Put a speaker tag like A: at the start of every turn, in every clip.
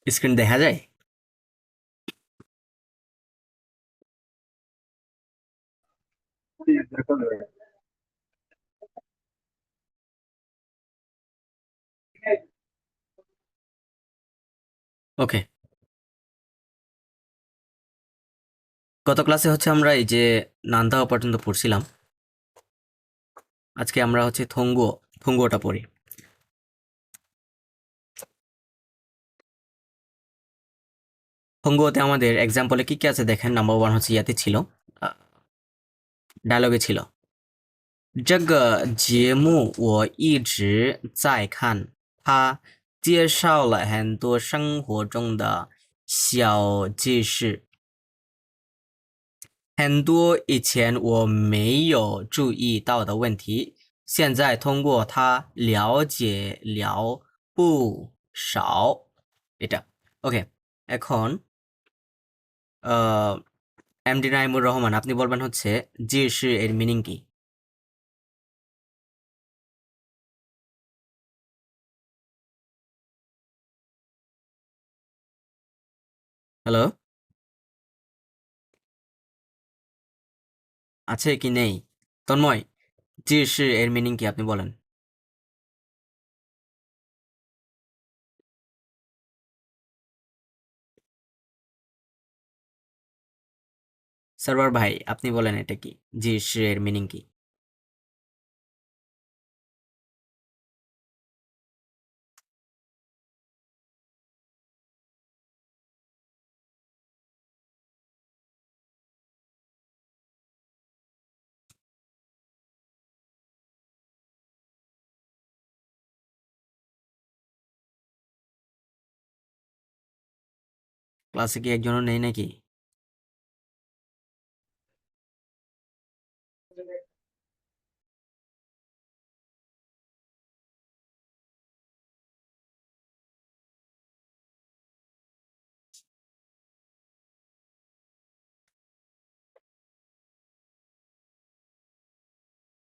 A: Screen দেখা যায়? ওকে, গত ক্লাসে হচ্ছে আমরা এই যে নান্দাও পর্যন্ত পড়ছিলাম। আজকে আমরা হচ্ছে থঙ্গুটা পড়ি। থঙ্গুতে আমাদের এক্সাম্পলে কি কি আছে দেখেন। নাম্বার ওয়ান হচ্ছে ইয়াতে ছিল, ডায়লগে ছিল, 这个节目我一直在看，它介绍了很多生活中的小知识，很多以前我没有注意到的问题，现在通过它了解了不少。এটা ওকে। এখন এমডি নাইমুর রহমান, আপনি বলবেন হচ্ছে জিসি এর মিনিং কি? হ্যালো, আছে কি নেই? তন্ময়, জিসি এর মিনিং কি আপনি বলেন। সার্ভার ভাই, আপনি বলেন এটা কি, জিসি এর মিনিং কি? ক্লাসে কি একজনও নেই নাকি?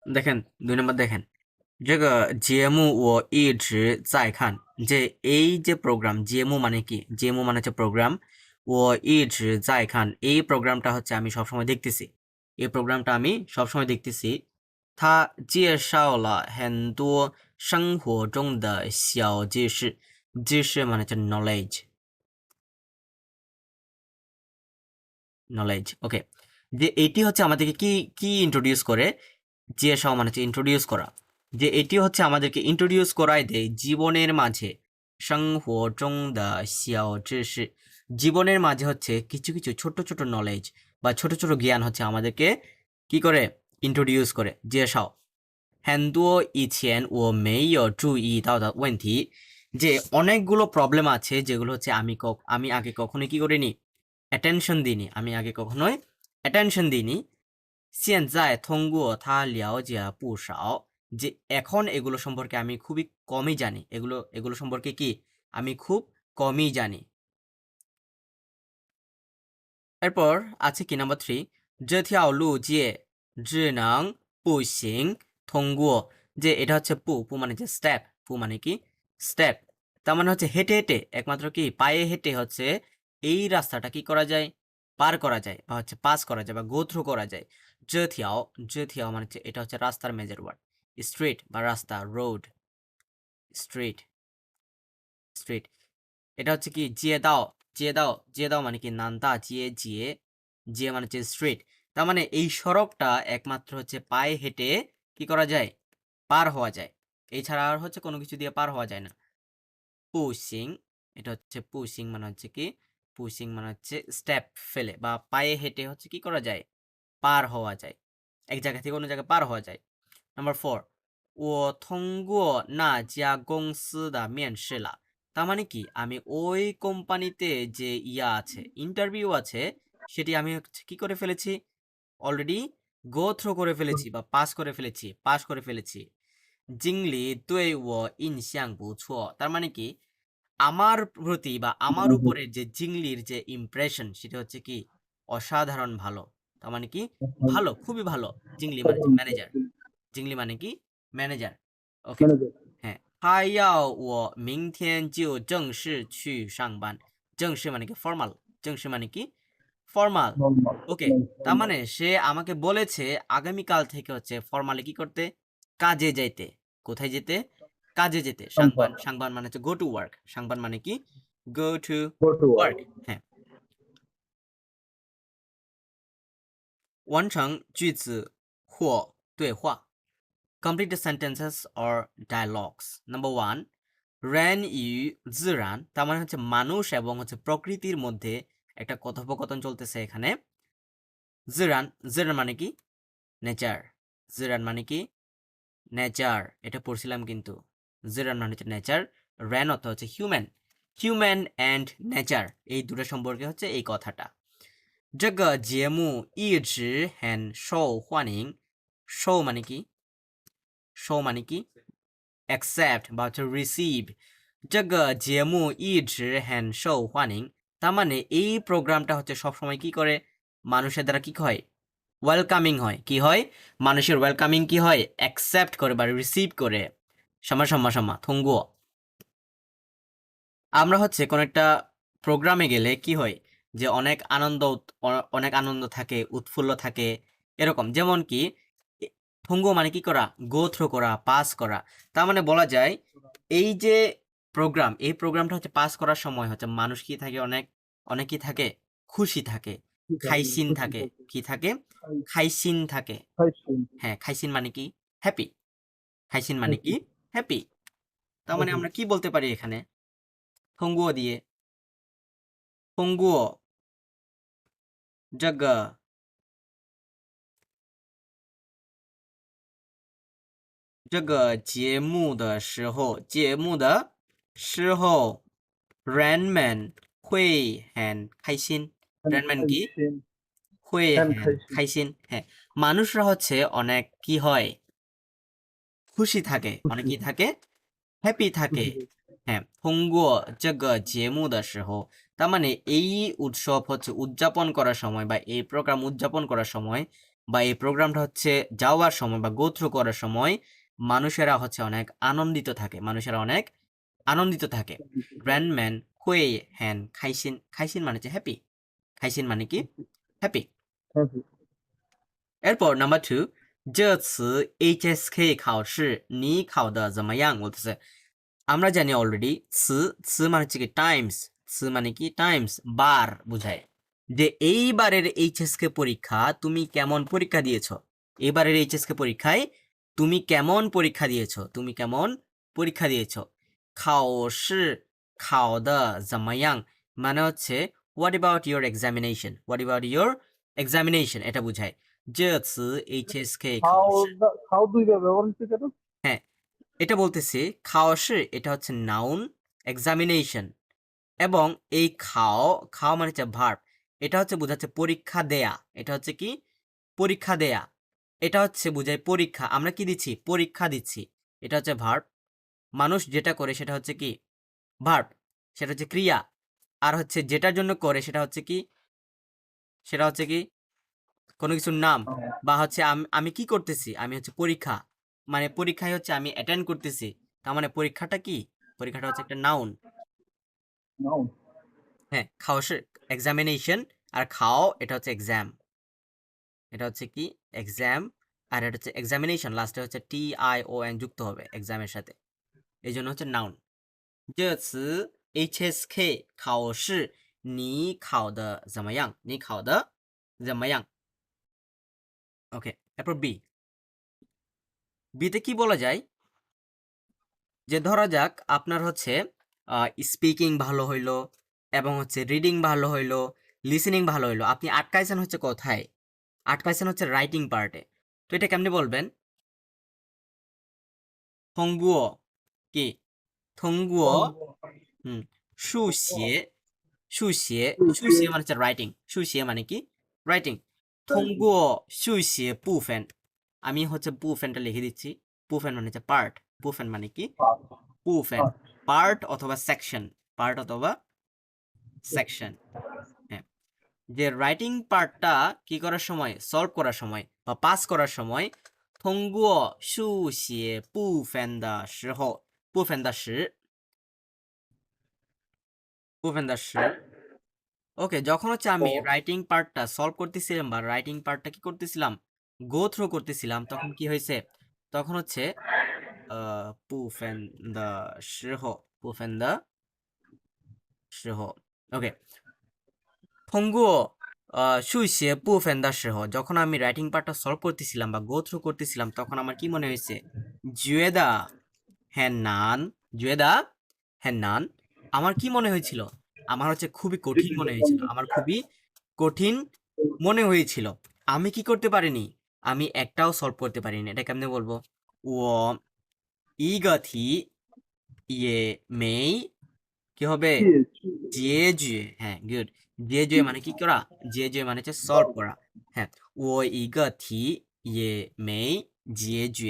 A: দেখেন, 2 নম্বর দেখেন, 这个节目我一直在看। যে এই যে প্রোগ্রাম, জেমু মানে কি? জেমু মানে হচ্ছে প্রোগ্রাম। ও ইজ যাই খান, এই প্রোগ্রামটা হচ্ছে আমি সবসময় দেখতেছি। এই প্রোগ্রামটা আমি সবসময় দেখতেছি। 它介绍了很多生活中的小知识。知识মানে হচ্ছে নলেজ। নলেজ, ওকে। যে এটি হচ্ছে আমাদেরকে কি কি ইন্ট্রোডিউস করে? যে সব মানে হচ্ছে ইন্ট্রোডিউস করা। যে এটি হচ্ছে আমাদেরকে ইন্ট্রোডিউস করায় দেয় জীবনের মাঝে, 生活中的小知识। জীবনের মাঝে হচ্ছে কিছু কিছু ছোট ছোট নলেজ বা ছোট ছোট জ্ঞান হচ্ছে আমাদেরকে কি করে ইন্ট্রোডিউস করে, যে সব। 很多以前我没有注意到的问题। যে অনেকগুলো প্রবলেম আছে যেগুলো হচ্ছে আমি আগে কখনোই কি করিনি, অ্যাটেনশন দিইনি, আমি আগে কখনোই অ্যাটেনশন দিইনি। 现在通过他了解了不少। যে এখন এগুলো সম্পর্কে আমি খুবই কমই জানি, এগুলো এগুলো সম্পর্কে কি আমি খুব কমই জানি। এরপর আছে কি নাম্বার 3, 这条路界只能步行通过। যে এটা হচ্ছে পু মানে যে স্টেপ, পু মানে কি স্টেপ, তার মানে হচ্ছে হেঁটে হেঁটে, একমাত্র কি পায়ে হেঁটে হচ্ছে এই রাস্তাটা কি করা যায়, পার করা যায় বা হচ্ছে পাস করা যায় বা গো থ্রু করা যায়। যে থিয়াও মানে হচ্ছে এটা হচ্ছে রাস্তার মেজর ওয়ার্ড। স্ট্রিট বা রাস্তা, রোড, স্ট্রিট, স্ট্রিট। এটা হচ্ছে কি জিয়ে দাও মানে কি নান্তা জিয়ে মানে হচ্ছে স্ট্রিট। তার মানে এই সড়কটা একমাত্র হচ্ছে পায়ে হেঁটে কি করা যায়, পার হওয়া যায়। এছাড়া আর হচ্ছে কোনো কিছু দিয়ে পার হওয়া যায় না। পুশিং, এটা হচ্ছে পুশিং মানে হচ্ছে কি, পুশিং মানে হচ্ছে স্টেপ ফেলে বা পায়ে হেঁটে হচ্ছে কি করা যায়, পার হওয়া যায়, এক জায়গা থেকে অন্য জায়গায় পার হওয়া যায়। নাম্বার 4, 我通过那家公司的面试了। তার মানে কি আমি ওই কোম্পানিতে যে ইয়া আছে, ইন্টারভিউ আছে, সেটি আমি হচ্ছে কি করে ফেলেছি, অলরেডি গো থ্রু করে ফেলেছি বা পাস করে ফেলেছি। জিংলি তুই ও ইনসাং বুঝো। তার মানে কি আমার প্রতি বা আমার উপরে যে জিংলির যে ইমপ্রেশন সেটা হচ্ছে কি অসাধারণ ভালো। তার মানে কি ভালো, খুবই ভালো। জিংলি মানে ম্যানেজার, জিংলি মানে কি ম্যানেজার, ওকে। হ্যাঁ, 他要我明天就正式去上班।正式মানে কি ফর্মাল, 正式মানে কি ফর্মাল।
B: normal
A: ওকে, তার মানে সে আমাকে বলেছে আগামীকাল থেকে হচ্ছে ফর্মালি কি করতে, কাজে যাইতে। কোথায় যেতে? কাজে যেতে। সাংবান,
B: সংবাদ
A: সাংবান মানে হচ্ছে গো টু ওয়ার্ক। সাংবান মানে কি go to
B: go to work
A: work. হ্যাঁ। 完成句子或对话 complete the sentences or dialogues. Number 1, 人与自然, তার মানে হচ্ছে মানুষ এবং হচ্ছে প্রকৃতির মধ্যে একটা কথোপকথন চলতেছে এখানে। 自然, 自然মানে কি নেচার, 自然মানে কি নেচার, এটা পড়ছিলাম কিন্তু। 自然মানে হচ্ছে নেচার, রেন অর্থ হচ্ছে হিউম্যান, হিউম্যান অ্যান্ড নেচার এই দুটো সম্পর্কে হচ্ছে এই কথাটা। 这个节目一直很受欢迎。受মানে কি, show মানে কি accept বা হচ্ছে receive, 这个节目一直很受欢迎, তার মানে এই প্রোগ্রামটা হচ্ছে সবসময় কি করে, মানুষের দ্বারা কি হয়, ওয়েলকামিং হয়। কি হয়, মানুষের ওয়েলকামিং কি হয়, অ্যাকসেপ্ট করে বা রিসিভ করে। সম থঙ্গ, আমরা হচ্ছে কোন একটা প্রোগ্রামে গেলে কি হয়, যে অনেক আনন্দ থাকে, উৎফুল্ল থাকে, এরকম। যেমন কি থঙ্গ মানে কি করা, গো থ্রু করা, পাস করা। তার মানে বলা যায় এই যে এই প্রোগ্রামটা হচ্ছে পাস করার সময় হচ্ছে মানুষ কি থাকে, অনেক কি থাকে, খুশি থাকে, খাইসিন থাকে। কি থাকে, খাইসিন থাকে। হ্যাঁ, খাইসিন মানে কি হ্যাপি, খাইসিন মানে কি হ্যাপি। তার মানে আমরা কি বলতে পারি এখানে থঙ্গুও দিয়ে, 通过这个节目的时候，人们会很开心。人们কি会很开心। হ্যাঁ, মানুষরা হচ্ছে অনেক কি হয়, খুশি থাকে, অনেক কি থাকে, হ্যাপি থাকে। হ্যাঁ, 通过这个节目的时候, তার মানে এই উৎসব হচ্ছে উদযাপন করার সময় বা এই প্রোগ্রাম উদযাপন করার সময় বা এই প্রোগ্রামটা হচ্ছে যাওয়ার সময় বা গো থ্রু করার সময় মানুষেরা হচ্ছে অনেক আনন্দিত থাকে, মানুষেরা অনেক আনন্দিত থাকে। 人们会很开心。开心মানে হচ্ছে হ্যাপি, খাইসিন মানে কি হ্যাপি। এরপর নাম্বার 2, 这次 HSK 考试你考的怎么样বলতেছে। আমরা জানি অলরেডি মানে হচ্ছে কি টাইমস, মানে কি টাইমস, বার বুঝায়, যে এইবারের এইচএসকে পরীক্ষা তুমি কেমন পরীক্ষা দিয়েছো, এবারের এইচএসকে পরীক্ষায় তুমি কেমন পরীক্ষা দিয়েছো, তুমি কেমন পরীক্ষা দিয়েছো। 考试考的怎么样মানে হচ্ছে what about your examination, what about your examination এটা বুঝায়। 这次 HSK 考试,
B: খাও দুইবার ব্যবহার হচ্ছে কেন?
A: হ্যাঁ, এটা বলতেছি খাওয়াশে, এটা হচ্ছে নাউন, এক্সামিনেশন, এবং এই খাও মানে হচ্ছে ভার্ব, এটা হচ্ছে বোঝাচ্ছে পরীক্ষা দেয়া, এটা হচ্ছে কি পরীক্ষা দেয়া, এটা হচ্ছে বোঝায় পরীক্ষা, আমরা কি দিচ্ছি, পরীক্ষা দিচ্ছি, এটা হচ্ছে ভার্ব। মানুষ যেটা করে সেটা হচ্ছে কি ভার্ব, সেটা হচ্ছে ক্রিয়া। আর হচ্ছে যেটার জন্য করে সেটা হচ্ছে কি, সেটা হচ্ছে কি কোনো কিছুর নাম। বা হচ্ছে আমি কি করতেছি, আমি হচ্ছে পরীক্ষা, মানে পরীক্ষায় হচ্ছে আমি অ্যাটেন্ড করতেছি, তার মানে পরীক্ষাটা কি, পরীক্ষাটা হচ্ছে একটা নাউন।
B: নাও
A: হ্যাঁ, খাওয়াশে এক্সামিনেশন, আর খাও এটা হচ্ছে এক্সাম, এটা হচ্ছে কি এক্সাম, আর এটা হচ্ছে এক্সামিনেশন, লাস্টে হচ্ছে TION যুক্ত হবে এক্সামের সাথে, এই জন্য হচ্ছে নাউন। 这次 HSK 考试你考的怎么样，你考的怎么样。ওকে, এরপর বিতে কি বলা যায়, যে ধরা যাক আপনার হচ্ছে স্পিকিং ভালো হইলো এবং হচ্ছে রিডিং ভালো হইলো, লিসেনিং ভালো হইলো, আপনি আটকাইছেন হচ্ছে কোথায়, আটকাইছেন হচ্ছে রাইটিং পার্টে। তো এটা কেমনে বলবেন, 通过 কি 通过 হুম 书写মানে হচ্ছে রাইটিং, 书写মানে কি রাইটিং। 通过书写部分, আমি হচ্ছে বুফেনটা লিখে দিচ্ছি, বুফেন মানে হচ্ছে পার্ট, বুফেন মানে কি বুফেন, পার্ট অথবা সেকশন, পার্ট অথবা সেকশন। হ্যাঁ, যে রাইটিং পার্টটা কি করার সময়, সলভ করার সময় বা পাস করার সময়, 通过书写部分的时候，部分的时部分的时 ওকে যখন হচ্ছে আমি রাইটিং পার্টটা সলভ করতেছিলাম বা রাইটিং পার্টটা কি করতেছিলাম গো থ্রু করতেছিলাম তখন কি হয়েছে তখন হচ্ছে 部分的时候部分的时候 ওকে 通过书写部分的时候যখন আমি রাইটিং পার্টটা সলভ করতেছিলাম বা গো থ্রু করতেছিলাম তখন আমার কি মনে হয়েছে 觉得很难觉得很难আমার কি মনে হয়েছিল আমার হচ্ছে খুবই কঠিন মনে হয়েছিল আমার খুবই কঠিন মনে হয়েছিল আমি কি করতে পারিনি আমি একটাও সলভ করতে পারিনি এটা কেমনে বলবো 我一个题也没 কি হবে
B: 解决
A: 结局 হ্যাঁ গুড 结局 মানে কি করা 结局 মানে হচ্ছে সলভ করা হ্যাঁ 我一个题也没解决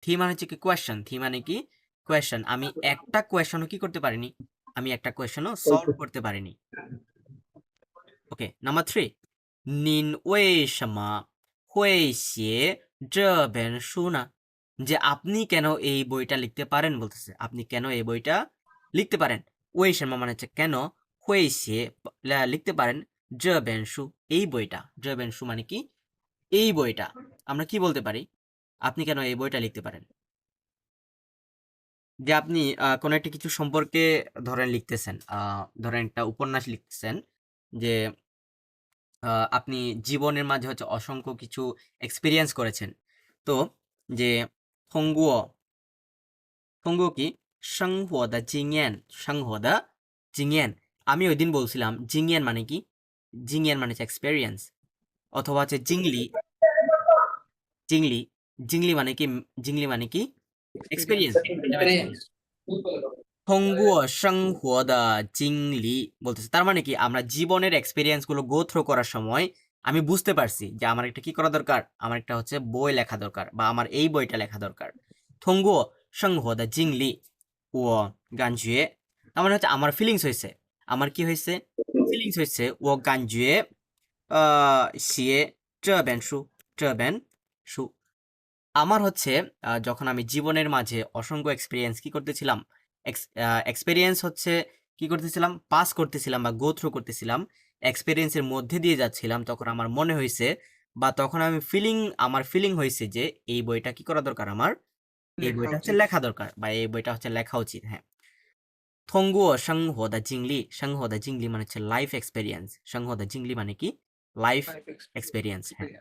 A: থি মানে হচ্ছে কি কোয়েশ্চেন থি মানে কি কোয়েশ্চেন আমি একটা কোয়েশ্চেনও কি করতে পারিনি আমি একটা কোয়েশ্চেনও সলভ করতে পারিনি ওকে নাম্বার 3 নিন 为什么会写这本书呢 যে আপনি কেন এই বইটা লিখতে পারেন বলতেছে আপনি কেন এই বইটা লিখতে পারেন 为什么 মানে হচ্ছে কেন 会写 লিখতে পারেন 这本书 এই বইটা 这本书 মানে কি এই বইটা আমরা কি বলতে পারি আপনি কেন এই বইটা লিখতে পারেন যে আপনি কোনো একটা কিছু সম্পর্কে ধরেন লিখতেছেন ধরেন একটা উপন্যাস লিখতেছেন যে আপনি জীবনের মাঝে হচ্ছে অসংখ্য কিছু এক্সপিরিয়েন্স করেছেন তো যে 通过কি 生活的经验生活的经验 আমি ওই দিন বলছিলাম 经验 মানে কি 经验 মানে হচ্ছে এক্সপিরিয়েন্স অথবা হচ্ছে জিংলি জিংলি জিংলি মানে কি জিংলি মানে কি এক্সপিরিয়েন্স থঙ্গুয় সংহদা জিংলি বলতেছে তার মানে কি আমরা জীবনের এক্সপিরিয়েন্স গুলো গো থ্রো করার সময় আমি বুঝতে পারছি যে আমার একটা কি করা দরকার আমার একটা হচ্ছে বই লেখা দরকার বা আমার এই বইটা লেখা দরকার থঙ্গুয় সংহদা জিংলি ও গানজুয়ে তার মানে হচ্ছে আমার ফিলিংস হয়েছে আমার কি হয়েছে ফিলিংস হয়েছে ও গানজুয়ে শিয়ে 这本书这本书 আমার হচ্ছে যখন আমি জীবনের মাঝে অসংখ্য এক্সপিরিয়েন্স কি করতেছিলাম এক্সপিরিয়েন্স হচ্ছে কি করতেছিলাম পাস করতেছিলাম বা গো থ্রু করতেছিলাম এক্সপিরিয়েন্সের মধ্যে দিয়ে যাচ্ছিলাম তখন আমার মনে হয়েছে বা তখন আমি আমার ফিলিং হয়েছে যে এই বইটা কি করা দরকার আমার এই বইটা হচ্ছে লেখা দরকার বা এই বইটা হচ্ছে লেখা উচিত হ্যাঁ 通过生活的经历生活的经历 মানে হচ্ছে লাইফ এক্সপিরিয়েন্স 生活的经历 মানে কি লাইফ এক্সপিরিয়েন্স হ্যাঁ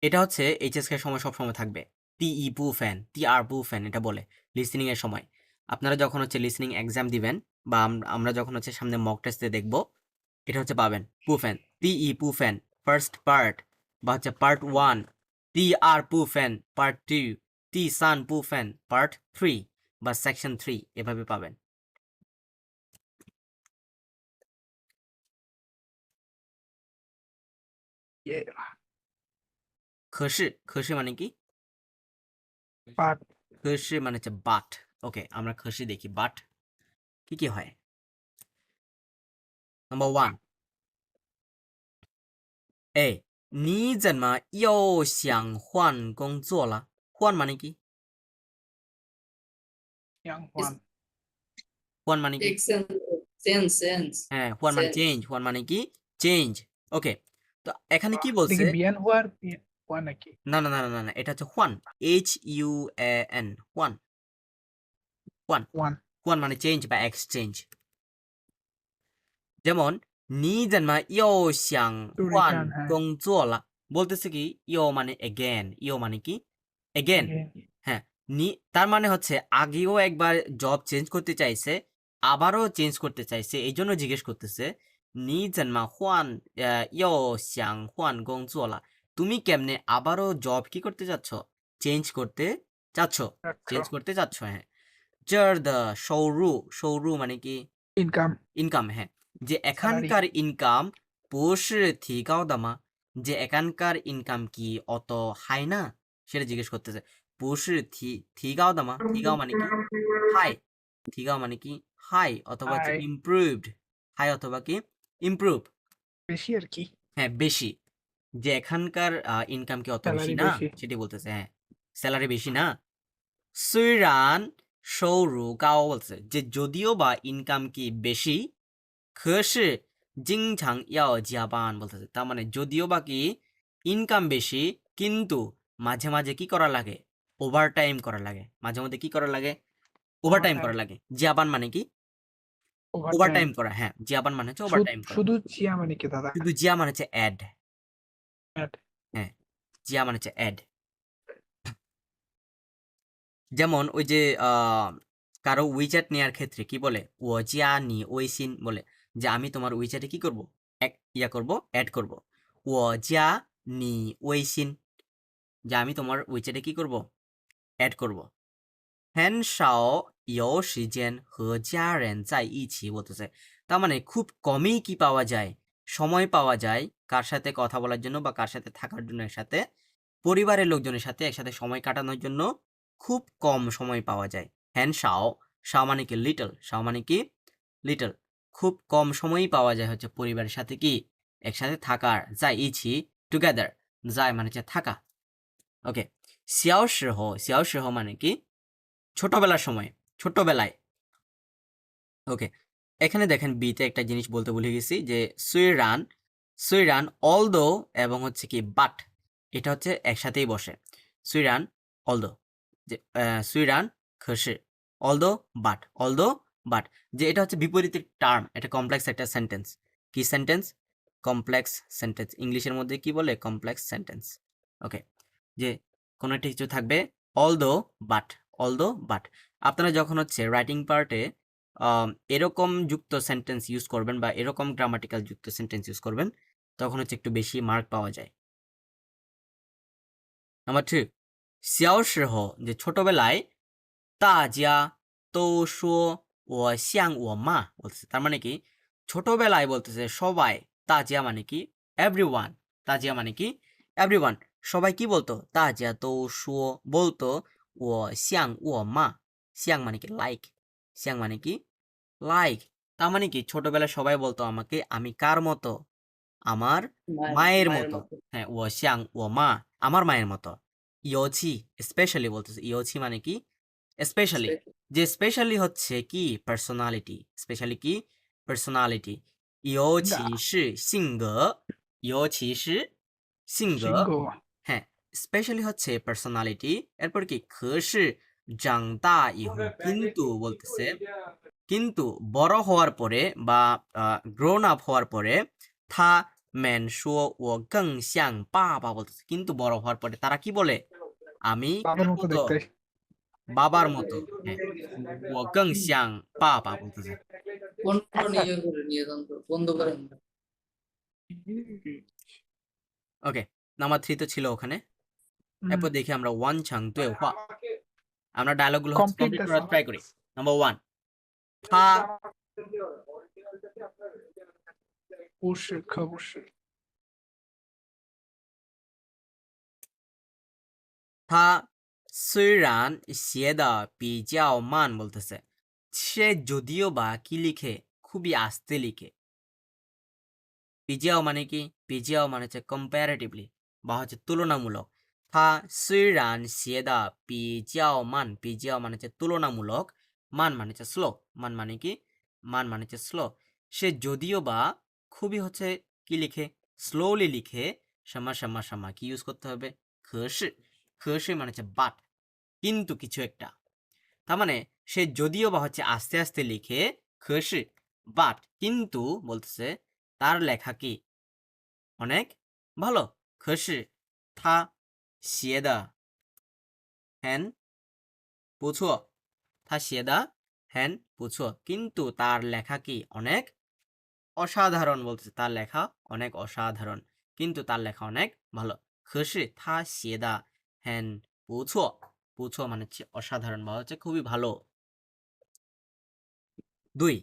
A: এটা হচ্ছে এইচএসকে সময় সবসময় থাকবে টি বু ফ্যান বু ফ্যান এটা বলে লিসনিং এর সময় আপনারা যখন হচ্ছে লিসনিং এক্সাম দিবেন বা আমরা যখন হচ্ছে সামনে মক টেস্টে দেখব এটা হচ্ছে পাবেন পু ফ্যান বু ফ্যান ফার্স্ট পার্ট বা হচ্ছে পার্ট 1 বু ফ্যান পার্ট 2 সান বু ফ্যান পার্ট 3 বা সেকশন 3 এভাবে পাবেন খসি মানে কি
B: পাঠ
A: খসি মানে হচ্ছে বাট ওকে আমরা খসি দেখি বাট কি কি হয় নাম্বার 1哎，你怎么又想换工作了？换মানে কি?
B: ยังหวาน
A: 换মানে কি?
C: Sense
A: হ্যাঁ,换মানে
C: Sense.
A: চেঞ্জ,换মানে কি? চেঞ্জ। ওকে। তো এখানে কি
B: এটা
A: বলছে?
B: কি বিয়ান হওয়ার হওয়া নাকি
A: না, এটা হচ্ছে换, HUAN,换,
B: ওয়ান
A: 换মানে চেঞ্জ বা এক্সচেঞ্জ। যেমন 你怎么又想
B: To
A: 换
B: return, হ্যাঁ।
A: 工作了? বলতেছে কি? 又 মানে again, 又 মানে কি? again. হ্যাঁ তার মানে হচ্ছে আগেও একবার জব চেঞ্জ করতে চাইছে আবারও চেঞ্জ করতে চাইছে এই জন্য জিজ্ঞেস করতেছে নি জন্মা হুয়ান ইয়ো শ্যাং হুয়ান গং জোলা তুমি কেমনে আবারও জব কি করতে চাচ্ছ চেঞ্জ করতে চাচ্ছ হ্যাঁ জার দ্য সৌরু মানে কি
B: ইনকাম
A: হ্যাঁ যে এখানকার ইনকাম 不是提高的吗 যে এখানকার ইনকাম কি অত হাই না সেটা জিজ্ঞেস করতেছে 不是提高的吗？提高মানে কি high, 提高মানে কি high অথবা হচ্ছে
B: High.
A: improved, high অথবা কি improve,
B: বেশি আর কি
A: হ্যাঁ বেশি, যে এখানকার ইনকাম কি অত বেশি
B: স্যালারি
A: না
B: বেশি
A: সেটি বলতেছে, হ্যাঁ স্যালারি বেশি না। 虽然收入高 বলছে যে যদিও বা ইনকাম কি বেশি, 可是经常要加班বলতেছে, তার মানে যদিও বা কি ইনকাম বেশি কিন্তু মাঝে মাঝে কি করা লাগে, ওভারটাইম করা লাগে, মাঝে মধ্যে কি করা লাগে, ওভারটাইম করা লাগে। জাপান মানে কি
B: ওভারটাইম
A: ওভারটাইম করা, হ্যাঁ জাপান মানে হচ্ছে ওভারটাইম করা।
B: শুধু চিয়া মানে কি দাদা
A: শুধু জিয়া মানে হচ্ছে অ্যাড,
B: Add.
A: হ্যাঁ জিয়া মানে হচ্ছে অ্যাড। যেমন ওই যে কারো উইচ্যাট নেওয়ার ক্ষেত্রে কি বলে, ও জিয়া নি ওইসিন বলে, যে আমি তোমার উইচ্যাটে কি করব, অ্যাড করব। ও জিয়া নি ওইসিন, যে আমি তোমার উইচ্যাটে কি করব, অ্যাড করব। 很少有时间和家人在一起বলতেছে, তার মানে খুব কমই কি পাওয়া যায়, সময় পাওয়া যায় কার সাথে কথা বলার জন্য বা কার সাথে থাকার জন্য, একসাথে পরিবারের লোকজনের সাথে একসাথে সময় কাটানোর জন্য খুব কম সময় পাওয়া যায়। হ্যান শাও, শাও মানে কি লিটল, শাও মানে কি লিটল, খুব কম সময়ই পাওয়া যায় হচ্ছে পরিবারের সাথে কি একসাথে থাকার, যাই ইছি টুগেদার, যাই মানে হচ্ছে থাকা। ওকে, 小时候，小时候মানে কি ছোটবেলার সময়, ছোটবেলায়। ওকে, এখানে দেখেন বিতে একটা জিনিস বলতে ভুলে গেছি, যে সুইরান, সুইরান অলদো এবং হচ্ছে কি বাট, এটা হচ্ছে একসাথেই বসে। সুইরান অলদো, যে সুইরান খসে, অলদো বাট, অলদো বাট, যে এটা হচ্ছে বিপরীতের টার্ম, এটা কমপ্লেক্স একটা সেন্টেন্স। কি সেন্টেন্স? Complex sentence. ইংলিশের মধ্যে কি বলে? Complex sentence. ওকে, যে কোনো একটা কিছু থাকবে অলদো বাট, অলদো বাট। আপনারা যখন হচ্ছে রাইটিং পার্টে এরকম যুক্ত সেন্টেন্স ইউজ করবেন বা এরকম গ্রামাটিক্যাল যুক্ত সেন্টেন্স ইউজ করবেন, তখন হচ্ছে একটু বেশি মার্ক পাওয়া যায়। নাম্বার 2, 小时候, যে ছোটবেলায়, 大家都说我像我妈বলতেছে, তার মানে কি ছোটবেলায় বলতেছে সবাই, 大家মানে কি এভরিওয়ান, 大家মানে কি এভরিওয়ান, সবাই কি বলতো, 大家都说বলতো, 我像我妈, 像মানে কি লাইক, 像মানে কি লাইক, তার মানে কি ছোটবেলায় সবাই বলতো আমাকে আমি কার মতো, আমার মায়ের
C: মায়ের
A: মতো।
C: মতো
A: হ্যাঁ, ও শ্যাং ও মা, আমার মায়ের মতো। ইয়োছি স্পেশালি বলতেছে, ইয়োছি মানে কি স্পেশালি, যে স্পেশালি হচ্ছে কি পার্সোনালিটি, স্পেশালি কি পার্সোনালিটি। 尤其是性格，尤其是性格，
B: সিংহ
A: হ্যাঁ স্পেশালি হচ্ছে পার্সোনালিটি। এরপর কি 可是长大以后, কিন্তু বলতেছে কিন্তু বড় হওয়ার পরে বা গ্রোন আপ হওয়ার পরে, 他们说我更像爸爸বলতেছে, কিন্তু বড় হওয়ার পরে তারা কি বলে, আমি
B: বাবার
A: কার
B: মতো
A: মতো,
B: দেখতে
A: বাবার মতো, হ্যাঁ 我更像爸爸বলতেছে।
C: কন্ট্রোল নিয়ে করে নিয়ন্ত্রণ বন্ধ করেন না।
A: ওকে, নাম্বার 3 তো ছিল ওখানে। এরপর দেখি আমরা ওয়ান চাং দুই হওয়া, আমরা ডায়লগগুলো হচ্ছে
B: কমপ্লিট
A: কমপ্লিট
B: দ্য
A: করার ট্রাই করি। নাম্বার 1, 他
B: 不是可不是
A: 他虽然写的比较慢বলতেছে, সে যদিও বা কি লিখে, খুবই আস্তে লিখে। পিজিয়াও মানে কি, পিজিয়াও মানে হচ্ছে কম্পারেটিভলি বা হচ্ছে তুলনামূলক। 他虽然写的比较慢, পিজিয়াও মানে হচ্ছে তুলনামূলক, মান মানে হচ্ছে স্লো, মান মানে কি, মান মানে হচ্ছে স্লো। সে যদিও বা খুবই হচ্ছে কি লিখে, স্লোলি লিখে, সামা সামা সামা কি ইউজ করতে হবে, 可是, 可是মানে হচ্ছে বাট, কিন্তু কিছু একটা। তার মানে সে যদিও বা হচ্ছে আস্তে আস্তে লিখে, 可是, বাট, কিন্তু বলতেছে তার লেখা কি অনেক ভালো। 可是他写的很不错, 他写的很不错, কিন্তু তার লেখা কি অনেক অসাধারণ বলতেছে, তার লেখা অনেক অসাধারণ, কিন্তু তার লেখা অনেক ভালো। 可是他写的很不错, 不错মানে হচ্ছে অসাধারণ বা হচ্ছে খুবই ভালো। 2,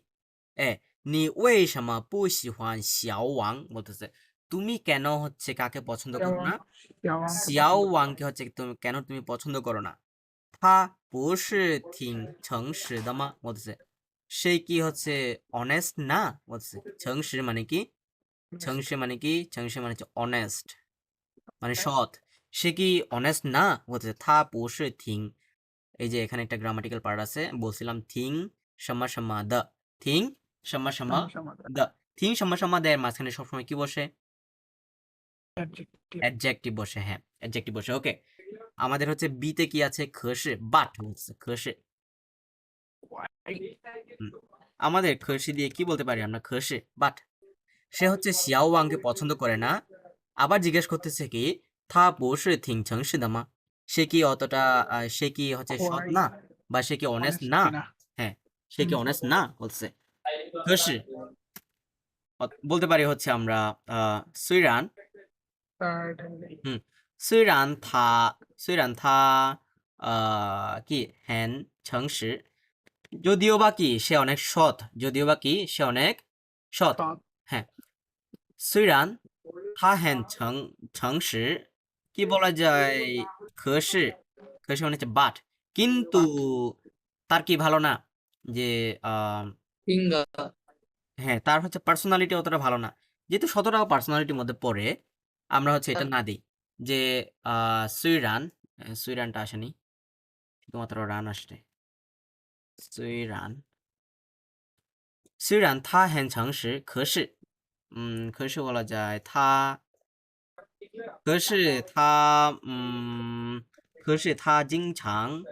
A: 你为什么不喜欢小王বলতেছে, তুমি কেন হচ্ছে কাকে পছন্দ করো না,
B: 小王
A: সিয়াও ওয়াংকে হচ্ছে তুমি কেন তুমি পছন্দ করো না। 他不是挺诚实的吗বলতেছে সে কি হচ্ছে অনেস্ট না বলতেছে 诚实মানে কি 诚实মানে কি 诚实মানে হচ্ছে অনেস্ট মানে সৎ সে কি অনেস্ট না বলতেছে 他不是挺 এই যে এখানে একটা গ্রামাটিক্যাল পার্ট আছে বলছিলাম থিং সম্মা সম্মা দ থিং সম্মা সম্মা দ থিং সম্মা সম্মা দেয়ের মাঝখানে সবসময় কি বসে
B: অ্যাডজেক্টিভ
A: অ্যাডজেক্টিভ বসে হ্যাঁ অ্যাডজেক্টিভ বসে ওকে আমাদের হচ্ছে বিতে কি আছে খসে বাট বলছে খসে আমাদের খসি দিয়ে কি বলতে পারি আমরা খসে বাট সে হচ্ছে শিয়াও ওয়াংকে পছন্দ করে না আবার জিজ্ঞেস করতেছে কি থা বসে থিং ছেংশি দামা সে কি অতটা সে কি হচ্ছে সৎ না বা সে কি অনেস্ট না হ্যাঁ সে কি অনেস্ট না বলছে খসি বলতে পারি হচ্ছে আমরা সুইরান সুইরান থা সুইরান থা কি হ্যান ছেংশি যদিও বা কি সে অনেক সৎ যদিও বা কি সে অনেক সৎ হ্যাঁ সুইরান থা হ্যান ছেংশি কি বলা যায় খসি খসি মানে হচ্ছে বাট কিন্তু তার কি ভালো না যে
C: ফিঙ্গা
A: হ্যাঁ তার হচ্ছে পার্সোনালিটি অতটা ভালো না যেহেতু ১৭টাও পার্সোনালিটির মধ্যে পড়ে আমরা হচ্ছে এটা না দিই যে সুইরান সুইরানটা আসেনি শুধুমাত্র রান আসছে সুইরান সুইরান থা হ্যান ছেংশি খসি খসি বলা যায় থা可是他经常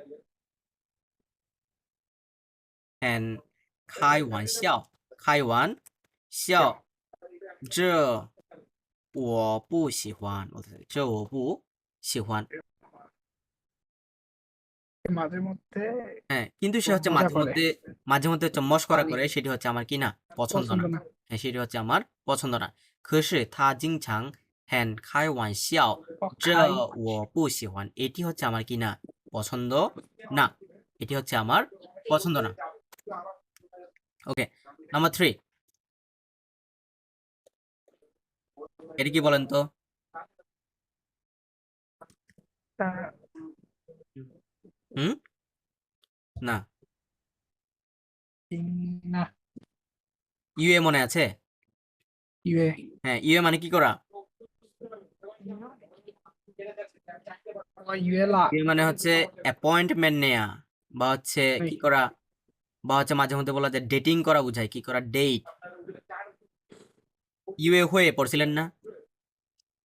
A: 很开玩笑，开玩笑，这我不喜欢，这我不喜欢。
B: মাঝে মধ্যে
A: হ্যাঁ কিন্তু সে হচ্ছে
B: মজা করে
A: মাঝে মধ্যে হচ্ছে মস্করা করে সেটি হচ্ছে আমার কি না পছন্দ
B: পছন্দ
A: না
B: না
A: হ্যাঁ সেটি হচ্ছে আমার পছন্দ না可是他经常很开玩笑这我不喜欢এটি হচ্ছে আমার কি না পছন্দ না এটি হচ্ছে আমার পছন্দ না ওকে নাম্বার 3 এটা কি বলেন তো
B: তা-
A: হুম না
B: না
A: ইউএ মনে আছে
B: ইউএ
A: হ্যাঁ ইউএ মানে কি করা
B: ইউএলা
A: ইউএ মানে হচ্ছে অ্যাপয়েন্টমেন্ট নেয়া বা হচ্ছে কি করা বা হচ্ছে মাঝে মধ্যে বলা যায় ডেটিং করা বোঝায় কি করা ডেট ইউএ হয়ে পড়ছিলেন না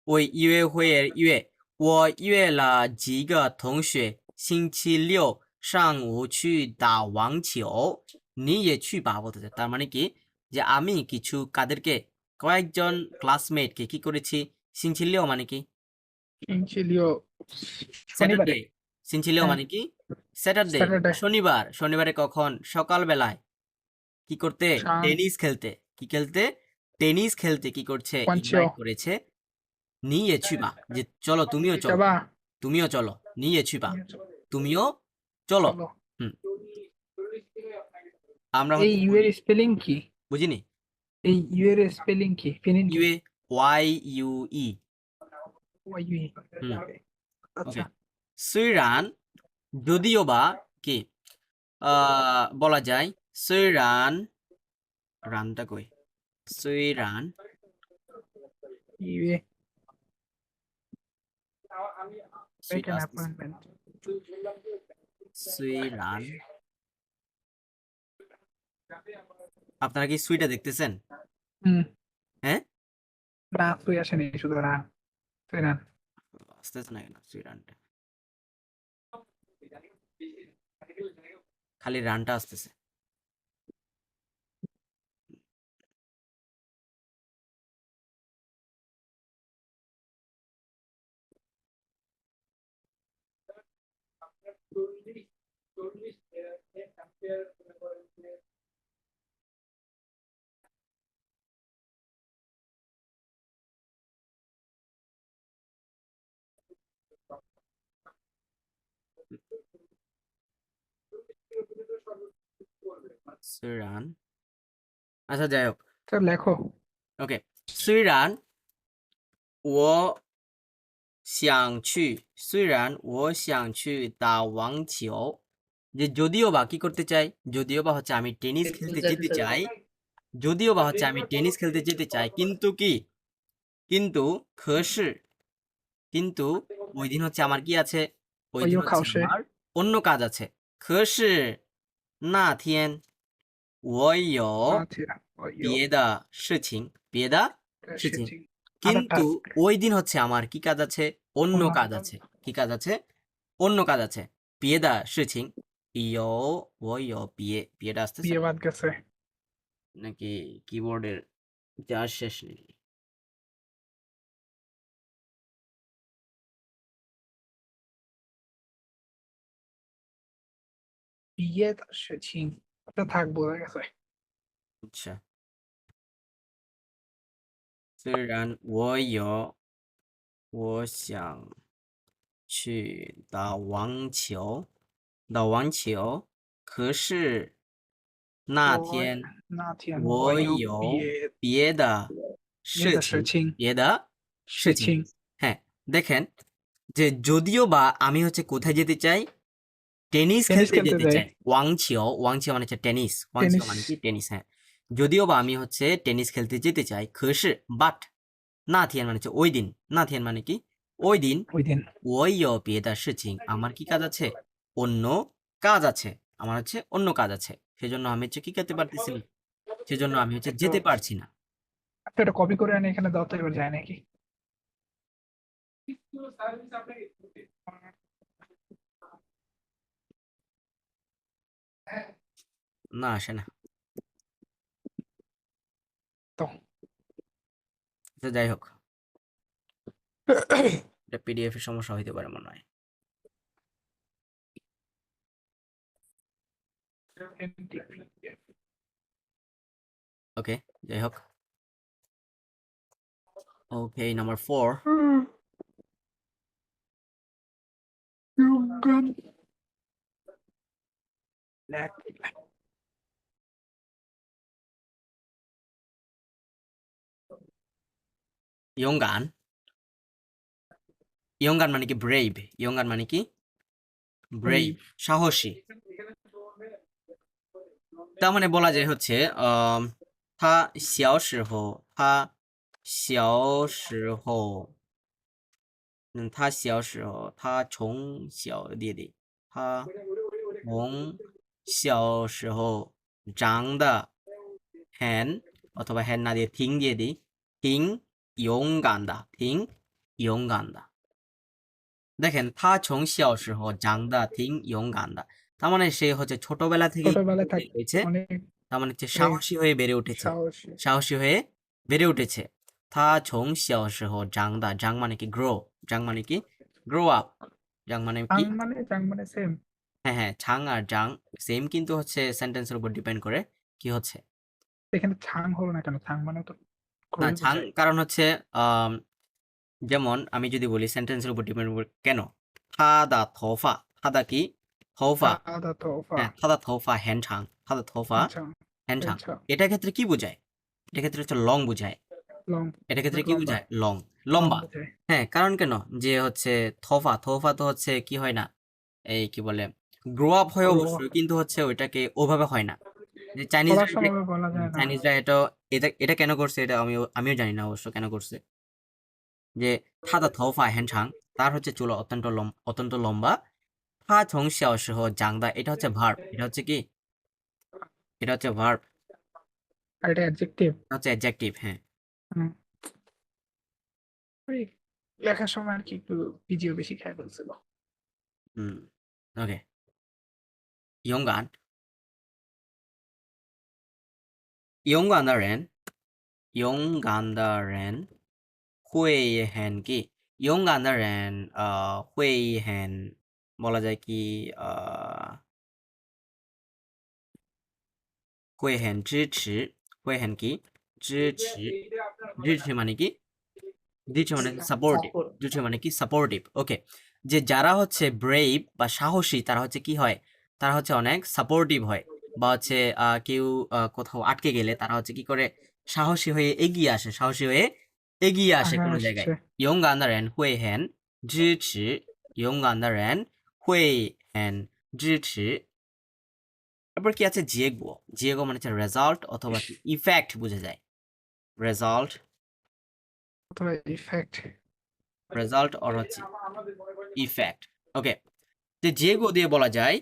A: ওই ইউএ হয়ে ইউএ 我约了几个同学星期六上午去打网球你也去吧বলতেছে তার মানে কি যে আমি কিছু কাদেরকে কয়েকজন ক্লাসমেটকে কি করেছি সিনচিলিও মানে কি
B: ইনচিলিও
A: স্যাটারডে সিনচিলিও
B: হ্যাঁ।
A: মানে কি স্যাটারডে
B: Saturday।
A: শনিবারে কখন সকালবেলায় কি করতে
B: শাম।
A: টেনিস খেলতে কি খেলতে টেনিস খেলতে কি করছে
B: ওয়ানচিও।
A: ইনভাইট করেছে নিয়ে ছুবা যে চলো তুমিও চলো
B: যাবা
A: তুমিও চলো নিয়ে ছুবা তুমিও চলো
B: চলো।
A: আমরা
B: এই ইউ এর স্পেলিং কি
A: বুঝিনি
B: এই ইউ এর স্পেলিং কি ফিনিন কি
A: U A Y U E
B: U
A: হুম।
B: আচ্ছা
A: সুইরান যদিও বা কি বলা যায় সুইরান রানটা কই সুইরান
B: you a make an appointment
A: সুইরান আপনারা কি সুইটা দেখতেছেন হ্যাঁ
B: না তুই আসেনি শুধু রান তুই রান
A: আসতেছে না কেন সুইরানটা খালি রানটা আসতেছে সুইরান আচ্ছা যাই হোক
B: স্যার লেখো
A: OK，虽然我想去虽然我想去打网球যে যদিও বা কি করতে চাই যদিও বা হচ্ছে আমি টেনিস খেলতে যেতে চাই যদিও বা হচ্ছে আমি টেনিস খেলতে যেতে চাই কিন্তু কি কিন্তু 可是 কিন্তু ওই দিন হচ্ছে আমার কি আছে ওই
B: 我
A: দিন
B: 有
A: হচ্ছে
B: 考试，
A: আমার অন্য কাজ আছে 可是那天我有
B: 那天我有
A: 别的事情别的
B: 的
A: 事情
B: 事情，other
A: কিন্তু
B: task，
A: ওই দিন হচ্ছে আমার কি কাজ আছে অন্য
B: অন্য
A: কাজ আছে কি কাজ আছে অন্য কাজ আছে 别的事情有我有别的আসতেছে
B: বিয়ে বাদ গেছে
A: নাকি কিবোর্ডের যার শেষ নেই
B: বিয়ে的事情এটা থাক বোঝা গেছে
A: আচ্ছা 虽然我有我想去打网球，可是那
B: 我
A: 天
B: 那天我
A: 我
B: 有
A: 有
B: 别
A: 别的
B: 别的事情
A: 别的事
B: 事
A: 情。
B: 情
A: হ্যাঁ দেখেন যে যদিও বা আমি হচ্ছে কোথায় যেতে চাই টেনিস
B: টেনিস
A: খেলতে
B: খেলতে
A: যেতে
B: যাই
A: চাই ওয়াংছিও মানে হচ্ছে টেনিস ওয়াংছিও
B: টেনিস
A: মানে কি টেনিস হ্যাঁ যদিও বা আমি হচ্ছে টেনিস খেলতে যেতে চাই 可是 বাট না থিয়ান মানে হচ্ছে ওই দিন না থিয়ান মানে কি ওই দিন
B: ওই দিন
A: 我有别的事情আমার কি কাজ আছে অন্য কাজ আছে আমার হচ্ছে অন্য কাজ আছে সেজন্য আমি হচ্ছে কি করতে পারতেছি না সেজন্য আমি হচ্ছে যেতে পারছি না
B: আপনি এটা কপি করে আনি এখানে দাও তো এবার যায় নাকি
A: না আসে না
B: তো
A: তো যাই হোক এটা পিডিএফ এর সমস্যা হইতে পারে মনে হয় ওকে যাই হোক ওকে নাম্বার 4
B: Yogan.
A: ইয়ঙ্গান ইয়ঙ্গান মানে কি ব্রেভ ইয়ঙ্গান মানে কি ব্রেভ সাহসী তার মানে বলা যায় হচ্ছে他小时候他小时候他小时候他从小弟弟他从小时候长得很অথবা হ্যান না দিয়ে থিং দিয়ে দিই থিং থিং ইয়ঙ্গান্দা দেখেন থা ছং শিয়াও সহ জাংদা থিং ইয়ঙ্গান্দা তার মানে সে হচ্ছে ছোটবেলা থেকে
B: ছোটবেলায় থাকে
A: হয়েছে
B: অনেক
A: তার মানে হচ্ছে সাহসী হয়ে বেড়ে উঠেছে
B: সাহসী
A: সাহসী হয়ে বেড়ে উঠেছে থা ছং শিয়াও সহ জাংদা জাং মানে কি গ্রো জাং মানে কি গ্রো আপ জাং মানে কি
B: চাং মানে সেম
A: হ্যাঁ হ্যাঁ ছাং আর জাং সেম কিন্তু হচ্ছে সেন্টেন্সের উপর ডিপেন্ড করে কি হচ্ছে
B: এখানে ছাং হলো না কেন ছাং মানে তো
A: না
B: খুবই
A: ছাং
B: বোঝায়
A: কারণ হচ্ছে আম, যেমন আমি যদি বলি সেন্টেন্সের উপর ডিপেন্ড কেন থাদা থোফা থাদা কি থোফা
B: সাদা তোফা
A: হ্যাঁ থাদা থোফা হ্যানছাং থাদা থোফা
B: আচ্ছা
A: হ্যানছাং
B: আচ্ছা
A: এটার ক্ষেত্রে কি বোঝায় এটা ক্ষেত্রে হচ্ছে লং বোঝায়
B: লং
A: এটা ক্ষেত্রে কি
B: লম্বা
A: বোঝায় লং লম্বা
B: বোঝায়।
A: হ্যাঁ কারণ কেন যে হচ্ছে থোফা তো হচ্ছে কি হয় না এই কি বলে গ্রো আপ হয়
B: Grow
A: অবশ্যই কিন্তু হচ্ছে ওইটাকে ওভাবে হয় না যে চাইনিজরা
B: বলার সময় বলা যায় না
A: চাইনিজরা এটা এটা কেন করছে এটা আমিও জানি না অবশ্য কেন করছে যে থাদা থোফা হ্যানছাং তার হচ্ছে চুল অত্যন্ত লম্বা থা ছং শিয়াও সহ জাংদা এটা হচ্ছে ভার্ব এটা হচ্ছে কি এটা হচ্ছে ভার্ব
B: আর এটা অ্যাডজেক্টিভ
A: এটা হচ্ছে অ্যাডজেক্টিভ হ্যাঁ
B: ওই লেখার সময় আর কি একটু পিজিও বেশি খেয়ে ফেলছিল
A: হুম ওকে ইয়ঙ্গান 勇敢的人勇敢的人会很কি勇敢的人会很বলা যায় কি会很支持会很কি支持মানে কি支持মানে সাপোর্টিভ支持মানে কি সাপোর্টিভ ওকে যে যারা হচ্ছে ব্রেভ বা সাহসী তারা হচ্ছে কি হয় তারা হচ্ছে অনেক সাপোর্টিভ হয় বা হচ্ছে কেউ কোথাও আটকে গেলে তারা হচ্ছে কি করে সাহসী হয়ে এগিয়ে আসে কোনো জায়গায় 勇敢的人会很支持勇敢的人会很支持তারপর কি আছে জেগো জেগো মানে হচ্ছে রেজাল্ট অথবা ইফেক্ট বোঝা যায় রেজাল্ট
B: অথবা ইফেক্ট
A: রেজাল্ট অর হচ্ছে ইফেক্ট ওকে যে জেগো দিয়ে বলা যায়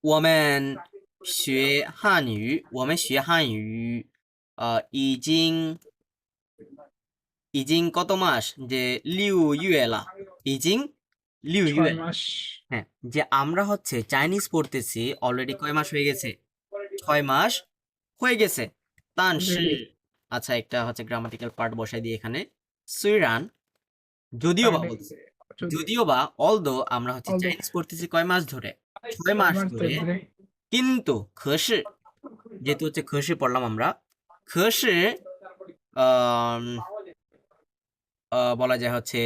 A: 我们学汉语我们学汉语已经কত মাস যে 6月了已经6
B: 6
A: 月
B: মাস
A: হ্যাঁ যে আমরা হচ্ছে চাইনিজ পড়তেছি অলরেডি কয় মাস হয়ে গেছে 6 মাস হয়ে গেছে তান আচ্ছা একটা হচ্ছে গ্রামাটিক্যাল পার্ট বসাই দিই এখানে সুইরান যদিও বা বলছে যদিও বা অলদো আমরা হচ্ছে
B: Although.
A: চাইনিজ পড়তেছি কয় মাস ধরে 6 মাস ধরে কিন্তু খসি যেহেতু হচ্ছে খসি পড়লাম আমরা খসি বলা যায় হচ্ছে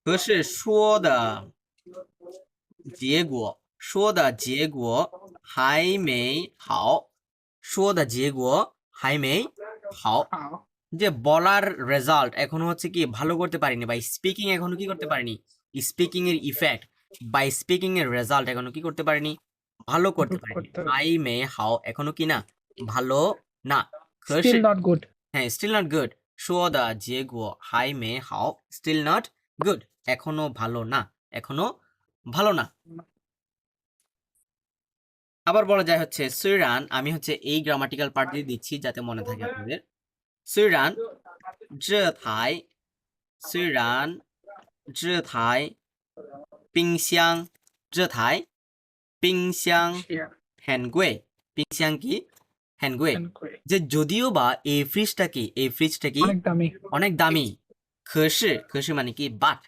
A: 可是说的结果还没好，说的结果还没好。 যে বলার রেজাল্ট এখনো হচ্ছে কি ভালো করতে পারিনি বা স্পিকিং এখনো কি করতে পারিনি স্পিকিং এর ইফেক্ট বা স্পিকিং এর রেজাল্ট এখনো কি করতে পারিনি ভালো করতে পারিনি হাই মে হাও এখনো কি না ভালো না
B: still not good
A: হ্যাঁ still not good 说的结果还没好 still not good এখনো ভালো না এখনো ভালো না আবার বলা যায় হচ্ছে সুইরান আমি হচ্ছে এই গ্রামাটিক্যাল পার্ট দিয়ে দিচ্ছি যাতে মনে থাকে আপনাদের সুইরান 这台冰箱很贵冰箱কি 很贵 যে যদিও বা এই ফ্রিজটা কি অনেক দামি 可是মানে কি বাট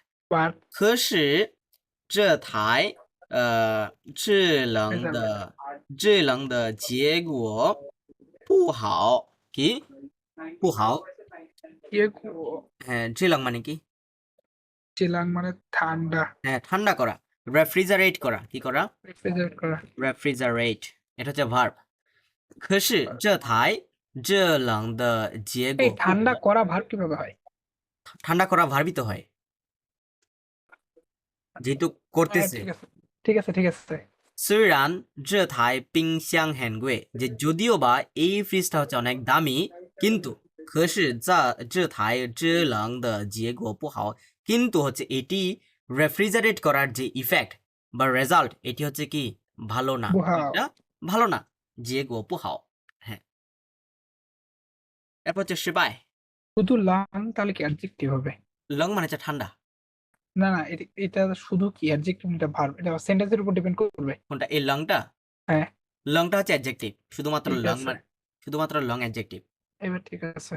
A: 可是这台制冷的结果不好কি 不好 হ্যাঁ চিলং মানে কি
B: চিলাং মানে ঠান্ডা
A: হ্যাঁ ঠান্ডা করা রেফ্রিজারেট করা কি করা
B: রেফ্রিজারেট করা
A: রেফ্রিজারেট এটা হচ্ছে ভার্ব 可是这台制冷的结果
B: এই ঠান্ডা করা ভার্ব কিভাবে হয়
A: ঠান্ডা করা ভার্বই তো হয় যেহেতু করতেছে
B: ঠিক আছে
A: 虽然这台冰箱很贵 যে যদিও বা এই ফ্রিজটা হচ্ছে অনেক দামি কিন্তু 可是这台制冷的结果不好 কিন্তু হচ্ছে এটি রেফ্রিজারেট করার যে ইফেক্ট বা রেজাল্ট এটি হচ্ছে কি ভালো না এটা ভালো না 结果不好 হ্যাঁ এরপর হচ্ছে 失败
B: শুধু লং তাহলে কি অ্যাডজেক্টিভ হবে
A: লং মানে হচ্ছে ঠান্ডা
B: না এটা শুধু কি অ্যাডজেক্টিভ এটা ভার্ব এটা সেন্টেন্সের উপর ডিপেন্ড করবে
A: কোনটা এই লংটা
B: হ্যাঁ
A: লংটা হচ্ছে অ্যাডজেক্টিভ শুধুমাত্র
B: ঠিক
A: লং
B: আছে।
A: মানে শুধুমাত্র লং অ্যাডজেক্টিভ
B: এবার ঠিক আছে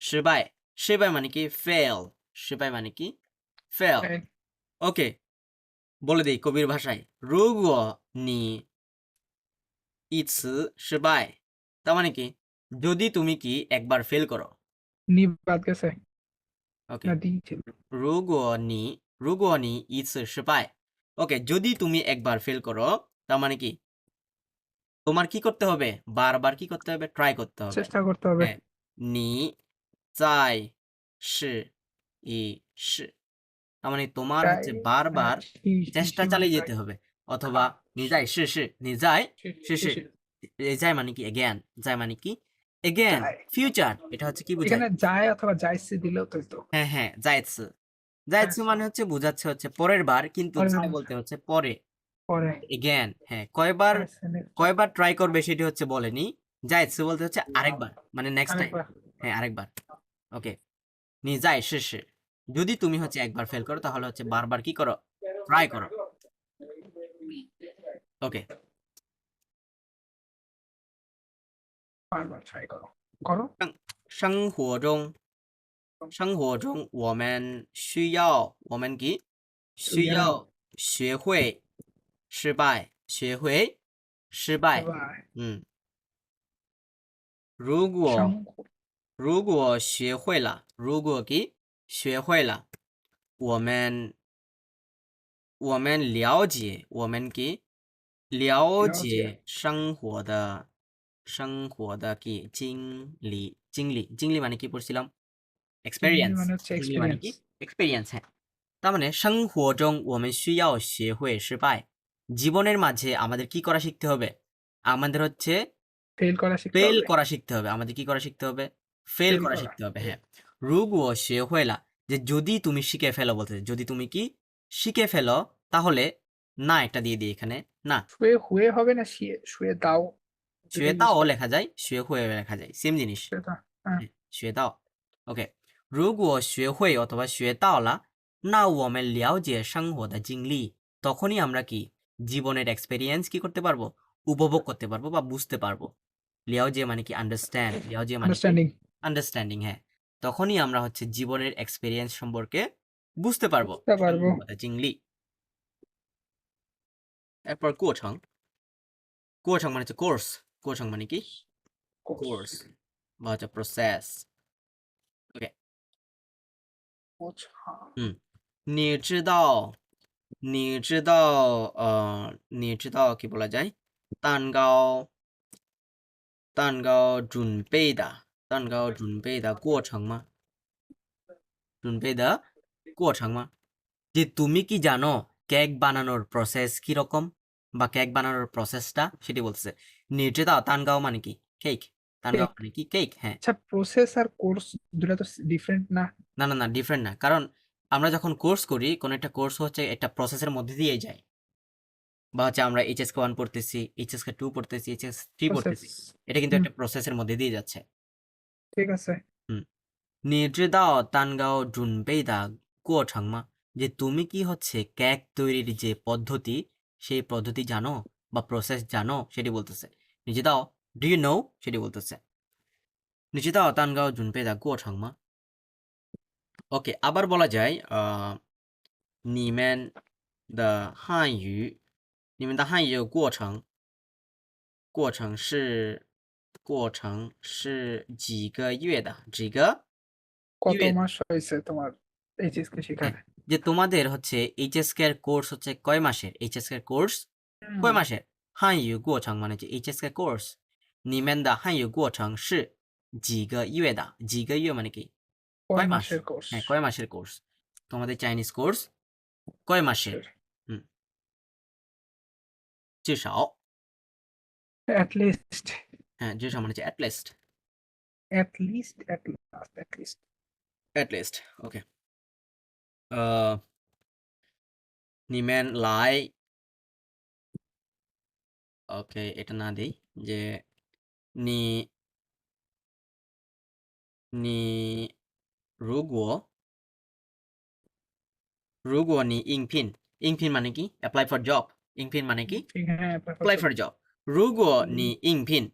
A: 失败失败মানে কি ফেল 失败মানে কি ফেল
B: এই,
A: ওকে বলে দেই কবির ভাষায় 如果你一次失败 তার মানে কি যদি তুমি কি একবার ফেল করো
B: নি বাদ গেছে
A: ওকে
B: না দি ছিল
A: 如果你一次失败 ওকে যদি তুমি একবার ফেল করো তার মানে কি তোমার কি করতে হবে বারবার কি করতে হবে ট্রাই করতে হবে
B: চেষ্টা করতে হবে
A: হ্যাঁ你再试一试 তার মানে তোমার হচ্ছে বারবার চেষ্টা চালিয়ে যেতে হবে অথবা নিজাই শিশি নিজাই শিশি যাই মানে কি এগেন যাই মানে কি এগেন
B: যায়।
A: ফিউচার এটা হচ্ছে কি বোঝায়
B: এখানে যায় অথবা যাইছে দিলেও তো
A: হ্যাঁ যাইতস যাইতস মানে হচ্ছে বোঝাচ্ছে হচ্ছে পরের বার কিন্তু
B: পরের
A: যাই
B: বার।
A: বলতে হচ্ছে পরে
B: পরে
A: এগেন হ্যাঁ কয়বার ট্রাই করবে সেটি হচ্ছে বলেনি যাইতস বলতে হচ্ছে আরেকবার মানে নেক্সট টাইম
B: আরেকবার।
A: হ্যাঁ আরেকবার ওকে নি যাই শিশি যদি তুমি হচ্ছে একবার ফেল করো তাহলে হচ্ছে বারবার কি করো ট্রাই করো ওকে
B: বারবার ট্রাই করো
A: 生活中我们需要我们给需要学会失败学会失败嗯如果学会了如果给学会了我们了解我们给了解生活的生活的কি经历মানে কি পড়ছিলাম
B: চিংড়ি
A: এক্সপেরিয়েন্স
B: মানে হচ্ছে
A: 经历মানে কি
B: এক্সপিরিয়েন্স
A: এক্সপেরিয়েন্স হ্যাঁ তার মানে 生活中我们需要学会失败 জীবনের মাঝে আমাদের কি করা শিখতে হবে আমাদের হচ্ছে
B: ফেল করা শিখতে
A: ফেল
B: হবে
A: করা শিখতে হবে আমাদের কি করা শিখতে হবে ফেল
B: ফেল
A: করা
B: করা
A: শিখতে হবে হ্যাঁ 如果学会了 যে যদি তুমি শিখে ফেলো বলতে যদি তুমি কি শিখে ফেলো তাহলে না একটা দিয়ে দিই এখানে না
B: শুয়ে হুয়ে হবে না শুয়ে শুয়ে দাও দুটাই ইউজ
A: শুয়েতাও
B: করে
A: লেখা যায় শুয়ে হয়ে লেখা যায় সেম জিনিস
B: শুয়ে দাও হ্যাঁ
A: হ্যাঁ, 学到 OK 如果学会অথবা 学到了那我们了解生活的经历 তখনই আমরা কি জীবনের এক্সপেরিয়েন্স কি করতে পারবো উপভোগ করতে পারবো বা বুঝতে পারবো লিয়াওজে মানে কি আন্ডারস্ট্যান্ড লিয়াওজে মানে কি
B: আন্ডারস্ট্যান্ডিং
A: আন্ডারস্ট্যান্ডিং হ্যাঁ তখনই আমরা হচ্ছে জীবনের এক্সপেরিয়েন্স সম্পর্কে বুঝতে পারবো
B: বুঝতে পারবো
A: 生活的经历 এরপর 过程 过程মানে হচ্ছে কোর্স 过程মানে কি কোর্স বা হচ্ছে প্রসেস ওকে 你知道你知道কি বলা যায় 蛋糕准备的过程吗准备的过程吗 যে তুমি কি জানো কেক বানানোর প্রসেস কি রকম বা কেক বানানোর প্রসেসটা সেটি বলতেছে 你知道蛋糕মানে কি কেক 蛋糕
B: কেক
A: মানে কি কেক হ্যাঁ
B: আচ্ছা প্রসেস আর কোর্স দুটো তো ডিফারেন্ট না
A: না ডিফারেন্ট না কারণ আমরা যখন কোর্স করি কোন একটা কোর্স হচ্ছে একটা প্রসেসের মধ্যে দিয়ে যায় বা হচ্ছে আমরা এইচএসকে 1 পড়তেছি এইচএসকে 2 পড়তেছি এইচএস 3
B: প্রসেস
A: পড়তেছি এটা কিন্তু একটা প্রসেসের মধ্যে দিয়ে যাচ্ছে
B: ঠিক আছে
A: হুম 你知道蛋糕准备的过程吗 যে তুমি কি হচ্ছে কেক তৈরির যে পদ্ধতি সেই পদ্ধতি জানো বা প্রসেস জানো সেটি বলতেছে 你知道 do you know সেটি বলতেছে 你知道蛋糕准备的过程吗 ওকে আবার বলা যায়你们的汉语你们的汉语过程是几个月的几个
B: কত
A: 月的
B: মাস হয়েছে তোমার এইচএসকে
A: হ্যাঁ
B: শেখার
A: যে তোমাদের হচ্ছে এইচএসকে এর কোর্স হচ্ছে কয় মাসের এইচএসকে এর কোর্স কয় মাসের 汉语过程মানে হচ্ছে এইচএসকে কোর্স 你们的汉语过程是几个月的几个月মানে কি
B: কয়
A: কয় মাস
B: মাসের কোর্স
A: হ্যাঁ কয় মাসের কোর্স তোমাদের চাইনিজ কোর্স কয় মাসের হুম 至少
B: অ্যাট লিস্ট
A: হ্যাঁ至少মানে হচ্ছে at least
B: at least at least
A: at least OK 你们来 OK এটা না দেই যে你你如果你应聘মানে কি apply for job 应聘মানে কি
B: হ্যাঁ
A: apply for job 如果你应聘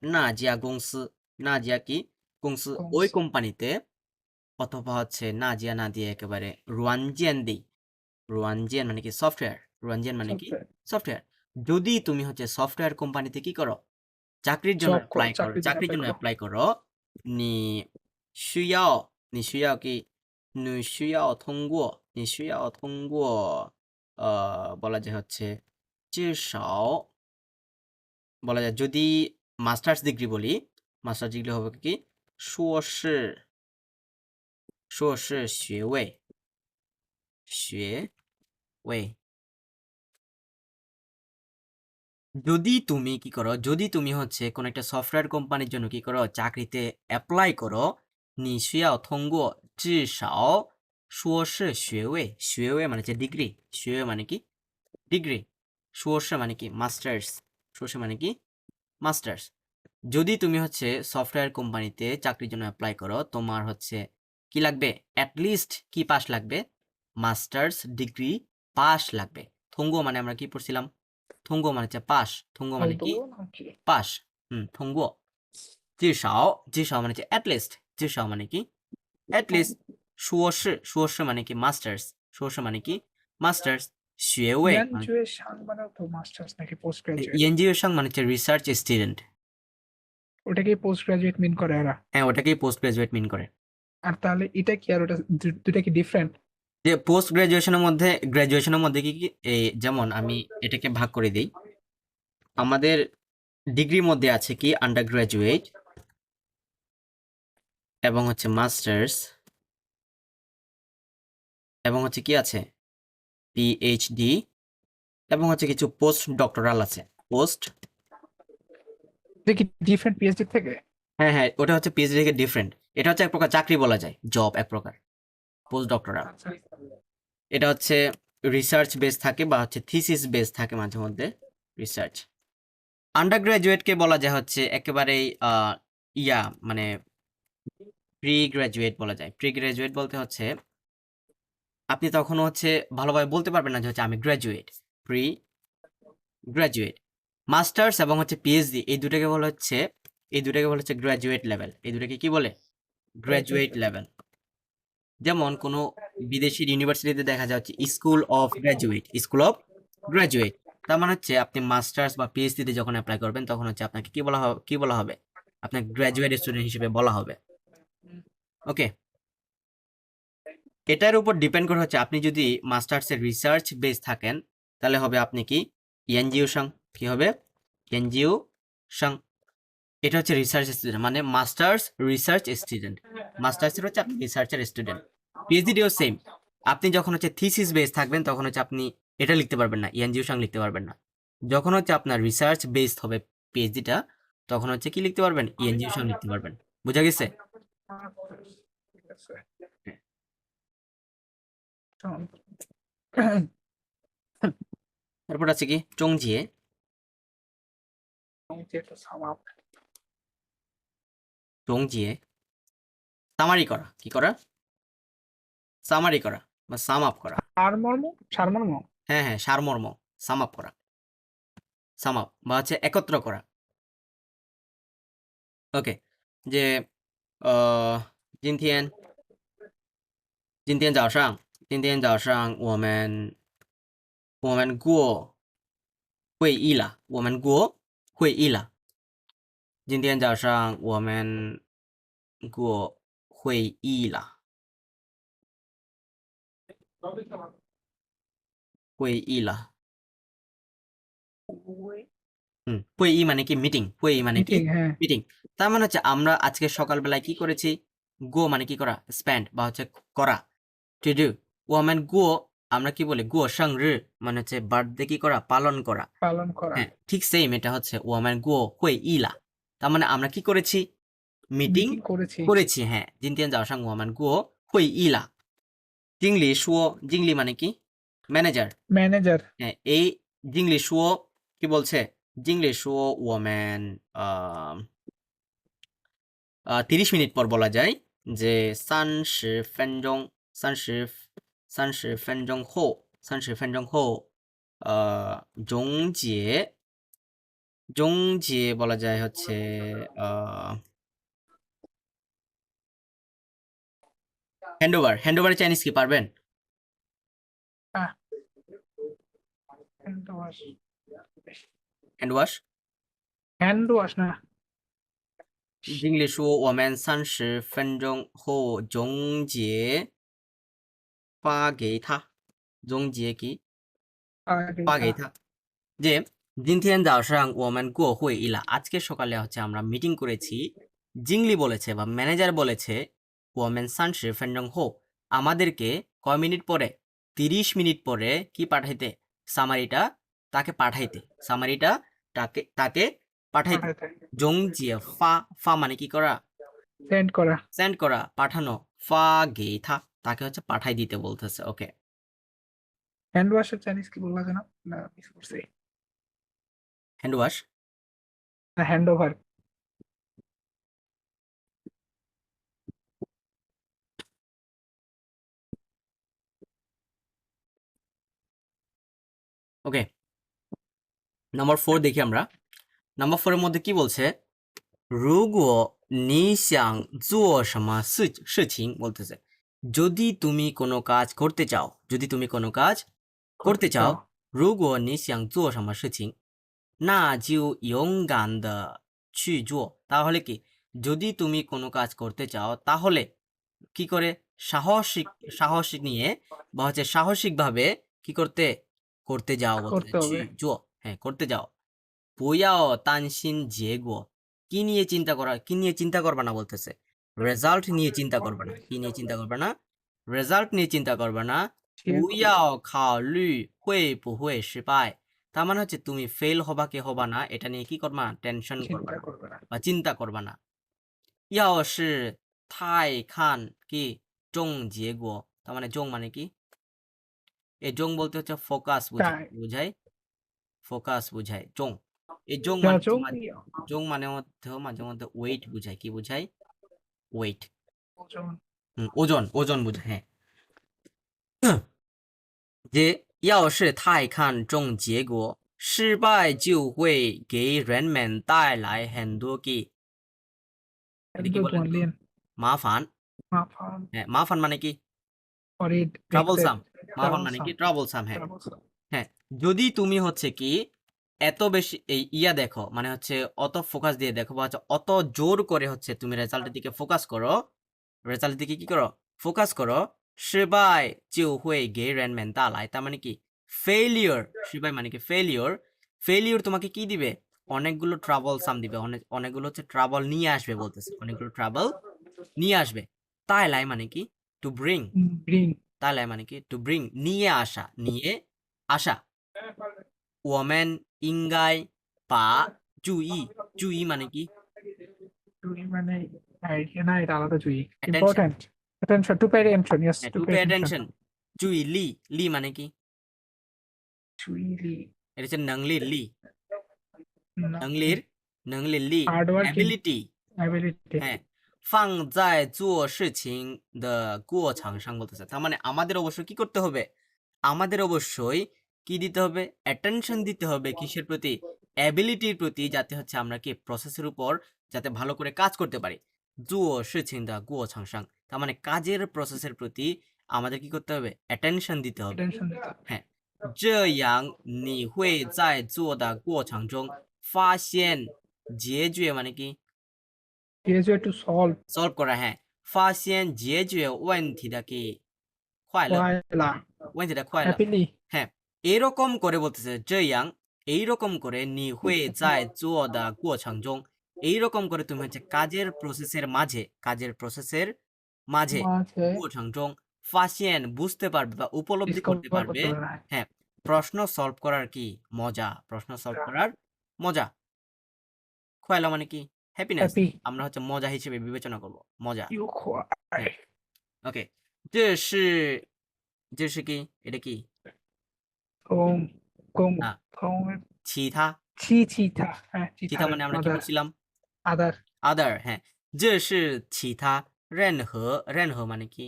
A: 那家公司那家কি公司ওই কোম্পানিতে অথবা হচ্ছে না জিয়া না দিয়ে একেবারে রুয়ানজিয়ান দিই রুয়ানজিয়ান মানে কি সফটওয়্যার রুয়ানজিয়ান মানে কি সফটওয়্যার যদি তুমি হচ্ছে সফটওয়্যার কোম্পানিতে কি করো চাকরির জন্য
B: জব
A: অ্যাপ্লাই করো চাকরির জন্য অ্যাপ্লাই করো 你需要你需要কি你需要通过你需要通过বলা যায় হচ্ছে 至少 বলা যায় যদি মাস্টার্স ডিগ্রি বলি মাস্টার্স ডিগ্রি হবে কি 硕士学位 যদি তুমি কি করো যদি তুমি হচ্ছে কোন একটা সফটওয়্যার কোম্পানির জন্য কি করো চাকরিতে অ্যাপ্লাই করো 你需要通过至少硕士学位মানে হচ্ছে ডিগ্রি 学位মানে কি ডিগ্রি 硕士মানে কি মাস্টার্স 硕士মানে কি মাস্টার্স যদি তুমি হচ্ছে সফটওয়্যার কোম্পানিতে চাকরির জন্য অ্যাপ্লাই করো তোমার হচ্ছে কি লাগবে অ্যাট লিস্ট কি পাস লাগবে মাস্টার্স ডিগ্রি পাস লাগবে থঙ্গো মানে আমরা কি পড়ছিলাম থঙ্গো মানে হচ্ছে পাস থঙ্গো মানে কি পাস থঙ্গো 至少মানে হচ্ছে অ্যাট লিস্ট 至少মানে কি অ্যাট লিস্ট 硕士মানে কি মাস্টার্স 硕士মানে কি মাস্টার্স 学位
B: গ্র্যাজুয়েশন মানে তো মাস্টার্স নাকি পোস্ট গ্র্যাজুয়েট
A: ইঞ্জিনিয়ারিং মানে হচ্ছে রিসার্চ স্টুডেন্ট
B: ওটাকে পোস্ট গ্র্যাজুয়েট মিন করে এরা
A: হ্যাঁ ওটাকেই পোস্ট গ্রাজুয়েট মিন করে
B: আর তাহলে এটা কি আর ওটা দুটা কি ডিফারেন্ট
A: যে পোস্ট গ্রাজুয়েশনের মধ্যে কি কি এই যেমন আমি এটাকে ভাগ করে দিই আমাদের ডিগ্রির মধ্যে আছে কি আন্ডার গ্রাজুয়েট এবং হচ্ছে মাস্টার্স এবং হচ্ছে কি আছে পিএইচডি এবং হচ্ছে কিছু পোস্ট ডক্টরাল আছে পোস্ট
B: এটা কি ডিফারেন্ট পিএইচডি থেকে?
A: হ্যাঁ হ্যাঁ ওটা হচ্ছে পিএইচডি থেকে ডিফারেন্ট। এটা হচ্ছে এক প্রকার চাকরি বলা যায়, জব এক প্রকার পোস্ট ডক্টরাল।
B: আচ্ছা
A: এটা হচ্ছে রিসার্চ বেস থাকে বা হচ্ছে থিসিস বেস থাকে মাঝে মধ্যে রিসার্চ। আন্ডার গ্রাজুয়েটকে বলা যায় হচ্ছে একেবারেই মানে প্রি গ্রাজুয়েট বলা যায়। প্রি গ্রাজুয়েট বলতে হচ্ছে আপনি তখনও হচ্ছে ভালোভাবে বলতে পারবেন না যে হচ্ছে আমি গ্রাজুয়েট। প্রি গ্রাজুয়েট মাস্টার্স এবং হচ্ছে পিএইচডি এই দুটাকে বলা হচ্ছে গ্রাজুয়েট লেভেল। এই দুটাকে কি বলে? Graduate level. যেমন কোনো বিদেশি ইউনিভার্সিটিতে দেখা যাচ্ছে স্কুল অফ গ্রাজুয়েট। তার মানে হচ্ছে আপনি মাস্টার্স বা পিএইচডিতে যখন অ্যাপ্লাই করবেন তখন হচ্ছে আপনাকে কি বলা হবে? আপনাকে গ্রাজুয়েট স্টুডেন্ট হিসেবে বলা হবে। ওকে, এটার উপর ডিপেন্ড করে হচ্ছে আপনি যদি মাস্টার্সের রিসার্চ বেস থাকেন তাহলে হবে আপনি কি এনজিও সাং। কি হবে? এনজিও সাং। এটা হচ্ছে রিসার্চ স্টুডেন্ট, মানে মাস্টার্স রিসার্চ স্টুডেন্ট। মাস্টার্সের হচ্ছে আপনি রিসার্চের স্টুডেন্ট। পিএইচডিও সেম। আপনি যখন হচ্ছে থিসিস বেস থাকবেন তখন হচ্ছে আপনি এটা লিখতে পারবেন না, এনজিও সাং লিখতে পারবেন না। যখন হচ্ছে আপনার রিসার্চ বেসড হবে পিএইচডিটা তখন হচ্ছে কি লিখতে পারবেন? এনজিও সাং লিখতে পারবেন। বোঝা গেছে?
B: ঠিক আছে।
A: তারপর আছে কি চংজিয়ে।
B: যেটা সামাপ
A: চংজিয়ে সামারি করা। কি করা? সামারি করা বা সাম আপ করা।
B: সারমর্ম
A: হ্যাঁ হ্যাঁ, সারমর্ম সাম আপ করা। সাম আপ বা হচ্ছে একত্র করা। ওকে, যে今天早上我们过会议了，今天早上我们过会议了，会议了。会议মানে কি মিটিং,
B: হ্যাঁ
A: মিটিং। তার মানে হচ্ছে আমরা আজকে সকালবেলায় কি করেছি? গো মানে কি করা? স্পেন্ড বা হচ্ছে করা, টু ডু। ওয়ামেন গো আমরা কি বলি? গো সংরৃ মানে হচ্ছে বার্থডে কি করা? পালন করা।
B: পালন করা
A: হ্যাঁ ঠিক সেম, এটা হচ্ছে ওয়ামেন গো হুই ইলা। তার মানে আমরা কি করেছি? মিটিং
B: মিটিং করেছি
A: করেছি। হ্যাঁ, 今天早上我们过会议了。经理মানে কি? ম্যানেজার।
B: ম্যানেজার
A: হ্যাঁ, এই জিংলি শুও কি বলছে? জিংলি শুও ওয়ামেন 30 মিনিট পর বলা যায় যে 30分钟后终结বলা যায় হচ্ছে হ্যান্ডওভার চাইনিজ কি পারবেন? হ্যান্ড ওয়াশ
B: হ্যান্ড ওয়াশ না
A: 经理说我们30分钟后终结发给他终结কি发给他যে 今天早上我们过会议了আজকে সকালে হচ্ছে আমরা মিটিং করেছি। জিংলি বলেছে বা ম্যানেজার বলেছে 我们30分钟后আমাদেরকে কয় মিনিট পরে? 30 মিনিট পরে কি পাঠাইতে? সামারিটা তাকে পাঠাইতে। সামারিটা তাকে পাঠাইতে। জংজিয়ে ফা মানে কি করা? সেন্ড করা, পাঠানো। ফা গে থা তাকে হচ্ছে পাঠাই দিতে বলতেছে। ওকে,
B: হ্যান্ড ওয়াশের চাইনিজ কি বলা যায় না মিস করছি
A: হ্যান্ড ওয়াশ
B: হ্যান্ড ওভার
A: ওকে। নাম্বার 4 দেখি আমরা। নাম্বার 4 এর মধ্যে কি বলছে? 如果你想做什么事情বলতেছে যদি তুমি কোনো কাজ করতে চাও,如果你想做什么事情那就勇敢的去做তাহলে কি? যদি তুমি কোনো কাজ করতে চাও তাহলে কি করে? সাহসিক নিয়ে বা হচ্ছে সাহসিকভাবে কি করতে যাও বলতেছে।
B: করতে হবে
A: হ্যাঁ, করতে যাও। 不要担心结果 কি নিয়ে চিন্তা করবা না বলতেছে রেজাল্ট নিয়ে চিন্তা করবা না কি নিয়ে চিন্তা করবা না রেজাল্ট নিয়ে চিন্তা করবা না 不要考虑会不会失败 তার মানে হচ্ছে তুমি ফেল হবা কি হবা না এটা নিয়ে কি করবা টেনশন করবা
B: চিন্তা
A: না
B: করবে না
A: বা চিন্তা করবা না 要是太看কি 重结果 তার মানে জং মানে কি এই জং বলতে হচ্ছে ফোকাস
B: তাই
A: বুঝায় ফোকাস বুঝায় জং এই জং
B: যা
A: মানে
B: চোখ
A: জং মানে মধ্যে মাঝে মধ্যে ওয়েট বুঝায় কি বুঝায় ওয়েট
B: ওজন
A: ওজন বুঝায় হ্যাঁ যে 要是太看重结果失败就会给人们带来很多কি এটা কি
B: একদম
A: বলেন তো?
B: লেন
A: মাফান
B: মাফান
A: হ্যাঁ মাফান মানে কি
B: অরিড
A: ট্রাবলসাম মাফান মানে কি ট্রাবলসাম হ্যাঁ হ্যাঁ যদি তুমি হচ্ছে কি এত বেশি এই ইয়া দেখো মানে হচ্ছে অত ফোকাস দিয়ে দেখো বা হচ্ছে অত জোর করে হচ্ছে তুমি রেজাল্টের দিকে ফোকাস করো রেজাল্টের দিকে কি করো ফোকাস করো 失败就会给人们带来 তার মানে কি ফেলিওর 失败মানে কি ফেলিওর তোমাকে কি দিবে অনেকগুলো ট্রাবল সাম দিবে অনেকগুলো হচ্ছে ট্রাবল নিয়ে আসবে বলতেছে অনেকগুলো ট্রাবল নিয়ে আসবে তাই লাই মানে কি টু ব্রিং
B: ব্রিং
A: তাই লাই মানে কি টু ব্রিং নিয়ে আসা 我们应该把注意মানে কি
B: চুই মানে আইডিয়া না এটা আলাদা চুই
A: Attention.
B: Important attention to pay attention yes
A: to pay attention 注意力মানে কি
B: চুইলি
A: এটা হচ্ছে নংলির লি
B: না
A: নংলির লি
B: Hard working.
A: অ্যাবিলিটি
B: ability
A: হ্যাঁ 放在做事情的过程上 বলতেছে তার মানে আমাদের অবশ্যই কি করতে হবে আমাদের অবশ্যই কি দিতে হবে অ্যাটেনশন দিতে হবে কিসের প্রতি অ্যাবিলিটির প্রতি যাতে হচ্ছে আমরা কি প্রসেসের উপর যাতে ভালো করে কাজ করতে পারি 做事情的过程上 তার মানে কাজের প্রসেসের প্রতি আমাদের কি করতে হবে অ্যাটেনশন দিতে হবে
B: attention দিতে হবে।
A: হ্যাঁ 这样你会在做的过程中发现解决মানে কি
B: easier to solve
A: সলভ করা হ্যাঁ 发现解决问题的কি 快乐
B: 快乐
A: 问题的快乐
B: happily
A: হ্যাঁ এরকম করে বলতেছে 这样এইরকম করে 你会在做的过程中 এইরকম করে তুমি হচ্ছে কাজের প্রসেসের মাঝে
B: মাঝে
A: 过程中发现বুঝতে পারবে বা উপলব্ধি করতে
B: discover
A: পারবে
B: করতে পারে
A: হ্যাঁ প্রশ্ন সলভ করার কি মজা প্রশ্ন সলভ করার মজা 快乐মানে কি হ্যাপিনেস
B: happy
A: আমরা হচ্ছে মজা হিসেবে বিবেচনা করব মজা
B: 愉快
A: ওকে 这是কি এটা কি
B: 公
A: 啊
B: 公
A: 其他
B: 其他হ্যাঁ
A: 其他মানে আমরা কি বলছিলাম
B: other
A: other হ্যাঁ 这是其他任何মানে কি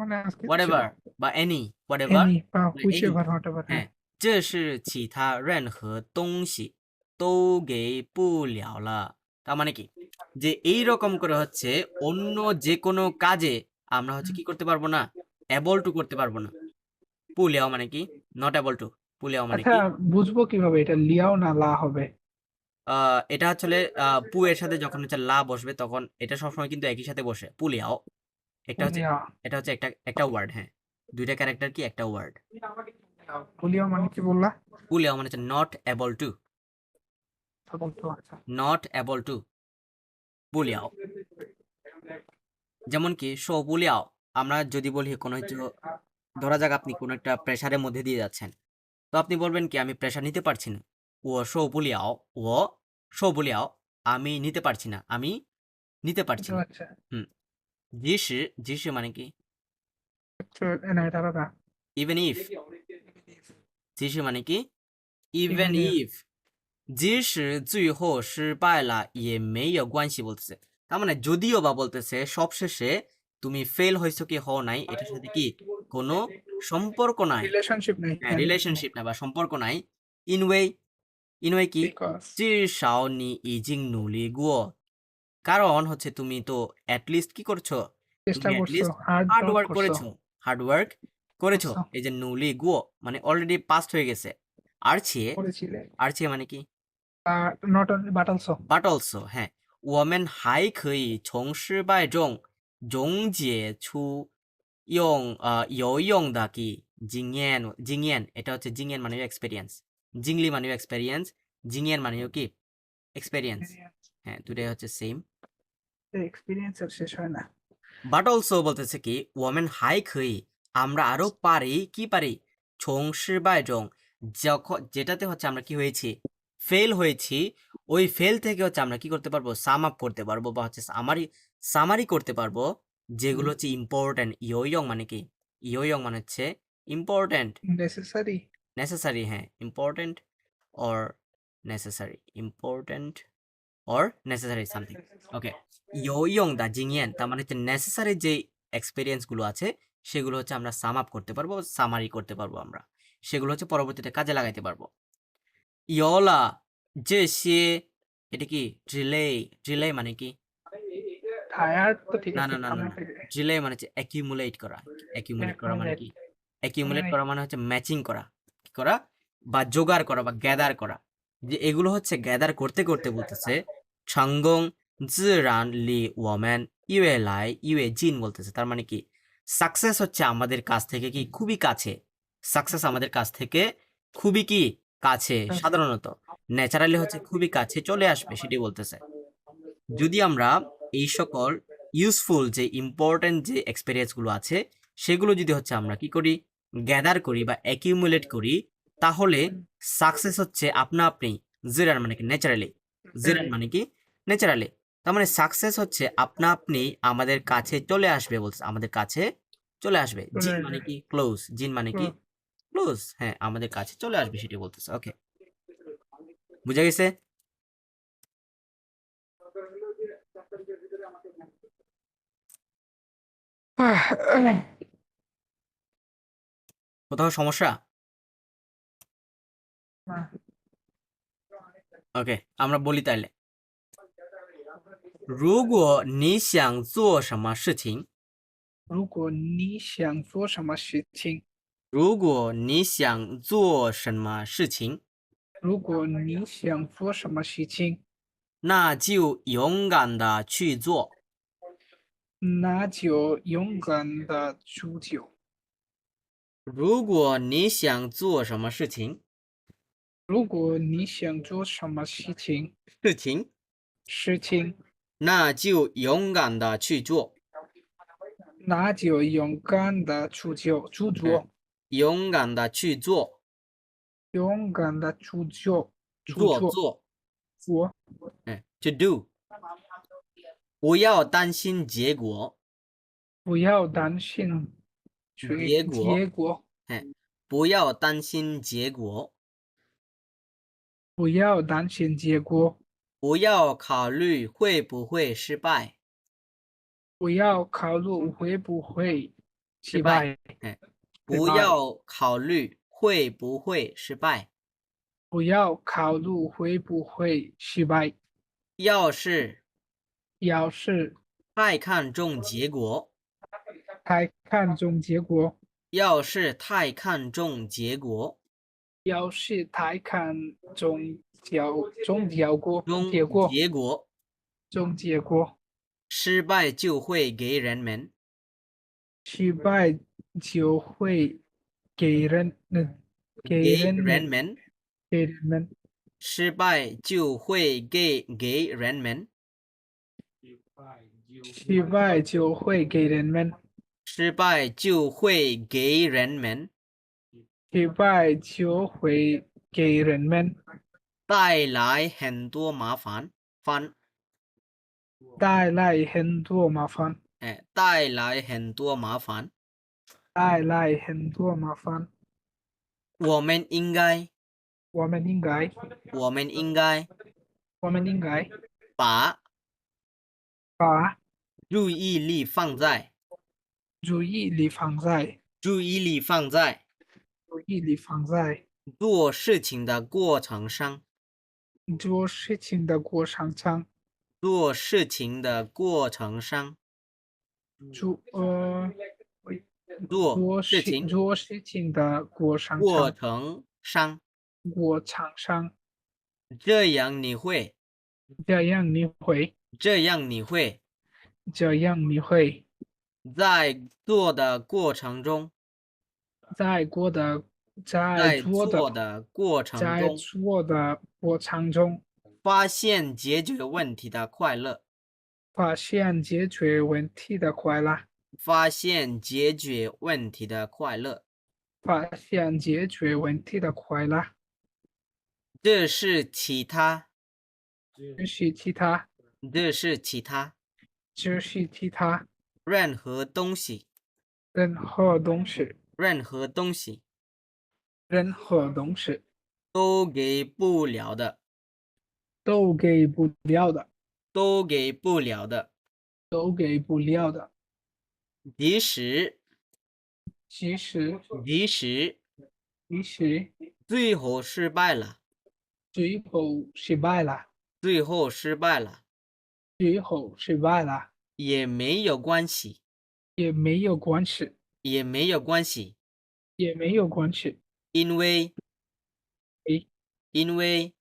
B: মানে আজকে
A: whatever বা any whatever
B: any বা
A: any
B: whichever whatever
A: 哎
B: হ্যাঁ
A: 这是其他任何东西都给不了了 তার মানে কি যে এই রকম করে হচ্ছে অন্য যে কোনো কাজে আমরা হচ্ছে কি করতে পারবো না এবল টু করতে পারবো না পুলিয়াও মানে কি নট এবল টু পুলিয়াও মানে
B: আচ্ছা
A: কি
B: বুঝবো কিভাবে এটা লিয়াও না লা হবে
A: এটা আসলে পু এর সাথে যখন হচ্ছে লা বসবে তখন এটা সবসময় কিন্তু একই সাথে বসে পুলিয়াও এটা হচ্ছে
B: লিয়া
A: এটা হচ্ছে একটা ওয়ার্ড হ্যাঁ দুইটা ক্যারেক্টার কি একটা ওয়ার্ড
B: লিয়াও মানে কি বললা
A: পুলিয়াও মানে হচ্ছে নট এবল টু
B: বলতো আচ্ছা
A: নট এবল টু পুলিয়াও যেমন কি শো পুলিয়াও আমরা যদি বলি কোনো কিছু ধরা যাক আপনি কোনো একটা প্রেসারের মধ্যে দিয়ে যাচ্ছেন তো আপনি বলবেন কি আমি প্রেসার নিতে পারছি না ও শো পুলিয়াও আমি নিতে পারছি না আমি নিতে পারছি না
B: আচ্ছা
A: জিসি মানে কি
B: না এটা আলাদা
A: ইভেন ইফ জিসি মানে কি ইভেন
B: Even
A: ইফ 即使最后失败了也没有关系 বলতেছে তার মানে যদিও বা বলতেছে সবশেষে তুমি ফেল হয়েছো কি হও নাই এটার সাথে কি কোনো সম্পর্ক নাই
B: রিলেশনশিপ নেই
A: রিলেশনশিপ না বা সম্পর্ক নাই ইনওয়ে কি
B: বিকজ
A: 至少你已经努力过 কারণ হচ্ছে তুমি তো অ্যাটলিস্ট কি করছো
B: চেষ্টা
A: তুমি at
B: করছো
A: least
B: হার্ড
A: হার্ড ওয়ার্ক
B: করেছো
A: করেছো
B: করছো।
A: এই যে নুলি গুয়ো মানে অলরেডি পাস্ট হয়ে গেছে
B: করেছিলে
A: মানে কি
B: not only but also
A: but also 嘿，我们还可以从失败中总结出有用的经验এটা হচ্ছে经验মানে এক্সপেরিয়েন্স জিংলি মানে এক্সপেরিয়েন্স জিনিয়ান মানেও কি এক্সপেরিয়েন্স হ্যাঁ দুটাই হচ্ছে সেম
B: এক্সপিরিয়েন্স আর শেষ হয় না
A: বাট অলসো বলতেছে কি ওমেন হাই খই আমরা আরো পারি কি পারি ছং শিবাই জং যখন যেটাতে হচ্ছে আমরা কি হয়েছি ফেল হয়েছি ওই ফেল থেকে হচ্ছে আমরা কি করতে পারবো সাম আপ করতে পারবো বা হচ্ছে সামারি করতে পারবো যেগুলো হচ্ছে ইম্পর্টেন্ট ইয়োয়ং মানে কি ইয়োয়ং মানে হচ্ছে ইম্পর্টেন্ট
B: নেসেসারি
A: নেসেসারি হ্যাঁ important or necessary important or necessary something okay ইয়োয়ং দা জিনিয়ান তার মানে হচ্ছে নেসেসারি যে এক্সপিরিয়েন্স গুলো আছে সেগুলো হচ্ছে আমরা সাম আপ করতে পারবো সামারি করতে পারবো আমরা সেগুলো হচ্ছে পরবর্তীতে কাজে লাগাইতে পারবো ইয়োলা যে সে এটা কি রিলে মানে কি
B: টায়ার্ড তো ঠিক
A: না
B: আছে
A: না না না
B: আমার
A: না রিলে মানে হচ্ছে অ্যাকিউমুলেট করা অ্যাকিউমুলেট করা মানে কি অ্যাকিউমুলেট করা মানে হচ্ছে ম্যাচিং করা কি করা বা জোগাড় করা বা গ্যাদার করা যে এগুলো হচ্ছে গ্যাদার করতে করতে বলতেছে成功自然离我们越来越近বলতেছে তার মানে কি সাকসেস হচ্ছে আমাদের কাছ থেকে কি খুবই কাছে সাকসেস আমাদের কাছ থেকে খুবই কি কাছে সাধারণত ন্যাচারালি হচ্ছে খুবই কাছে চলে আসবে সেটি বলতেছে যদি আমরা এই সকল ইউজফুল যে ইম্পর্টেন্ট যে এক্সপেরিয়েন্স গুলো আছে সেগুলো যদি হচ্ছে আমরা কি করি গ্যাদার করি বা অ্যাকিউমুলেট করি তাহলে সাকসেস হচ্ছে আপনা আপনি জিরান মানে কি ন্যাচারালি জিরান মানে কি ন্যাচারালি তার মানে সাকসেস হচ্ছে আপনা আপনি আমাদের কাছে চলে আসবে বলছে আমাদের কাছে চলে আসবে জিন মানে কি ক্লোজ জিন মানে কি ক্লোজ হ্যাঁ আমাদের কাছে চলে আসবে সেটি বলতেছে ওকে বুঝা গেছে কোথাও সমস্যা ওকে আমরা বলি তাইলে 如果你想做什么事情
B: 如果你想做什么事情
A: 如果你想做什么事情
B: 如果你想做什么事情
A: 那就勇敢的去做
B: 那就勇敢的去做
A: 如果你想做什么事情
B: 如果你想做什么事情
A: 事情
B: 那就勇敢的去做
A: 勇敢的去做
B: 勇敢的去做
A: to do 不要担心结果
B: 不要担心结果
A: 不要担心结果
B: 不要担心结果
A: 不要考虑会不会失败
B: 不要考虑会不会失败
A: 不要考虑会不会失败
B: 不要考虑会不会失败
A: 要是
B: 要是
A: 太看重结果
B: 太看重结果
A: 要是太看重结果
B: 要是太看重结果
A: 失败就会给人们
B: 失败就会给人们
A: 失败就会给人们
B: 失败就会给人们
A: 失败就会给人们
B: 失败就会给人们
A: 带来很多麻烦
B: 带来很多麻烦
A: 带来很多麻烦
B: 带来很多麻烦
A: 我们应该
B: 我们应该
A: 把
B: 把
A: 注意力放在
B: 注意力放在
A: 做事情的过程上
B: 做事情的过程上
A: 做事情的过程上
B: 做
A: 做事情
B: 做事情的过程
A: 上
B: 上
A: 这样你会
B: 这样你会
A: 在做的过程中
B: 在过的
A: 在
B: 做
A: 做
B: 的
A: 的过程
B: 在
A: 中
B: 做的过程中
A: 发现解决问题的快乐，
B: 发现解决问题的快乐，
A: 发现解决问题的快乐。
B: 发现解决问题的快乐。
A: 这是其他，
B: 这是其他，
A: 这是其他
B: 这是其他
A: 任何东西，
B: 任何东西，
A: 任何东西
B: 任何东西
A: 都给不了的，
B: 都给不了的，
A: 都给不了的。
B: 都给不了的。
A: 即使，
B: 其实，
A: 即使
B: 其实
A: 最后失败了，
B: 最后失败了，
A: 最后失败了
B: 最后失败了
A: 也没有关系，
B: 也没有关系，
A: 也没有关系，
B: 也没有关系，
A: 因为，
B: 诶
A: 因为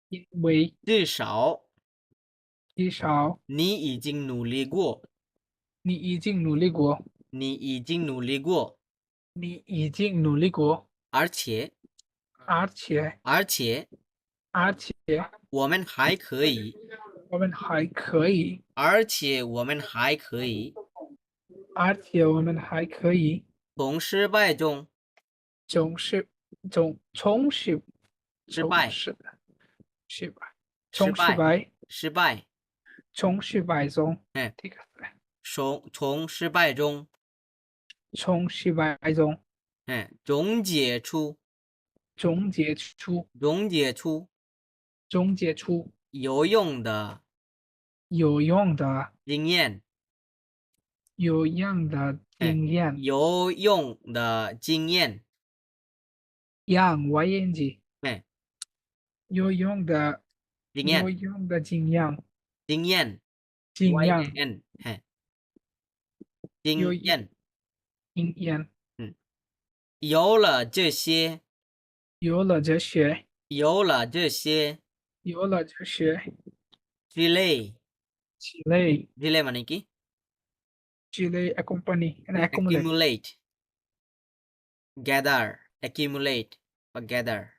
B: 因为
A: 至少
B: 至少
A: 你已经努力过，
B: 你已经努力过，
A: 你已经努力过，
B: 你已经努力过，
A: 而且，
B: 而且
A: 而且
B: 而且
A: 我们还可以，
B: 我们还可以，
A: 而且我们还可以
B: 而且我们还可以
A: 从失败中
B: 从失从从失
A: 失败，
B: 从失失败
A: 失
B: 从失
A: 败，
B: 败
A: 失败，
B: 从失败中，
A: 嗯，
B: 这个
A: 从失败中，
B: 从失败中
A: 总结出，
B: 总结出
A: 总结出
B: 总结出
A: 有用的
B: 有用的
A: 经验，
B: 有用的经验，
A: 有用的经验，
B: 样 ing
A: 哎，
B: 有用的
A: 经验，
B: 有用的经验，
A: 经验
B: 经验
A: ，YAN，
B: 有
A: 经验，
B: 经验，
A: 有了这些，
B: 有了这些，
A: 有了这些
B: 有了这些
A: 之类，
B: 之类
A: 之类মানে কি
B: 之类 accompany and accumulate
A: accumulate, gather, accumulate বা gather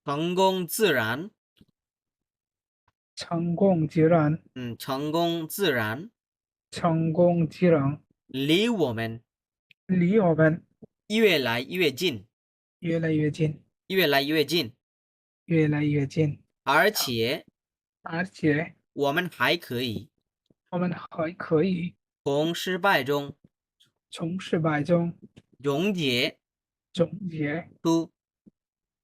A: 成功自然，
B: 成功自然，
A: 成功自然
B: 成功自然
A: 离我们
B: 离我们
A: 越来越近，
B: 越来越近，
A: 越来越近，
B: 越来越近，
A: 而且
B: 而且
A: 我们还可以
B: 我们还可以
A: 从失败中
B: 从失败中
A: 总结
B: 总结
A: 出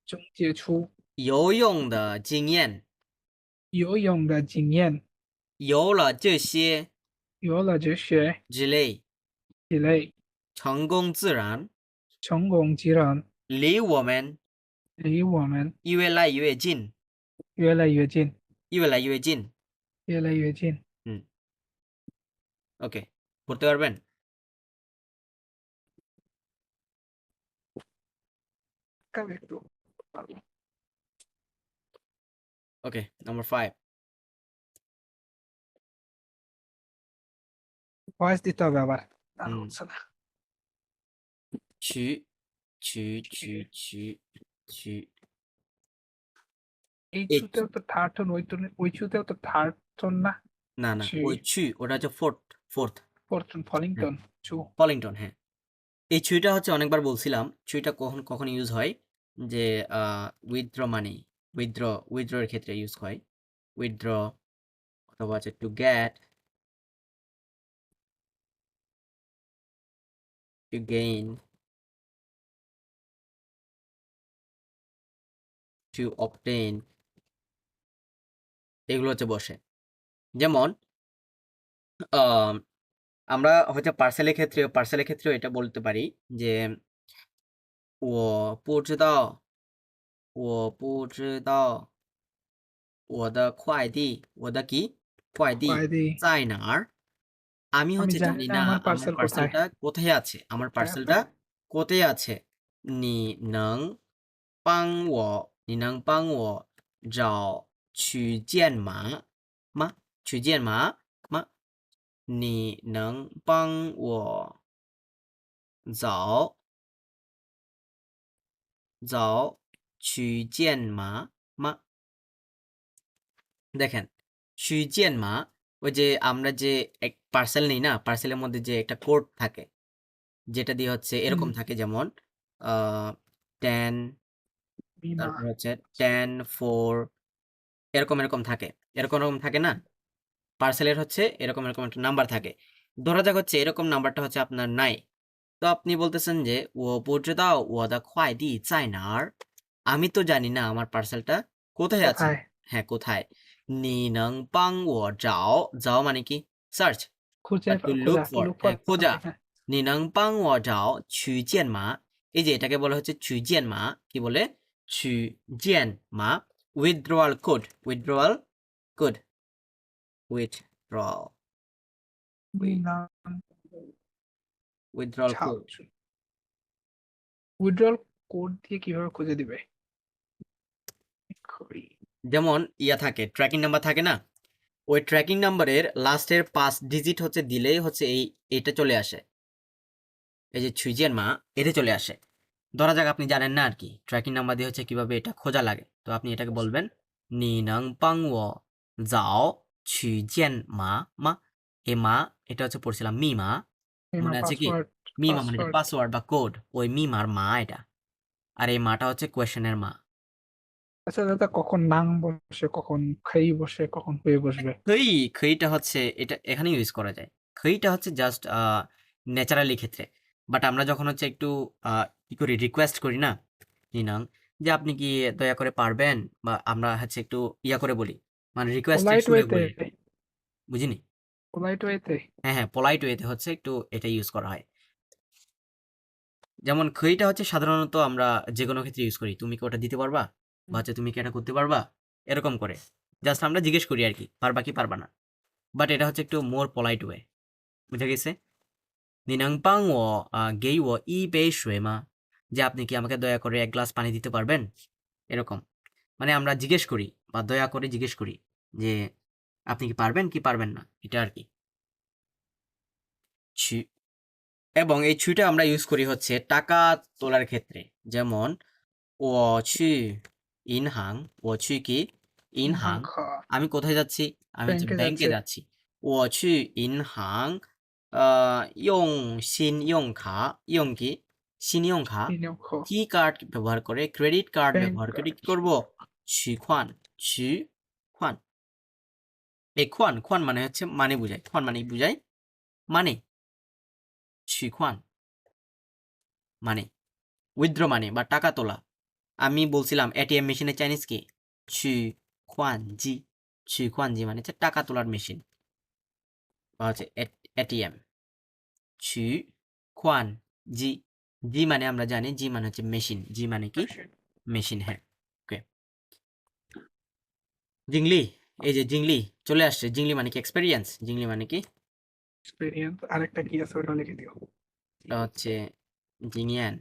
B: 总结出
A: 有用的经验，
B: 有用的经验，
A: 有了这些
B: 有了这些
A: 之类，
B: 之类，
A: 成功自然
B: 成功自然
A: 离我们
B: 离我们
A: 越来越近，
B: 越来越近，
A: 越来越近。
B: 越来越近。
A: ওকে, পড়তে পারবেন?
B: তবে একটু
A: ওকে, নাম্বার 5.
B: ভয়েস দিতে হবে আবার। আর
A: হুম।
B: হচ্ছে না।
A: 取取取取取
B: এই
A: এই
B: ছুতেও তো থার্ড টোন, ওই ছুতেও তো থার্ড টোন না?
A: না না
B: ছি,
A: ওই ওটা হচ্ছে ফোর্থ
B: ফোর্থ টোন, ফলিং
A: হ্যাঁ
B: টোন, ছু।
A: ফলিংটন, হ্যাঁ। এই ছুইটা হচ্ছে অনেকবার বলছিলাম, ছুইটা কখন কখন ইউজ হয় যে উইথড্র মানি, উইথড্র এর ক্ষেত্রে ইউজ হয়, উইথড্র অথবা হচ্ছে to get, to gain, two obtain, এগুলো হচ্ছে বসে। যেমন আমরা হয়তো পার্সেলের ক্ষেত্রেও এটা বলতে পারি যে ও 不知道我不知道我的快递我的কি快递
B: কয়েদি,
A: 在哪儿 আমি
B: আমি
A: হচ্ছে
B: জানি
A: জানি
B: না
A: না
B: আমার
A: আমার
B: পার্সেল কোথায়।
A: পার্সেলটা কোথায় আছে, আমার
B: হ্যাঁ,
A: পার্সেলটা কোথায় আছে, 你能帮我你能帮我找取件码吗取件码吗你能帮我 যাও যাও ছুজেন মা মা দেখেন ছুজেন মা ওই যে আমরা যে এক পার্সেল নেই না পার্সেলের মধ্যে যে একটা কোড থাকে যেটা দিয়ে হচ্ছে এরকম থাকে যেমন 10
B: বিমা
A: তারপর হচ্ছে 10 4 এরকম এরকম থাকে এরকম এরকম থাকে না পার্সেলের হচ্ছে এরকম এরকম একটা নাম্বার থাকে ধরা যাক হচ্ছে এরকম নাম্বারটা হচ্ছে আপনার নাই তো আপনি বলতেছেন যে ও বুঝিদাও ওদা খোয়াইদি চাই না আর আমি তো জানি না আমার পার্সেলটা কোথায় আছে
B: কোথায়
A: হ্যাঁ কোথায় নি নং পাং ও যাও যাও মানে কি সার্চ
B: খুঁজে
A: টু লুক
B: খোঁজা
A: ফর
B: লুক ফর
A: হ্যাঁ খোঁজা
B: হ্যাঁ
A: নি নং পাং ও যাও ছু জিয়ান মা এই যে এটাকে বলা হচ্ছে ছু জিয়ান মা কি বলে ছু জিয়ান মা উইথড্রয়াল কোড উইথড্রয়াল কোড উইথড্রয়াল
B: বিনা
A: উইথড্রয়াল কোড
B: উইথড্রল কোড দিয়ে কিভাবে খুঁজে দিবে খুবই
A: যেমন ইয়া থাকে ট্র্যাকিং নাম্বার থাকে না ওই ট্র্যাকিং নাম্বারের লাস্টের 5 ডিজিট হচ্ছে দিলেই হচ্ছে এইটা চলে আসে এই যে ছুইজিয়ান মা এটা চলে আসে ধরা যাক আপনি জানেন না আর কি ট্র্যাকিং নাম্বার দিয়ে হচ্ছে কিভাবে এটা খোঁজা লাগে তো আপনি এটাকে বলবেন নি নং পাং ও যাও ছুইজিয়ান মা মা এ মা এটা হচ্ছে পড়ছিলাম মিমা
B: বিমা
A: মনে আছে কি
B: পাসওয়ার্ড
A: মিমা মানে
B: পাসওয়ার্ড
A: পাসওয়ার্ড বা কোড ওই মিমার মা এটা আর এই মাটা হচ্ছে কোয়েশ্চেনের মা
B: আচ্ছা দাদা কখন নাং বসে কখন খাই বসে কখন হয়ে বসবে
A: খই খইটা হচ্ছে এটা এখানে ইউজ করা যায় খইটা হচ্ছে জাস্ট ন্যাচারালি ক্ষেত্রে বাট আমরা যখন হচ্ছে একটু কি করি রিকোয়েস্ট করি না নিনাং যে আপনি কি দয়া করে পারবেন বা আমরা হচ্ছে একটু ইয়া করে বলি মানে রিকোয়েস্টের
B: পোলাইট
A: সুরে
B: ওয়েতে
A: বলি বুঝিনি
B: পোলাইট ওয়েতে
A: হ্যাঁ হ্যাঁ পোলাইট ওয়েতে হচ্ছে একটু এটা ইউজ করা হয় যেমন খইটা হচ্ছে সাধারণত আমরা যে কোনো ক্ষেত্রে ইউজ করি তুমি কি ওটা দিতে পারবা বা হচ্ছে তুমি কি এটা করতে পারবা এরকম করে জাস্ট আমরা জিজ্ঞেস করি আর কি পারবা কি পারবা না বাট এটা হচ্ছে একটু মোর পোলাইট ওয়ে বুঝে গেছে 你能帮我给我一杯水吗 যে আপনি কি আমাকে দয়া করে এক গ্লাস পানি দিতে পারবেন এরকম মানে আমরা জিজ্ঞেস করি বা দয়া করে জিজ্ঞেস করি যে আপনি কি পারবেন কি পারবেন না এটা আর কি ছি এবং এই ছুইটা আমরা ইউজ করি হচ্ছে টাকা তোলার ক্ষেত্রে যেমন 我去银行我去কি ইনহাং
B: খা
A: আমি কোথায় যাচ্ছি আমি হচ্ছে
B: ব্যাংকে
A: ব্যাংকে
B: যাচ্ছে
A: যাচ্ছি 我去银行用信用卡用কি 信用卡
B: বিনিয়োগ
A: কি কার্ড ব্যবহার করে ক্রেডিট কার্ড
B: ব্যাংক
A: ব্যবহার করে কি করব 取款取款 এই khoan khoan মানে হচ্ছে মানে বোঝায় khoan মানে বোঝায় মানে 取款 মানে উইথড্র মানে বা টাকা তোলা আমি বলছিলাম এটিএম মেশিনের চাইনিজ কি 取款机取款机মানে হচ্ছে টাকা তোলার মেশিন বা হচ্ছে এটিএম 取款机জি মানে আমরা জানি জি মানে হচ্ছে মেশিন জি মানে কি মেশিন হ্যাঁ ওকে জিংলি এই যে জিংলি চলে আসছে জিংলি মানে কি এক্সপেরিয়েন্স জিংলি মানে কি
B: এক্সপেরিয়েন্স আরেকটা কি আছে ওটা লিখে দিও
A: এটা হচ্ছে জিনিয়ান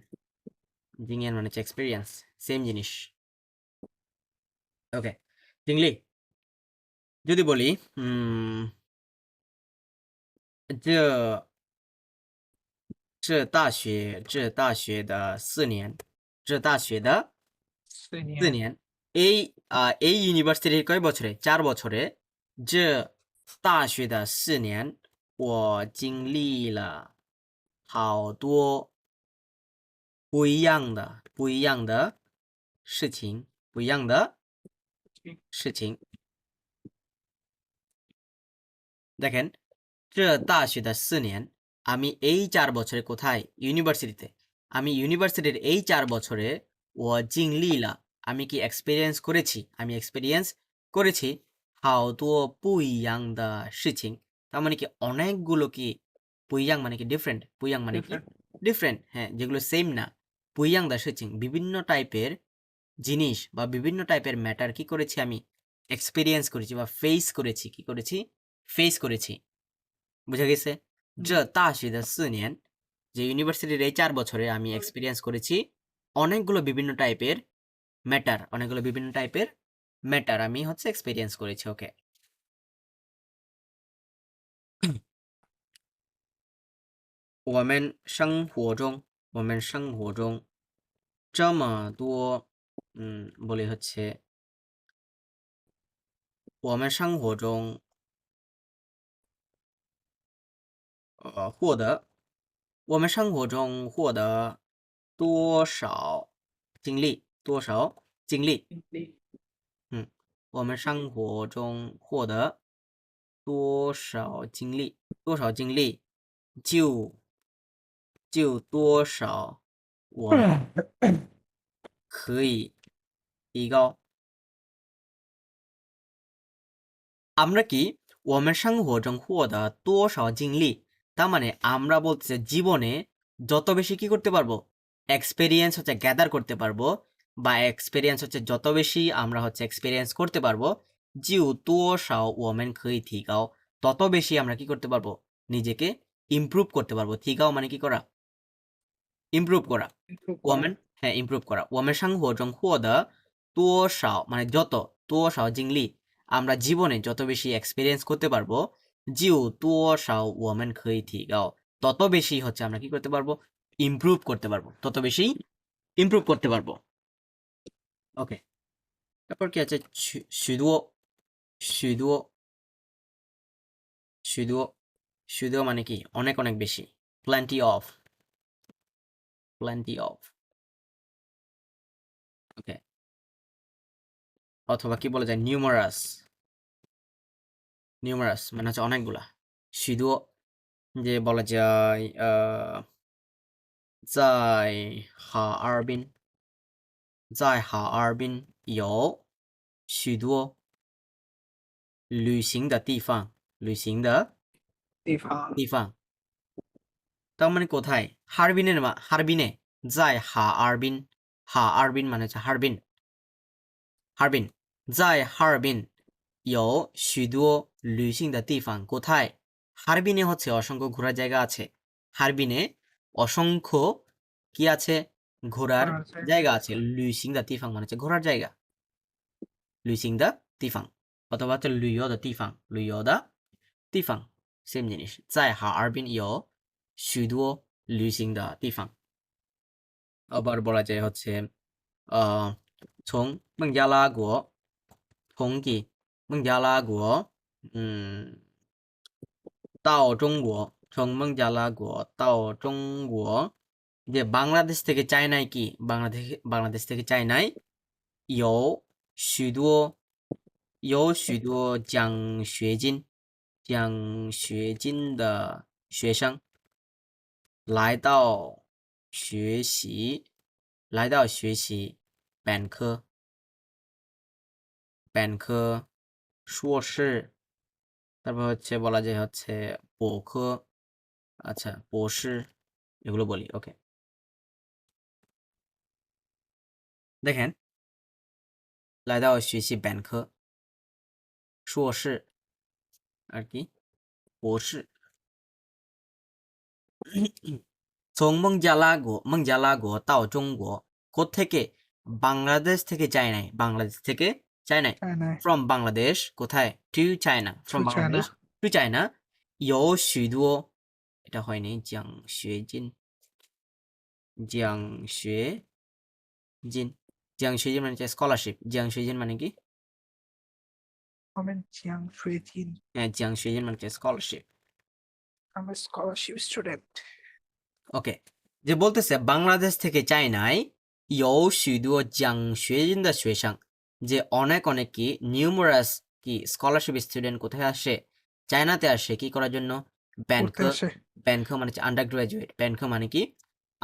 A: জিনিয়ান মানে হচ্ছে এক্সপেরিয়েন্স সেম জিনিস ওকে জিংলি যদি বলি这这大学的4年这大学的4年এই এই ইউনিভার্সিটির কয় বছরে 4 বছরে 这大学的4年我经历了好多不一样的事情不一样的事情দেখেন 这大学的4年 আমি এই 4 বছরে কোথায় ইউনিভার্সিটিতে আমি ইউনিভার্সিটির এই 4 বছরে 我经历了 আমি কি এক্সপেরিয়েন্স করেছি আমি এক্সপেরিয়েন্স করেছি 好多不一样的事情 তার মানে কি অনেকগুলো কি 不一样মানে কি ডিফারেন্ট 不一样মানে কি ডিফারেন্ট হ্যাঁ যেগুলো সেম না 不一样的事情বিভিন্ন টাইপের জিনিস বা বিভিন্ন টাইপের ম্যাটার কি করেছি আমি এক্সপেরিয়েন্স করেছি বা ফেস করেছি কি করেছি ফেস করেছি বুঝা গেছে 这大学的4年 যে ইউনিভার্সিটির এই 4 বছরে আমি এক্সপেরিয়েন্স করেছি অনেকগুলো বিভিন্ন টাইপের ম্যাটার আমি হচ্ছে এক্সপেরিয়েন্স করেছি ওকে 我们生活中这么多বলি হচ্ছে 我们生活中获得我们生活中获得多少经历我们生活中获得多少经历就多少我们可以提高 আমরা কি 我们生活中获得多少经历 তার মানে আমরা বলতেছে জীবনে যত বেশি কি করতে পারবো এক্সপেরিয়েন্স হচ্ছে গ্যাদার করতে পারবো বা এক্সপেরিয়েন্স হচ্ছে যত বেশি আমরা হচ্ছে এক্সপেরিয়েন্স করতে পারবো জিউ তোষাও ওমেন খই থিগাও তত বেশি আমরা কি করতে পারবো নিজেকে ইমপ্রুভ করতে পারবো থিগাও মানে কি করা ইমপ্রুভ করা
B: improve
A: 我
B: করা।
A: 们হ্যাঁ ইমপ্রুভ করা 我们生活中获得多少মানে যত 多少经历 আমরা জীবনে যত বেশি এক্সপেরিয়েন্স করতে পারবো জিউ 多少我们可以提高 তত বেশি হচ্ছে আমরা কি করতে পারবো ইমপ্রুভ করতে পারবো তত বেশি ইমপ্রুভ করতে পারবো ওকে তারপর কি আছে 许多许多许多মানে কি অনেক অনেক বেশি plenty of ওকে অথবা কি বলা যায় নিউমারাস মানে হচ্ছে অনেকগুলা 许多 যে বলা যায়在哈尔滨有许多旅行的地方
B: 地方
A: তার মানে কোথায় হারবিনে 在哈尔滨মানে হচ্ছে হারবিন 在哈尔滨有许多旅行的地方 কোথায় হারবিনে হচ্ছে অসংখ্য ঘোরার জায়গা আছে হারবিনে অসংখ্য কি আছে ঘোরার
B: ঘোরার জায়গা
A: জায়গা আছে 旅行的地方 মানে হচ্ছে ঘোরার জায়গা 旅行的地方 অথবা হচ্ছে 旅游的地方 সেম জিনিস 在哈尔滨有许多旅行的地方 আবার বলা যায় হচ্ছে从孟加拉国从কি孟加拉国到中国从孟加拉国到中国 যে বাংলাদেশ থেকে চায়নায় কি বাংলাদেশ থেকে চায়নায় 有许多奖学金的学生来到学习本科硕士 তারপর হচ্ছে বলা যায় হচ্ছে 博科 আচ্ছা 博士 এগুলো বলি ওকে দেখেন 来到学习本科硕士 আর কি 博士从孟加拉国到中国 কোত্থেকে বাংলাদেশ থেকে চায়নায়
B: চায়না
A: from বাংলাদেশ কোথায় to China from
B: To China.
A: Bangladesh to China 有许多 এটা হয়নি 奖学金মানে স্কলারশিপ 奖学金 মানে কি
B: আমি জিয়াং সুইজিন
A: হ্যাঁ 奖学金 মানে স্কলারশিপ
B: আমি স্কলারশিপ স্টুডেন্ট
A: ওকে যে বলতেছে বাংলাদেশ থেকে চায়নায় 有许多奖学金的学生 যে অনেক কি নিউমারাস কি স্কলারশিপ স্টুডেন্ট কোথায় আসে চায়নাতে আসে কি করার জন্য
B: পড়তে আসে
A: ব্যাংক মানে হচ্ছে আন্ডার গ্রাজুয়েট ব্যাংক মানে কি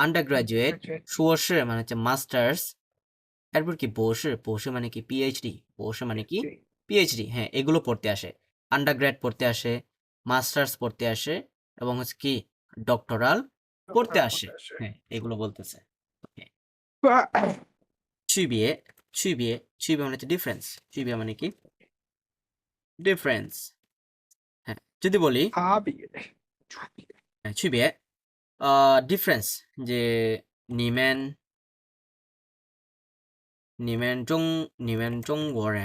A: আন্ডার গ্রাজুয়েট 硕士 মানে হচ্ছে মাস্টার্স এরপর কি 博士মানে কি পিএইচডি 博士 মানে কি পিএইচডি হ্যাঁ এগুলো পড়তে আসে আন্ডারগ্রেড পড়তে আসে মাস্টার্স পড়তে আসে এবং হচ্ছে কি ডক্টরাল পড়তে আসে হ্যাঁ এগুলো বলতেছে区别মানে হচ্ছে ডিফারেন্স 区别 মানে কি ডিফারেন্স হ্যাঁ যদি বলি
B: 差别
A: 区别ডিফারেন্স যে 你们中国人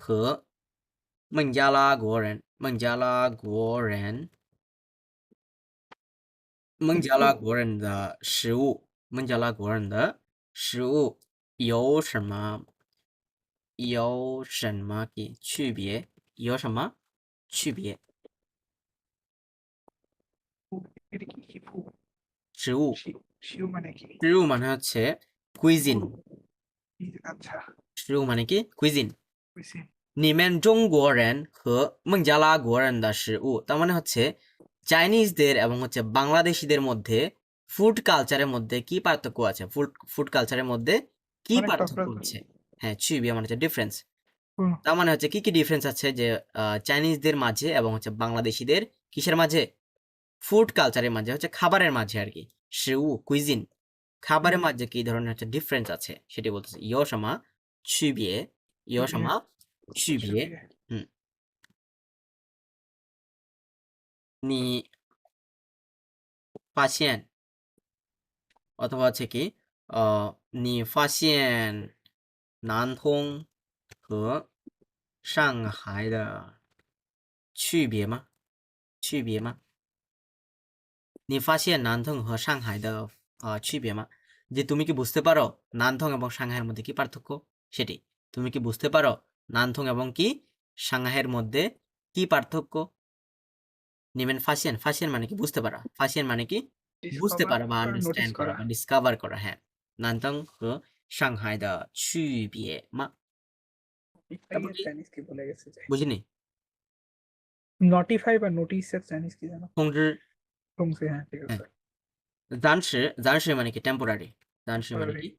A: 和孟加拉国人孟加拉国人的食物，孟加拉国人的食物有什么个区别？有什么区别？
B: এটা কি ফু
A: 食物
B: শিউ মানে কি
A: 食物মানে হচ্ছে cuisine
B: আচ্ছা
A: 食物মানে কি cuisine
B: বুঝছি
A: 你们中国人和孟加拉国人的食物তার মানে হচ্ছে চাইনিজদের এবং হচ্ছে বাংলাদেশিদের মধ্যে ফুড কালচারের মধ্যে কি পার্থক্য আছে ফুড কালচারের মধ্যে কি
B: অনেক
A: পার্থক্য
B: তফাৎ
A: আছে হ্যাঁ চুইবিয়া মানে হচ্ছে ডিফারেন্স
B: হুম,
A: তার মানে হচ্ছে কি কি ডিফারেন্স আছে যে চাইনিজদের মাঝে এবং হচ্ছে বাংলাদেশিদের কিসের মাঝে ফুড কালচারের মাঝে হচ্ছে খাবারের মাঝে আর কি শিউ কুইজিন খাবারের মাঝে কি ধরনের হচ্ছে ডিফারেন্স আছে সেটি বলতেছে ইয়ো সমা ছুবিয়ে ইয়ো সমা ছুবিয়ে হুম 你发现 অথবা হচ্ছে কি你发现南通和上海的区别吗？区别吗？你发现南通和上海的区别吗？যে তুমি কি বুঝতে পারো নানথং এবং সাংহাইয়ের মধ্যে কি পার্থক্য সেটি তুমি কি বুঝতে পারো নানথং এবং কি সাংহাইয়ের মধ্যে কি পার্থক্য নিমেন ফাসিয়ান ফাসিয়ান মানে কি বুঝতে পারা ফাসিয়ান মানে কি বুঝতে পারা বা
B: নোটিস
A: আন্ডারস্ট্যান্ড করা
B: করা
A: বা ডিসকভার করা হ্যাঁ নানথং হ সাংহাই দা বিয়ে মা তারপর কি
B: চাইনিজ কি বলে গেছে যে
A: বুঝিনি
B: নোটিফাই বা নোটিস এর চাইনিজ কি জানো
A: 通知
B: ফংসে হ্যাঁ ঠিক আছে
A: 暂时মানে কি টেম্পোরারি 暂时মানে কি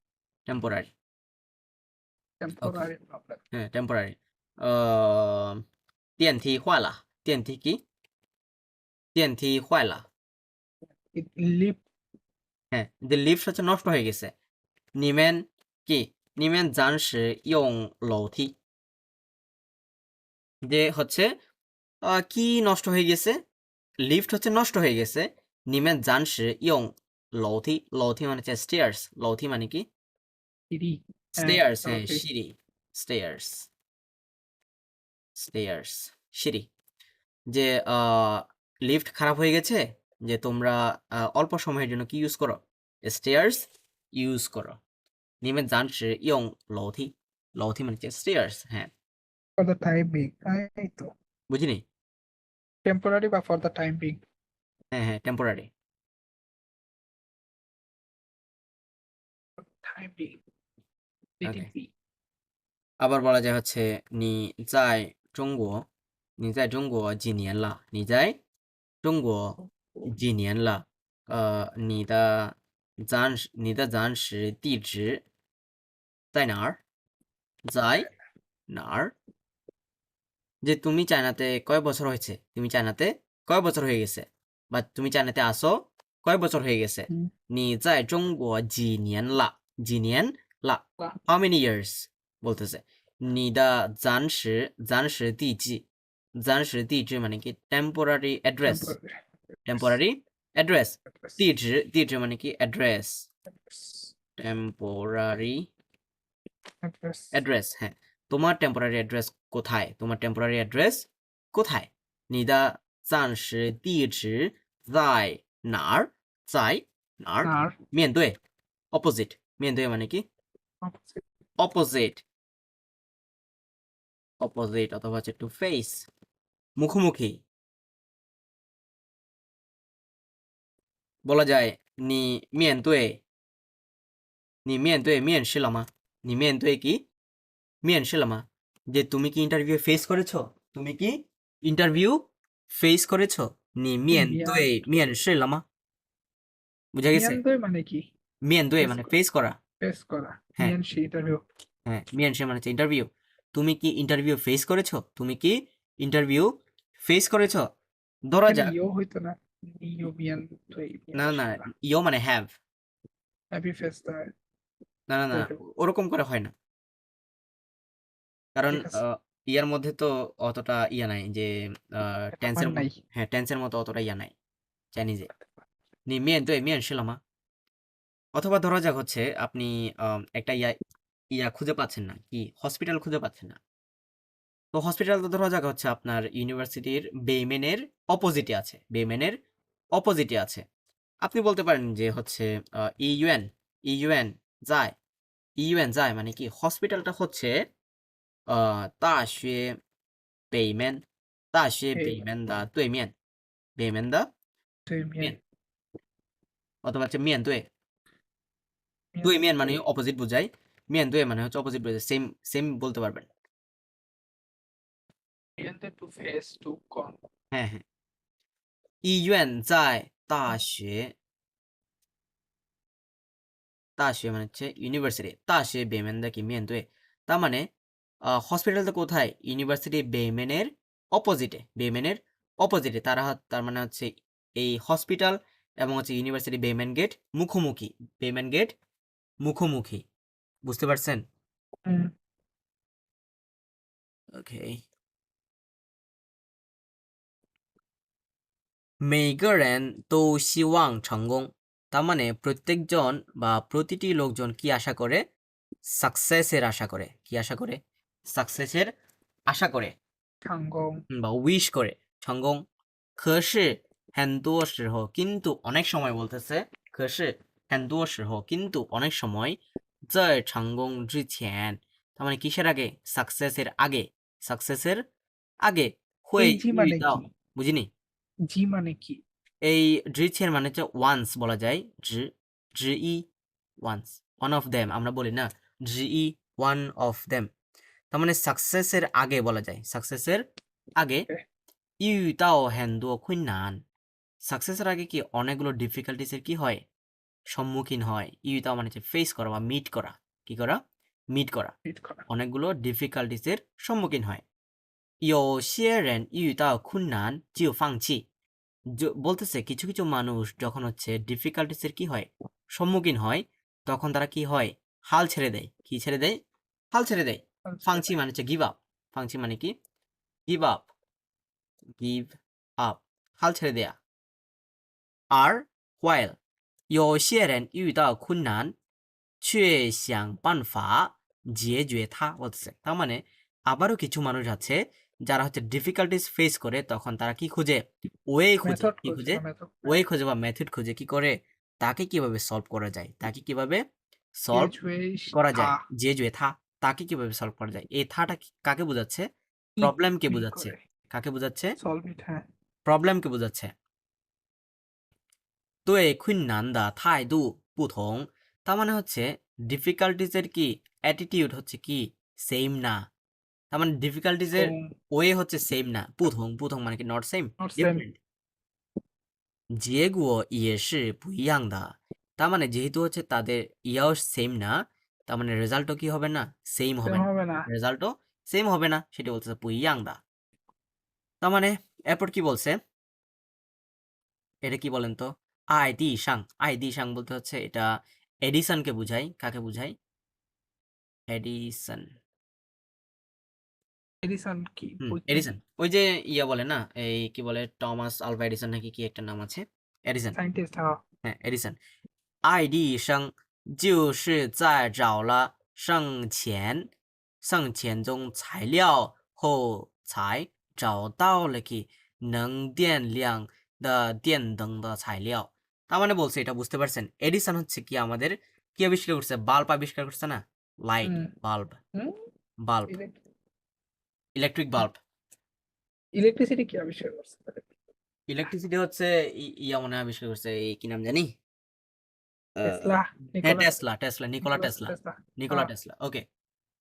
A: টেম্পোরারি
B: টেম্পোরারি প্রবলেম
A: টেম্পোরারি 电梯坏了电梯কি电梯坏了
B: লিপ
A: হ্যাঁ যে লিফট হচ্ছে নষ্ট হয়ে গেছে নিমেন কি নিমেন জানসি ইয়ং লৌথি যে হচ্ছে কি নষ্ট হয়ে গেছে লিফট হচ্ছে নষ্ট হয়ে গেছে নিমেন জানসি ইয়ং লৌথি লৌথি মানে হচ্ছে স্টেয়ার্স লৌথি মানে কি
B: সিঁড়ি
A: স্টেয়ার্স হ্যাঁ
B: লৌথি।
A: সিঁড়ি স্টেয়ার্স স্টেয়ার্স সিঁড়ি যে লিফট খারাপ হয়ে গেছে যে তোমরা অল্প সময়ের জন্য কি ইউজ করো স্টেয়ার্স ইউজ করো নিমেন জানসি ইয়ং লৌথি লৌথি মানে হচ্ছে স্টেয়ার্স হ্যাঁ
B: ফর দ্য টাইম বিং এই তো
A: বুঝিনি
B: টেম্পোরারি বা ফর দ্য টাইম বিং
A: হ্যাঁ হ্যাঁ টেম্পোরারি
B: টাইম বিং
A: Okay. อาบาร์บอลาจะহচ্ছে你在中国你在中国几年了你在中国几年了你的暂时地址在哪儿在哪儿যে তুমি চায়নাতে কয় বছর হয়েছে তুমি চায়নাতে কয় বছর হয়ে গেছে বা তুমি চায়নাতে আসো কয় বছর হয়ে গেছে 你在中国几年了几年了 how many years বলতেছে 你的暂时地址暂时地址মানে কি temporary address temporary address 地址মানে কি address temporary address হ্যাঁ তোমার টেম্পোরারি অ্যাড্রেস কোথায় তোমার টেম্পোরারি অ্যাড্রেস কোথায় 你的暂时地址在哪儿在哪儿
B: আর
A: 面对 opposite 面对মানে কি opposite opposite অথবা হচ্ছে to face মুখোমুখি বলা যায় 你面对你面对面试了吗你面对কি 面试了吗 যে তুমি কি ইন্টারভিউ ফেস করেছো তুমি কি ইন্টারভিউ ফেস করেছো 你面对面试了吗 বুঝা গেছে
B: মিয়ানদই মানে কি
A: 面对মানে ফেস করা
B: ফেস করা
A: হ্যাঁ।
B: মিয়ান সি ইন্টারভিউ
A: হ্যাঁ মিয়ান সে মানে ইন্টারভিউ তুমি কি ইন্টারভিউ ফেস করেছো তুমি কি ইন্টারভিউ ফেস করেছো ধরা যাক
B: ইও হইতো না ইও মিয়ান তুই
A: না না ইও মানে হ্যাভ
B: হ্যাপি ফেস দা
A: না না না ওরকম করে হয় না কারণ
B: ঠিক আছে।
A: ইয়ার মধ্যে তো অতটা ইয়া নাই যে টেন্সের
B: নাই
A: হ্যাঁ টেন্সের মতো অতটা ইয়া নাই চাইনিজে নি মিয়ান তো মিয়ান শিলামা অথবা ধরা যাক হচ্ছে আপনি একটা ইয়া খুঁজে পাচ্ছেন না কি হসপিটাল খুঁজে পাচ্ছেন না তো হসপিটাল তো ধরা যাক হচ্ছে আপনার ইউনিভার্সিটির বেইমেনের অপোজিটে আছে বেইমেনের অপোজিটে আছে আপনি বলতে পারেন যে হচ্ছে ইউএন ইউএন যায় ইউএন যায় মানে কি হসপিটালটা হচ্ছে大学北面大学北面的对面北面的
B: 对面
A: 面অথবা হচ্ছে面对对面মানে অপোজিট বোঝায়面对মানে হচ্ছে অপোজিট বোঝায় সেম সেম বলতে পারবেন
B: 面对 to face to con
A: হ্যাঁ হ্যাঁ医院在大学大学মানে হচ্ছে ইউনিভার্সিটি 大学北面的面对তার মানে হসপিটালটা কোথায় ইউনিভার্সিটি বেমেনের অপোজিটে বেমেনের অপোজিটে তার মানে হচ্ছে এই হসপিটাল এবং হচ্ছে ইউনিভার্সিটি বেমেন গেট মুখোমুখি বেমেন গেট মুখোমুখি বুঝতে পারছেন
B: 嗯
A: ওকে 每个人都希望成功 তার মানে প্রত্যেকজন বা প্রতিটি লোকজন কি আশা করে সাকসেসের আশা করে কি আশা করে সাকসেসের আশা করে
B: 成功
A: বা উইশ করে成功可是很多时候কিন্তু অনেক সময় বলতেছে可是很多时候কিন্তু অনেক সময়在成功之前 তার মানে কিসের আগে সাকসেসের আগে সাকসেসের আগে 会
B: এই জি
A: 遇
B: মানে
A: 到
B: কি
A: বুঝিনি
B: জি মানে কি
A: এই 之前মানে হচ্ছে once বলা যায়之一 once one of them আমরা বলি না 之一 one of them তার মানে সাকসেসের আগে বলা যায় সাকসেসের আগে 遇到很多困难 সাকসেসের আগে কি অনেকগুলো ডিফিকাল্টিসের কি হয় সম্মুখীন হয় 遇到মানে হচ্ছে ফেস করা বা মিট করা কি করা মিট করা
B: Read করা
A: অনেকগুলো ডিফিকাল্টিসের সম্মুখীন হয় 有些人遇到困难就放弃 বলতেছে কিছু কিছু মানুষ যখন হচ্ছে ডিফিকাল্টিসের কি হয় সম্মুখীন হয় তখন তারা কি হয় হাল ছেড়ে দেয় কি ছেড়ে দেয় হাল ছেড়ে দেয় ফাংচি মানে হচ্ছে গিভ আপ ফাংচি মানে কি গিভ আপ গিভ আপ হাল ছেড়ে দেয়া আর while 有些人遇到困难却想办法解决它 বলতেছে তার মানে আবারও কিছু মানুষ আছে যারা হচ্ছে ডিফিকাল্টিস ফেস করে তখন তারা কি খুঁজে ওয়ে খুঁজে
B: মেথড
A: কি খুঁজে
B: মেথড
A: ওয়ে খুঁজে বা মেথড খুঁজে কি করে তাকে কিভাবে সলভ করা যায় তাকে কিভাবে সলভ করা যায় যে যে থা তাকে কিভাবে সলভ করা যায় এই থাটা কাকে বোঝাচ্ছে প্রবলেমকে বোঝাচ্ছে কাকে বোঝাচ্ছে
B: সলভ ইট হ্যাঁ
A: প্রবলেমকে বোঝাচ্ছে 对困难的态度不同 তার মানে হচ্ছে ডিফিকাল্টিজের কি অ্যাটিটিউড হচ্ছে কি সেম না তার মানে ডিফিকাল্টিজের ওয়ে হচ্ছে সেম না পুথং পুথং মানে কি not same
B: Not same.
A: Different 结果也是不一样的 তার মানে যেহেতু হচ্ছে তাদের ইয়াও সেম না তার মানে রেজাল্টও কি হবে না সেম হবে না
B: হবে না
A: রেজাল্টও সেম হবে না সেটা বলতেছে 不一样的 তার মানে এরপর কি বলছে এটা কি বলেন তো আইডি সাং বলতে হচ্ছে এটা এডিসনকে বুঝায় কাকে বুঝায় এডিসন
B: এডিসন কি
A: এডিসন ওই যে ইয়া বলে না এই কি বলে টমাস আলভা এডিসন নাকি কি একটা নাম আছে এডিসন
B: সায়েন্টিস্ট
A: হ্যাঁ এডিসন 爱迪生就是在找了生前中材料后才找到了কি能电量的电灯的材料 তার মানে বলছে এটা বুঝতে পারছেন এডিসন হচ্ছে কি আমাদের কি আবিষ্কার করছে বাল্ব আবিষ্কার করছে না light bulb bulb electric bulb
B: electricity কি আবিষ্কার করছে
A: ইলেকট্রিসিটি হচ্ছে ইয়া মনে হয় আবিষ্কার করছে এই কি নাম জানি
B: টেসলা
A: হ্যাঁ টেসলা নিকোলা টেসলা ওকে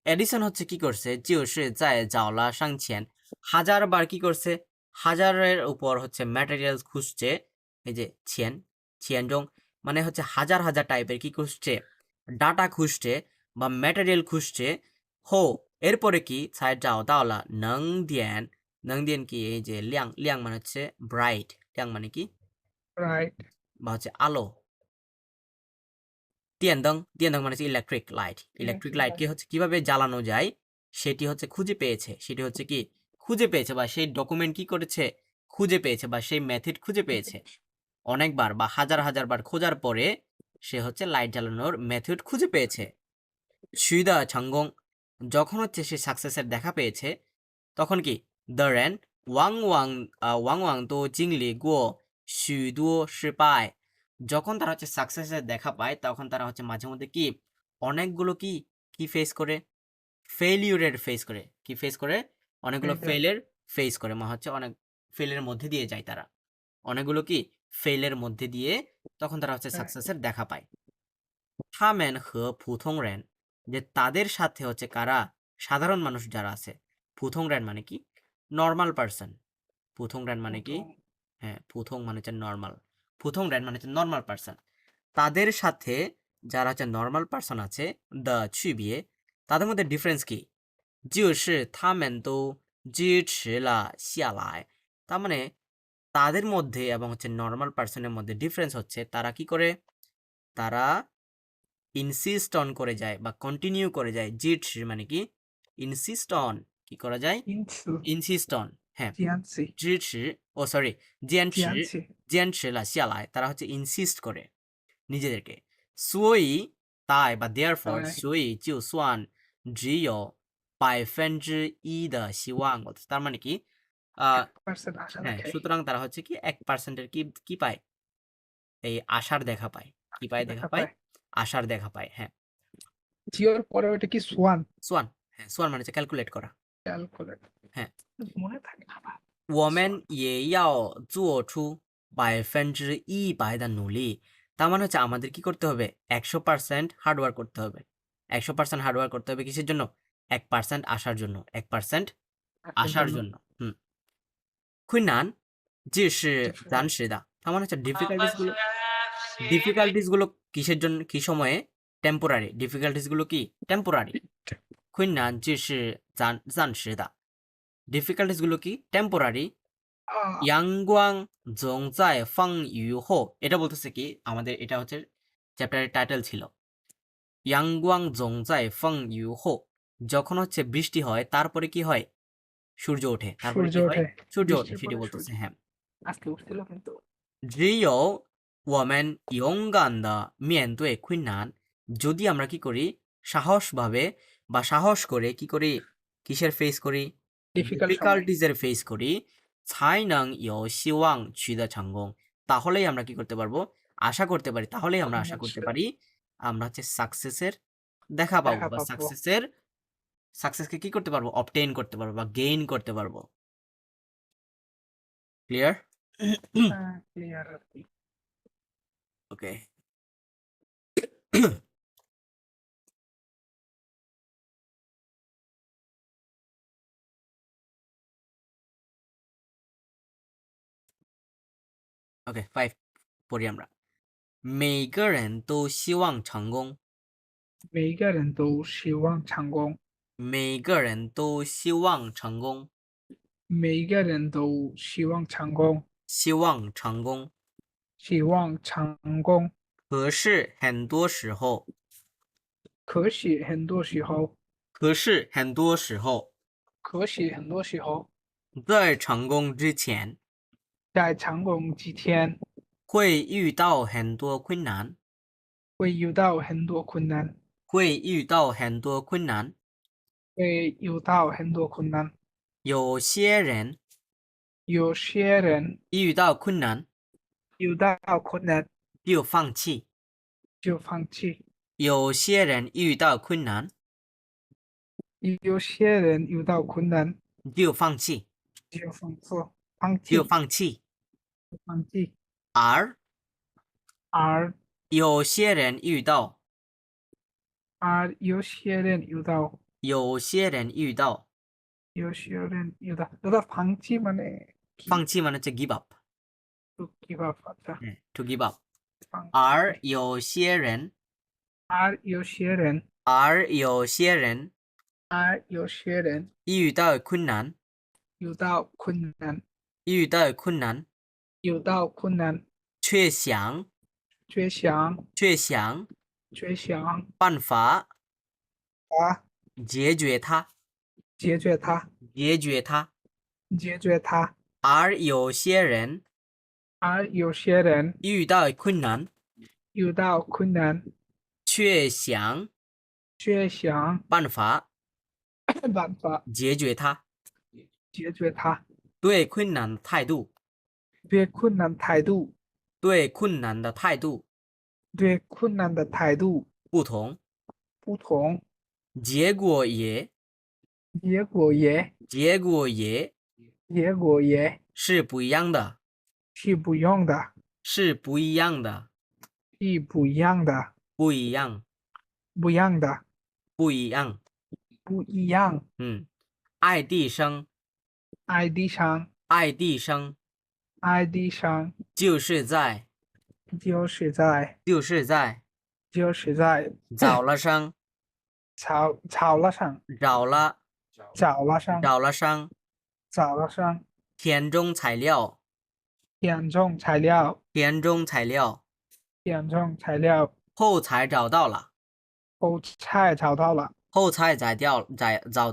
A: এডিসন হচ্ছে কি করছে 就是在找了生前 হাজারবার কি করছে হাজারের উপর হচ্ছে ম্যাটেরিয়াল খুঁজছে এই যে ছিয়ানজং মানে হচ্ছে হাজার হাজার টাইপের কি খুঁজছে ডাটা খুঁজছে বা ম্যাটেরিয়াল খুঁজছে হো এরপরে কি ছাই যাও দাওলা নং দিয়ান কি এই যে লিয়াং মানে হচ্ছে ব্রাইট লিয়াং মানে কি
B: রাইট
A: বা হচ্ছে আলো দিয়ান মানে হচ্ছে ইলেকট্রিক লাইট কি হচ্ছে কিভাবে জ্বালানো যায় সেটি হচ্ছে খুঁজে পেয়েছে বা সেই ডকুমেন্ট কি করেছে খুঁজে পেয়েছে বা সেই মেথড খুঁজে পেয়েছে অনেকবার বা হাজার বার খোঁজার পরে সে হচ্ছে লাইট জ্বালানোর মেথড খুঁজে পেয়েছে সুইদা ছাঙ্গং যখন হচ্ছে সে সাকসেসের দেখা পেয়েছে তখন কি দ্য রেন ওয়াং ওয়াং তো জিংলি গো 许多失败 যখন তারা হচ্ছে সাকসেসের দেখা পায় তখন তারা হচ্ছে মাঝে মধ্যে কি অনেকগুলো কি কি ফেস করে ফেলিউরের ফেস করে কি ফেস করে অনেকগুলো
B: Failure.
A: ফেলের ফেস করে হচ্ছে অনেক ফেলের মধ্যে দিয়ে যায় তারা অনেকগুলো কি ফেলের মধ্যে দিয়ে তখন তারা হচ্ছে
B: হ্যাঁ।
A: সাকসেসের দেখা পায় 他们和普通人 যে তাদের সাথে হচ্ছে কারা সাধারণ মানুষ যারা আছে 普通人 মানে কি নর্মাল পারসন 普通人 মানে কি
B: প্রথম
A: হ্যাঁ 普通 মানে হচ্ছে নর্মাল 普通人 মানে হচ্ছে নর্মাল পারসন তাদের সাথে যারা হচ্ছে নর্মাল পারসন আছে দ্য 区别 তাদের মধ্যে ডিফারেন্স কি 就是他们都支持了下来 তার মানে তাদের মধ্যে এবং হচ্ছে নর্মাল পারসনের মধ্যে ডিফারেন্স হচ্ছে তারা কি করে তারা ইনসিস্ট অন করে যায় বা কন্টিনিউ করে যায় জিট মানে কি ইনসিস্ট অন কি করা যায়
B: 因此
A: ইনসিস্ট অন হ্যাঁ
B: 坚持
A: 支持ও সরি 坚持
B: 坚持
A: 坚持了下来 তারা হচ্ছে ইনসিস্ট করে নিজেদেরকে 所以 তাই বা therefore
B: 对
A: 所以就算只有1%的希望 তার মানে কি আহ
B: 1% আশা
A: হ্যাঁ
B: রাখে
A: সুতরাং তারা হচ্ছে কি 1%-এর কি কি পায় এই আশার দেখা পায় কি পায় দেখা
B: দেখা
A: পায়
B: পায়
A: আশার দেখা পায় হ্যাঁ
B: জিওর পরে ওটা কি সোয়ান
A: সোয়ান হ্যাঁ সোয়ান মানে হচ্ছে ক্যালকুলেট করা
B: ক্যালকুলেট
A: হ্যাঁ
B: মনে থাকে না আবার
A: 我们也要做出100%的努力 তার মানে হচ্ছে আমাদের কি করতে হবে 100% হার্ডওয়ার্ক করতে হবে 100% হার্ডওয়ার্ক করতে হবে কিসের জন্য 1% আসার জন্য 1% আসার জন্য হুম 困难这是暂时的 তার মানে হচ্ছে ডিফিকাল্টিস গুলো কিসের জন্য কি সময়ে টেম্পোরারি ডিফিকাল্টিস গুলো কি টেম্পোরারি 困难这是暂时的 ডিফিকাল্টিস গুলো কি টেম্পোরারি 阳光总在风雨后 এটা বলতেছে কি আমাদের এটা হচ্ছে চ্যাপ্টারের টাইটেল ছিল 阳光总在风雨后 যখন হচ্ছে বৃষ্টি হয় তারপরে কি হয় সূর্য ওঠে তারপরে
B: সূর্য
A: কি হয়
B: ওঠে
A: সূর্য ওঠে
B: বৃষ্টির
A: সেটি
B: পরে
A: বলতেছে
B: সূর্য।
A: হ্যাঁ
B: আজকে উঠছিল কিন্তু
A: 只有我们勇敢的面对困难 যদি আমরা কি করি সাহসভাবে বা সাহস করে কি করি কিসের ফেস করি
B: ডিফিকাল্ট সময়
A: ডিফিকাল্টিজের ফেস করি 才能有希望取得成功 তাহলেই আমরা কি করতে পারবো আশা করতে পারি তাহলেই আমরা আশা করতে পারি আমরা হচ্ছে সাকসেসের দেখা পাবো
B: দেখা
A: বা
B: পাবো।
A: সাকসেসকে কি করতে পারবো অবটেইন করতে পারবো বা গেইন করতে পারবো ক্লিয়ার
B: হ্যাঁ ক্লিয়ার আর কি
A: ওকে ওকে 5 পড়ি আমরা 每个人都希望成功
B: 每一个人都希望成功
A: 每个人都希望成功
B: 每一个人都希望成功
A: 希望成功
B: 希望成功
A: 可是很多时候
B: 可是很多时候
A: 可是很多时候
B: 可是很多时候
A: 在成功之前
B: 在成功之前
A: 会遇到很多困难
B: 会遇到很多困难
A: 会遇到很多困难
B: 会遇到很多困难
A: 有些人
B: 有些人
A: 遇到困难
B: 遇到困难
A: 就放弃
B: 就放弃
A: 有些人遇到困难
B: 有些人遇到困难
A: 就放弃
B: 就放弃
A: 就放弃
B: 放弃
A: 而
B: 而
A: 有些人遇到
B: 而有些人遇到
A: 有些人遇到
B: 有些人遇到放弃মানে কি?
A: 放弃মানে হচ্ছে give up
B: to give up আচ্ছা
A: হ্যাঁ to give up
B: 放弃
A: 而有些人
B: আর有些人
A: 而有些人
B: 而有些人
A: 遇到困难
B: 遇到困难
A: 遇到困难
B: 遇到困难
A: 却想
B: 却想
A: 办法
B: 把
A: 解决它
B: 解决它
A: 解决它
B: 解决它
A: 而有些人
B: 而有些人
A: 遇到困难
B: 遇到困难
A: 却想
B: 却想
A: 办法
B: 办法
A: 解决它
B: 解决它
A: 对困难的态度
B: 对困难态度
A: 对困难的态度
B: 对困难的态度
A: 不同，
B: 不同，
A: 结果也
B: 结果也
A: 结果也
B: 结果也
A: 是不一样的，
B: 是不一样的，
A: 是不一样的，
B: 是不一样的，
A: 不一样，
B: 不一样的，
A: 不一样。
B: 不一样。
A: 爱迪生，
B: 爱迪生，
A: 爱迪生
B: 爱迪生
A: 就是在
B: 就是在
A: 就是在
B: 就是在
A: 早了生
B: 草了上
A: 找了
B: 找了上
A: 找了生
B: 找了上
A: 田中材料
B: 田中材料
A: 田中材料
B: 田中材料
A: 后才找到了
B: 后菜找到了
A: 后才找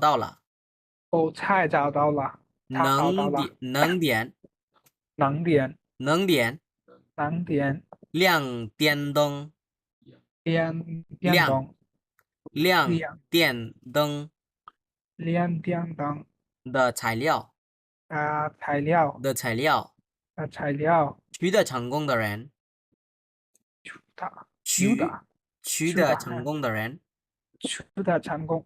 A: 到了
B: 后菜找到了他找到了
A: 能点
B: 能点
A: 能点
B: 能点
A: 亮电灯
B: 电
A: 亮
B: 动
A: 亮
B: 亮
A: 电灯
B: 亮电灯
A: 的材料
B: 材料
A: 的材料
B: 材料
A: 取得成功的人
B: 的
A: 取
B: 的
A: 取得成功的人
B: 取得成功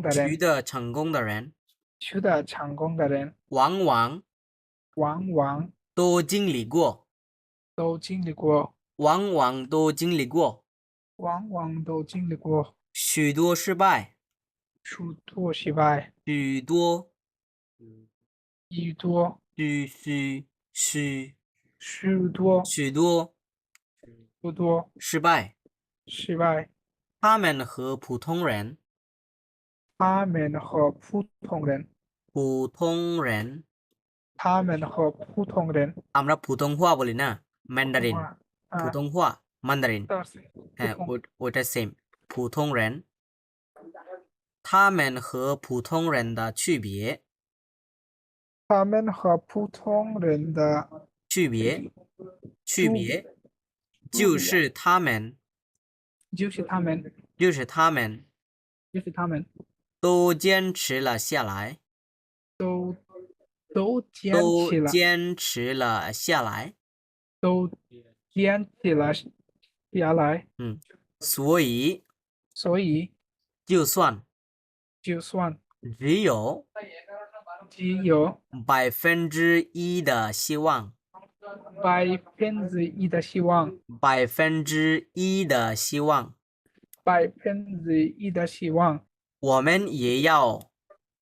B: 的人
A: 取得成功的人
B: 取得成功的人
A: 往往
B: 往往
A: 都经历过
B: 都经历过
A: 往往都经历过
B: 往往都经历过
A: 许多失败
B: 许多失败
A: 许多
B: 许多
A: 许
B: 许多
A: 许多
B: 许多
A: 失败
B: 失败
A: 他们和普通人
B: 他们和普通人
A: 普通人
B: 他们和普通人
A: আমরা পুতংহুয়া বলি না ম্যান্ডারিন
B: 啊
A: পুতংহুয়া মান্দারিন
B: 但是
A: হ্যাঁ
B: 普通
A: ওটা সেম 普通人他们和普通人的区别
B: 他们和普通人的
A: 区别就是他们
B: 就是他们
A: 就是他们
B: 就是他们
A: 都坚持了下来
B: 都坚
A: 都
B: 持了
A: 坚持了下来
B: 都坚持了下来，
A: 所以
B: 所以
A: 就算
B: 就算
A: 只有
B: 只有
A: 1%的希望
B: 1%的希望
A: 1%的希望
B: 1%的希望，
A: 我们也要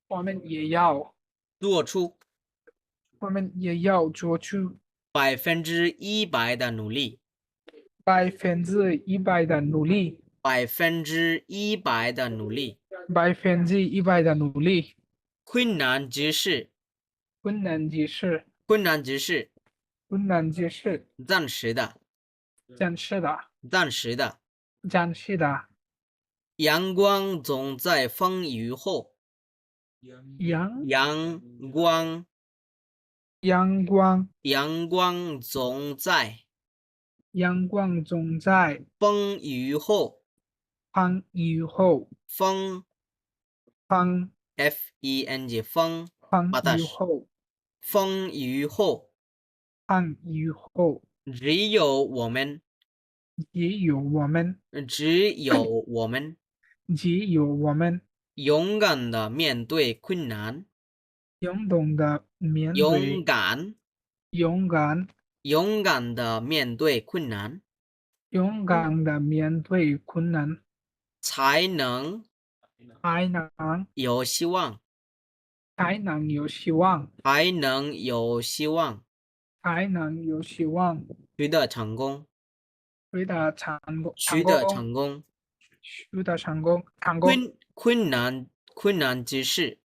B: 我们也要
A: 做出
B: 做出
A: 100%的努力
B: 100%的努力
A: 100%的努力
B: 100%的努力，
A: 困难之事
B: 困难之事
A: 困难之事
B: 困难之事，
A: 暂时的
B: 暂时的
A: 暂时的
B: 暂时的
A: 阳光总在风雨后
B: 阳
A: 阳光
B: 阳光
A: 阳光总在
B: 阳光总在
A: 风雨后
B: 风雨后
A: 风
B: 风
A: FENG 风
B: 风雨
A: batas
B: 后
A: 风雨后
B: 风雨后，
A: 只有我们
B: 只有我们
A: 只有我们
B: 只有我们
A: 勇敢的面对困难
B: 勇敢的面
A: 勇
B: 对
A: 敢
B: 勇敢
A: 勇敢的面对困难
B: 勇敢的面对困难，
A: 才能
B: 才能
A: 有希望
B: 才能有希望，
A: 才能有希望
B: 才能有希望，
A: 取得成功
B: 取得成功
A: 取得成功
B: 取得成功成功
A: 困难之事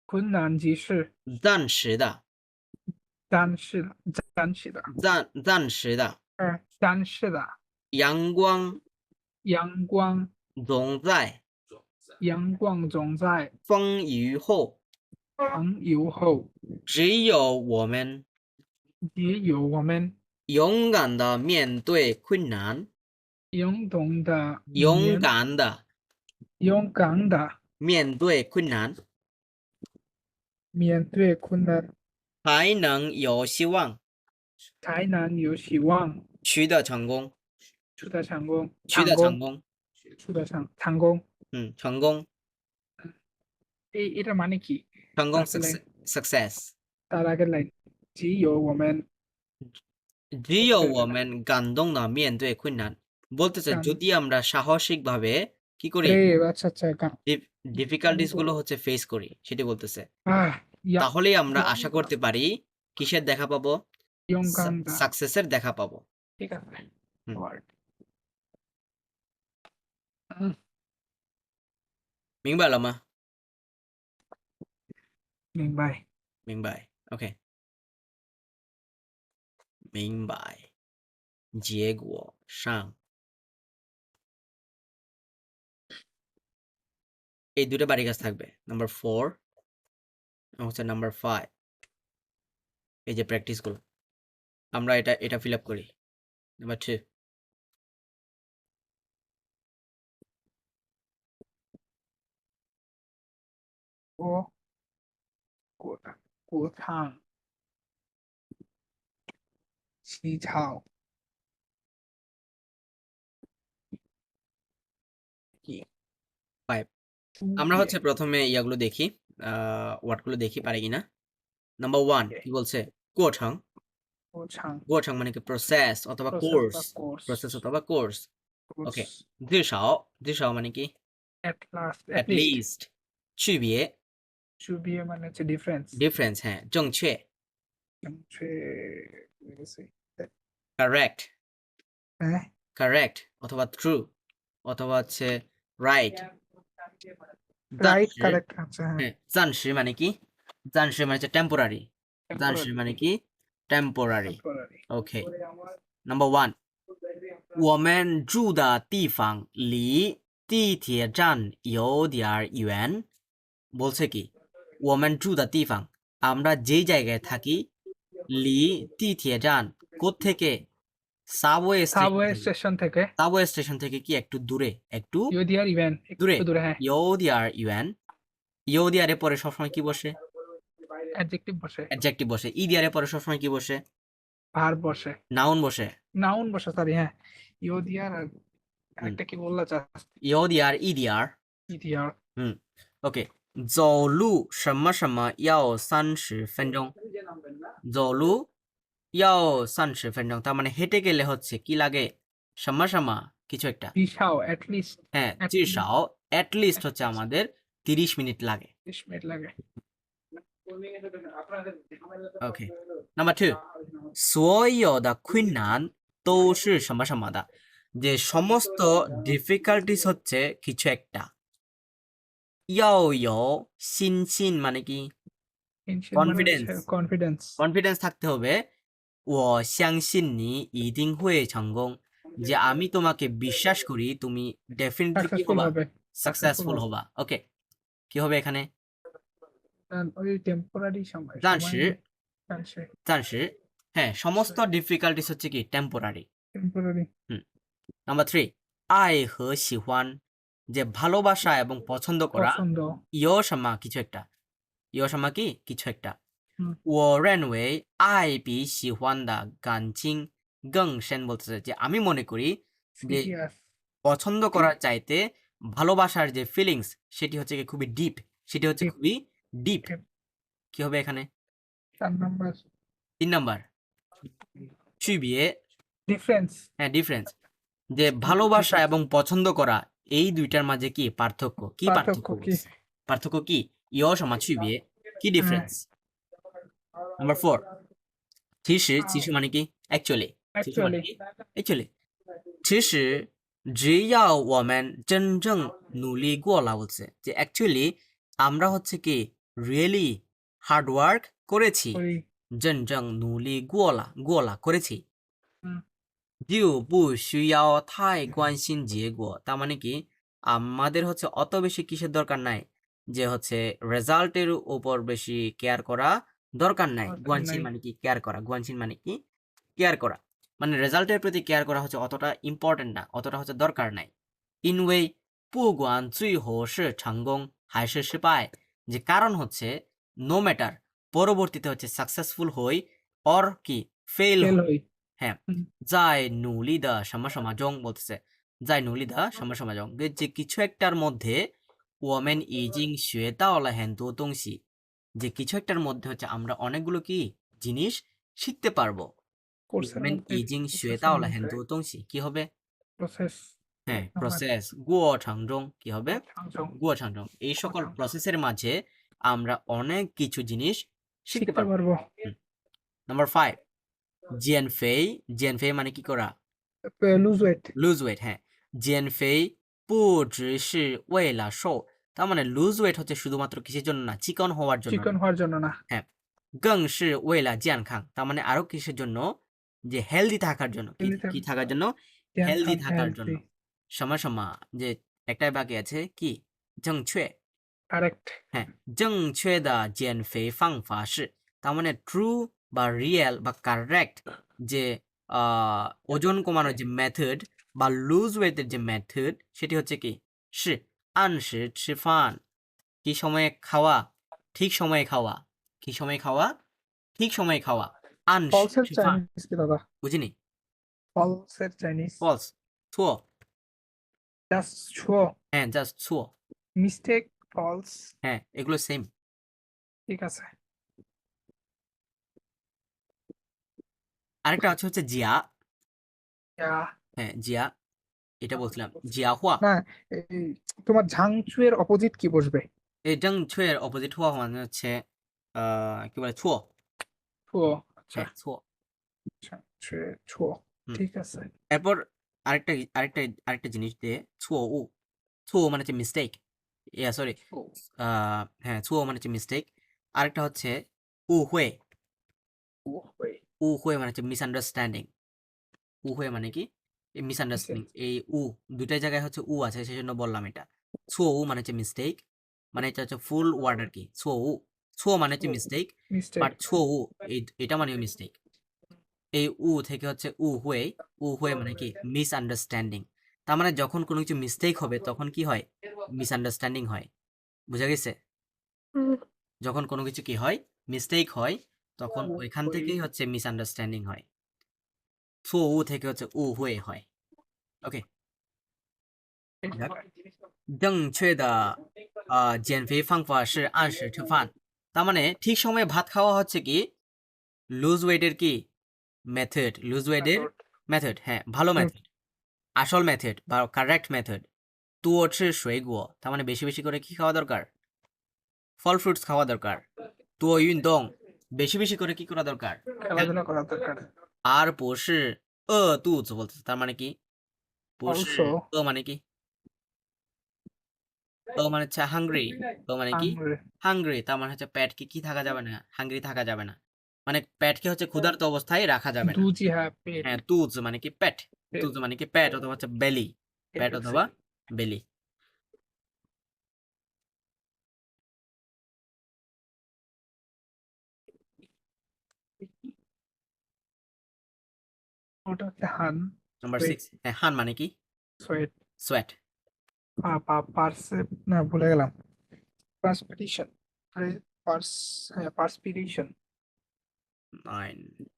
B: 困难之事，
A: 暂时的
B: 暂时的暂时的
A: 暂时的
B: 暂时的
A: 阳光
B: 阳光
A: 总在
B: 阳光总在
A: 风雨后
B: 风雨后，
A: 只有我们
B: 只有我们
A: 勇敢的面对困难
B: 勇敢的
A: 勇敢的
B: 勇敢的
A: 面对困难
B: 面对困难，
A: 才能有希望
B: 台南有希望
A: 取得成功，
B: 取得成功
A: 取得成功，
B: 取得成功
A: 成功，এটা
B: মানে কি
A: 成功
B: তারপরে লাইন
A: success。
B: তার আগের লাইন只有我们
A: 只有我们感动的面对困难বলতেছে
B: গান
A: যদি আমরা সাহসিকভাবে কি করি
B: রে আচ্ছা আচ্ছা গান
A: ডিফিকাল্টিস গুলো হচ্ছে ফেস করি সেটি বলতেছে
B: ইয়া
A: তাহলেই আমরা আশা করতে পারি কিসের দেখা পাবো
B: ইয়ংকান্দা
A: সাকসেসের দেখা পাবো
B: ঠিক আছে
A: হুম।
B: ওয়ার্ড
A: 明白了吗
B: 明白
A: 明白 OK 明白结果上এই দুটো বাড়ি কাজ থাকবে নাম্বার 4 এবং হচ্ছে নাম্বার 5 এই যে প্র্যাকটিস গুলো আমরা এটা ফিল আপ করি নাম্বার 2
B: 国国国唱起草
A: 5 আমরা হচ্ছে প্রথমে ইয়াগুলো দেখি ওয়ার্ডগুলো দেখি পারি কিনা নাম্বার 1 কি বলছে 过程
B: 国唱
A: 过程মানে কি প্রসেস অথবা কোর্স প্রসেস অথবা কোর্স ওকে 至少মানে কি
B: at last
A: at least 区别
B: should be মানে হচ্ছে ডিফারেন্স
A: difference হ্যাঁ正确
B: হচ্ছে
A: correct
B: হ্যাঁ
A: correct অথবা true অথবা হচ্ছে right
B: রাইট কারেক্ট আচ্ছা হ্যাঁ
A: হ্যাঁ 暂时মানে কি 暂时মানে হচ্ছে টেম্পোরারি 暂时মানে কি টেম্পোরারি
B: temporary
A: OK Number 1我们住的地方离地铁站有点远বলছে কি 我们住的地方আমরা যেই জায়গায় থাকি লি 地铁站কোত্থেকে সাবওয়ে
B: স্টেশন থেকে
A: স্টেশন থেকে কি একটু দূরে একটু
B: ইউডিআর ইভেন্ট
A: দূরে
B: একটু দূরে হ্যাঁ
A: ইউডিআর ইউএন ইউডিআর এর পরে সবসময় কি বসে
B: অ্যাডজেক্টিভ বসে
A: অ্যাডজেক্টিভ বসে ইডিআর এর পরে সবসময় কি বসে
B: ভার্ব বসে
A: নাউন বসে
B: নাউন বসে সরি হ্যাঁ ইউডিআর আর একটা কি বললা জাস্ট
A: ইউডিআর ইডিআর
B: ইডিআর
A: OK 走路什么什么要30分钟走路要30分钟তার মানে হেঁটে গেলে হচ্ছে কি লাগে সমা সমা কিছু একটা
B: বিশাও এট লিস্ট
A: হ্যাঁ
B: at
A: চিরসাও অ্যাট লিস্ট হচ্ছে আমাদের 30 মিনিট লাগে
B: 30 মিনিট লাগে
A: OK Number 2所有的困难都是什么什么的যে সমস্ত ডিফিকাল্টিস হচ্ছে কিছু একটা 要有信心মানে কি Confidence
B: কনফিডেন্স
A: কনফিডেন্স থাকতে হবে 我相信你一定会成功যে আমি তোমাকে বিশ্বাস করি তুমি ডেফিনেটলি কি
B: সাকসেসফুল
A: হবা
B: হবে
A: সাকসেসফুল হবা ওকে কি হবে এখানে
B: ওই টেম্পোরারি সময়
A: 暂时
B: সময়
A: 暂时হ্যাঁ সমস্ত ডিফিকাল্টিস হচ্ছে কি টেম্পোরারি
B: টেম্পোরারি
A: নাম্বার 3 আই হ শিহান যে ভালোবাসা এবং পছন্দ করা
B: পছন্দ
A: ইয়ো সামা কিছু একটা ইয়ো সামা কি কিছু একটা
B: 嗯
A: 我认为爱比喜欢的感情更深বলতেছে যে আমি মনে করি যে
B: সিরিয়াস
A: পছন্দ করার চাইতে ভালোবাসার যে ফিলিংস সেটি হচ্ছে কি খুবই ডিপ সেটি হচ্ছে
B: Deep.
A: খুবই ডিপ
B: Deep.
A: কি হবে এখানে
B: 4 নাম্বার
A: 3 নাম্বার 区别
B: ডিফারেন্স
A: হ্যাঁ ডিফারেন্স যে ভালোবাসা এবং পছন্দ করা এই দুইটার মাঝে কি পার্থক্য কি
B: পার্থক্য
A: পার্থক্য
B: কি?
A: পার্থক্য কি ইয় সমান 区别 কি ডিফারেন্স নাম্বার 4其实মানে কি অ্যাকচুয়ালি
B: অ্যাকচুয়ালি
A: actually 其实只要我们真正努力过了বলছে যে অ্যাকচুয়ালি আমরা হচ্ছে কি রিয়েলি হার্ড ওয়ার্ক করেছি
B: ওই
A: 真正努力过了করেছি
B: 嗯
A: 就不需要太关心结果তার মানে কি আমাদের হচ্ছে অত বেশি কিসের দরকার নাই যে হচ্ছে রেজাল্টের উপর বেশি কেয়ার করা দরকার নাই
B: দরকার
A: গুয়ানসিন
B: নাই।
A: মানে কি কেয়ার করা গুয়ানসিন মানে কি কেয়ার করা মানে রেজাল্টের প্রতি কেয়ার করা হচ্ছে অতটা ইম্পর্টেন্ট না অতটা হচ্ছে দরকার নাই 因为不管最后是成功还是失败যে কারণ হচ্ছে নো ম্যাটার পরবর্তীতে হচ্ছে সাকসেসফুল হই অর কি fail
B: ফেল
A: হই
B: হই
A: হ্যাঁ
B: হুম।
A: 在努力的什么什么中 বলতেছে 在努力的什么什么中যে কিছু একটার মধ্যে我们已经学到了很多东西যে কিছু একটার মধ্যে হচ্ছে আমরা অনেকগুলো কি জিনিস শিখতে পারবো 我
B: কোর্সের
A: 们
B: মধ্যে
A: 已经学
B: প্রসেসের
A: 到了很
B: মধ্যে
A: 多东西কি হবে
B: প্রসেস
A: হ্যাঁ
B: নাম্বার
A: প্রসেস 过程中কি হবে
B: সংযোগ
A: 过程中এই সকল
B: 过程
A: প্রসেসের মাঝে আমরা অনেক কিছু জিনিস শিখতে
B: শিখতে
A: পারবো
B: পারবো
A: নাম্বার 5 জিয়ানফেই জিয়ানফেই মানে কি করা
B: লুজ ওয়েট
A: লুজ ওয়েট হ্যাঁ জিয়ানফেই 不只是为了瘦তার মানে লুজ ওয়েট হচ্ছে শুধুমাত্র কিসের জন্য না চিকন হওয়ার জন্য
B: চিকন
A: না।
B: হওয়ার জন্য না
A: হ্যাঁ 更是为了健康তার মানে আরো কিসের জন্য যে হেলদি থাকার জন্য কি কি থাকার জন্য হেলদি থাকার জন্য সময় সময় যে একটাই বাকি আছে কি 正确
B: কারেক্ট
A: হ্যাঁ 正确的减肥方法是তার মানে ট্রু বা রিয়েল বা কারেক্ট যে ওজন কমানোর যে মেথড বা লুজ ওয়েটের যে মেথড সেটি হচ্ছে কি 是按时吃饭 কি সময়ে খাওয়া ঠিক সময়ে খাওয়া কি সময়ে খাওয়া ঠিক সময়ে খাওয়া 按时
B: ফলসের
A: 吃饭
B: চাইনিজ কি দাদা
A: বুঝিনি
B: ফলসের চাইনিজ
A: false 错
B: জাস্ট শো
A: হ্যাঁ জাস্ট 错
B: মিস্টেক ফলস
A: হ্যাঁ এগুলো সেম
B: ঠিক আছে
A: আরেকটা হচ্ছে জিয়া
B: ইয়া,
A: হ্যাঁ জিয়া এটা বলছিলাম জিয়া হুয়া
B: না এই তোমার ঝাংচু এর অপোজিট কি বসবে
A: এই 正确 এর অপোজিট হুয়া মানে হচ্ছে কি বলে 错
B: ছো আচ্ছা
A: হ্যাঁ 错
B: ঝাংচু এর ছো
A: হুম।
B: ঠিক আছে
A: এরপর আরেকটা জিনিস দিয়ে 错误 错误মানে হচ্ছে মিস্টেক ইয়া সরি হ্যাঁ 错误মানে হচ্ছে মিস্টেক আরেকটা হচ্ছে 误会 误会মানে হচ্ছে মিসআন্ডারস্ট্যান্ডিং 误会মানে কি এই মিসআন্ডারস্ট্যান্ডিং এই দুইটা জায়গায় হচ্ছে আছে সেজন্য বললাম এটা 错误মানে হচ্ছে মিস্টেক মানে এটা হচ্ছে ফুল ওয়ার্ড আর কি 错误 ছো মানে হচ্ছে মিস্টেক
B: মিস্টেক
A: বাট 错误এটা মানে মিস্টেক এই থেকে হচ্ছে উ হুয়ে মানে কি মিসআন্ডারস্ট্যান্ডিং তার মানে যখন কোনো কিছু মিস্টেক হবে তখন কি হয় মিসআন্ডারস্ট্যান্ডিং হয় বুঝা গেছে যখন কোনো কিছু কি হয় মিস্টেক হয় তখন ওইখান থেকেই হচ্ছে মিসআন্ডারস্ট্যান্ডিং হয় 错误 থেকে হচ্ছে হুয়ে হয় ওকে 正确的减肥方法是按时吃饭তার মানে ঠিক সময়ে ভাত খাওয়া হচ্ছে কি লুজ ওয়েটের কি মেথড লুজ ওয়েটের মেথড হ্যাঁ ভালো মেথড আসল মেথড বা কারেক্ট মেথড 多吃水果তার মানে বেশি বেশি করে কি খাওয়া দরকার ফল ফ্রুটস খাওয়া দরকার 多运动বেশি বেশি করে কি করা দরকার
B: খেলাধুলা করা দরকার
A: আর 不是饿肚子বলতেছে তার মানে কি 不是
B: Also
A: 饿মানে কি মানে হচ্ছে হাংরি মানে কি
B: hungry
A: হাংরি তার মানে হচ্ছে পেটকে কি থাকা যাবে না হাংরি থাকা যাবে না মানে পেটকে হচ্ছে ক্ষুধার্ত অবস্থায় রাখা যাবে না
B: দুজি হ্যাঁ পেট
A: হ্যাঁ তুজ মানে কি পেট
B: পেট।
A: তুজ মানে কি পেট অথবা হচ্ছে বেলি পেট অথবা বেলি
B: ওটা হচ্ছে হান
A: নাম্বার
B: Wait.
A: 6 হ্যাঁ হান মানে কি
B: সোয়েট
A: সোয়েট
B: পার্সেপ না ভুলে গেলাম পার্সপিরেশন পার্সপিরেশন
A: 9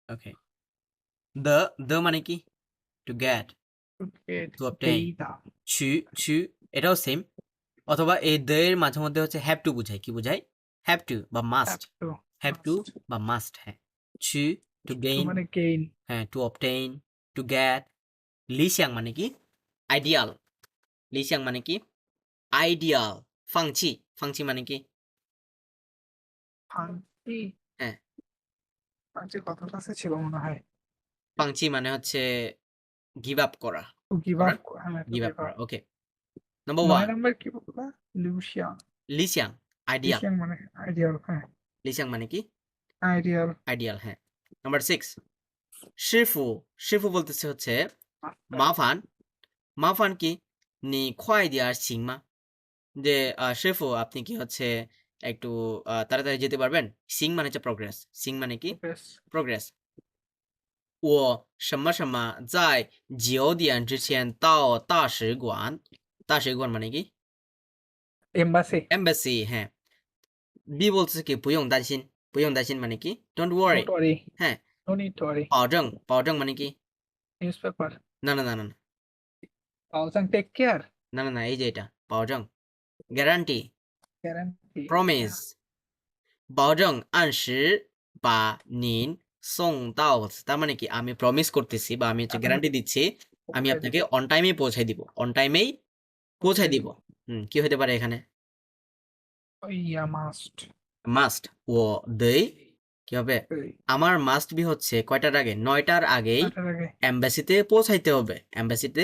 A: ওকে the মানে কি টু গেট To obtain. ছু এটাও সেম অথবা এই the এর মাঝে মধ্যে হচ্ছে হ্যাভ টু বোঝায় কি বোঝায় হ্যাভ টু বা মাস্ট হ্যাভ টু বা মাস্ট হ্যাঁ ছু টু গেইন
B: মানে গেইন
A: হ্যাঁ টু অবটেইন টু গেট লিশিয়াং মানে কি আইডিয়াল লিশিয়াং মানে কি আইডিয়াল ফাংচি মানে কি
B: ফাংচি
A: হ্যাঁ।
B: ফাংচি কত কাছে ছিল মনে হয়
A: ফাংচি মানে হচ্ছে গিভ আপ করা
B: টু গিভ আপ হ্যাঁ
A: গিভ আপ করা ওকে নাম্বার
B: 9
A: 1
B: নাম্বার কি বলবা লুসিয়াং
A: লিশিয়াং আইডিয়াল
B: লুসিয়াং মানে আইডিয়াল হ্যাঁ
A: লিশিয়াং মানে কি
B: আইডিয়াল
A: আইডিয়াল হ্যাঁ নাম্বার 6 শিফু বলতেছে হচ্ছে মাফান কি নি খোয়াই দিয়ে আর সিংমা যে শিফু আপনি কি হচ্ছে একটু তাড়াতাড়ি যেতে পারবেন সিং মানে হচ্ছে প্রোগ্রেস সিং মানে কি progress 我什么什么在9点之前到大使馆大使馆মানে কি
B: এমবাসি
A: embassy হ্যাঁ বি বলতেছে কি 不用担心 不用担心মানে কি ডোন্ট ওয়ারি
B: Don't worry.
A: হ্যাঁ
B: No need to worry.
A: 保证মানে কি
B: Newspaper.
A: না না না না না
B: Thousand take care.
A: না না না এই যে এটা 保证 গ্যারান্টি
B: Guarantee.
A: promise 保证按时把您送到তার মানে কি আমি প্রমিস করতেছি বা আমি হচ্ছে
B: আপনাকে
A: গ্যারান্টি দিচ্ছি আমি
B: পৌঁছায়
A: আপনাকে
B: দিব।
A: অন টাইমে পৌঁছাই দিব অন টাইমেই পৌঁছাই দিব কি হতে পারে এখানে
B: Oh, yeah, must.
A: মাস্ট ও দেই কি হবে
B: এই,
A: আমার মাস্ট বি হচ্ছে কয়টার আগে 9টার আগেই
B: আটার আগে
A: এমবাসিতে পৌঁছাইতে হবে এমবাসিতে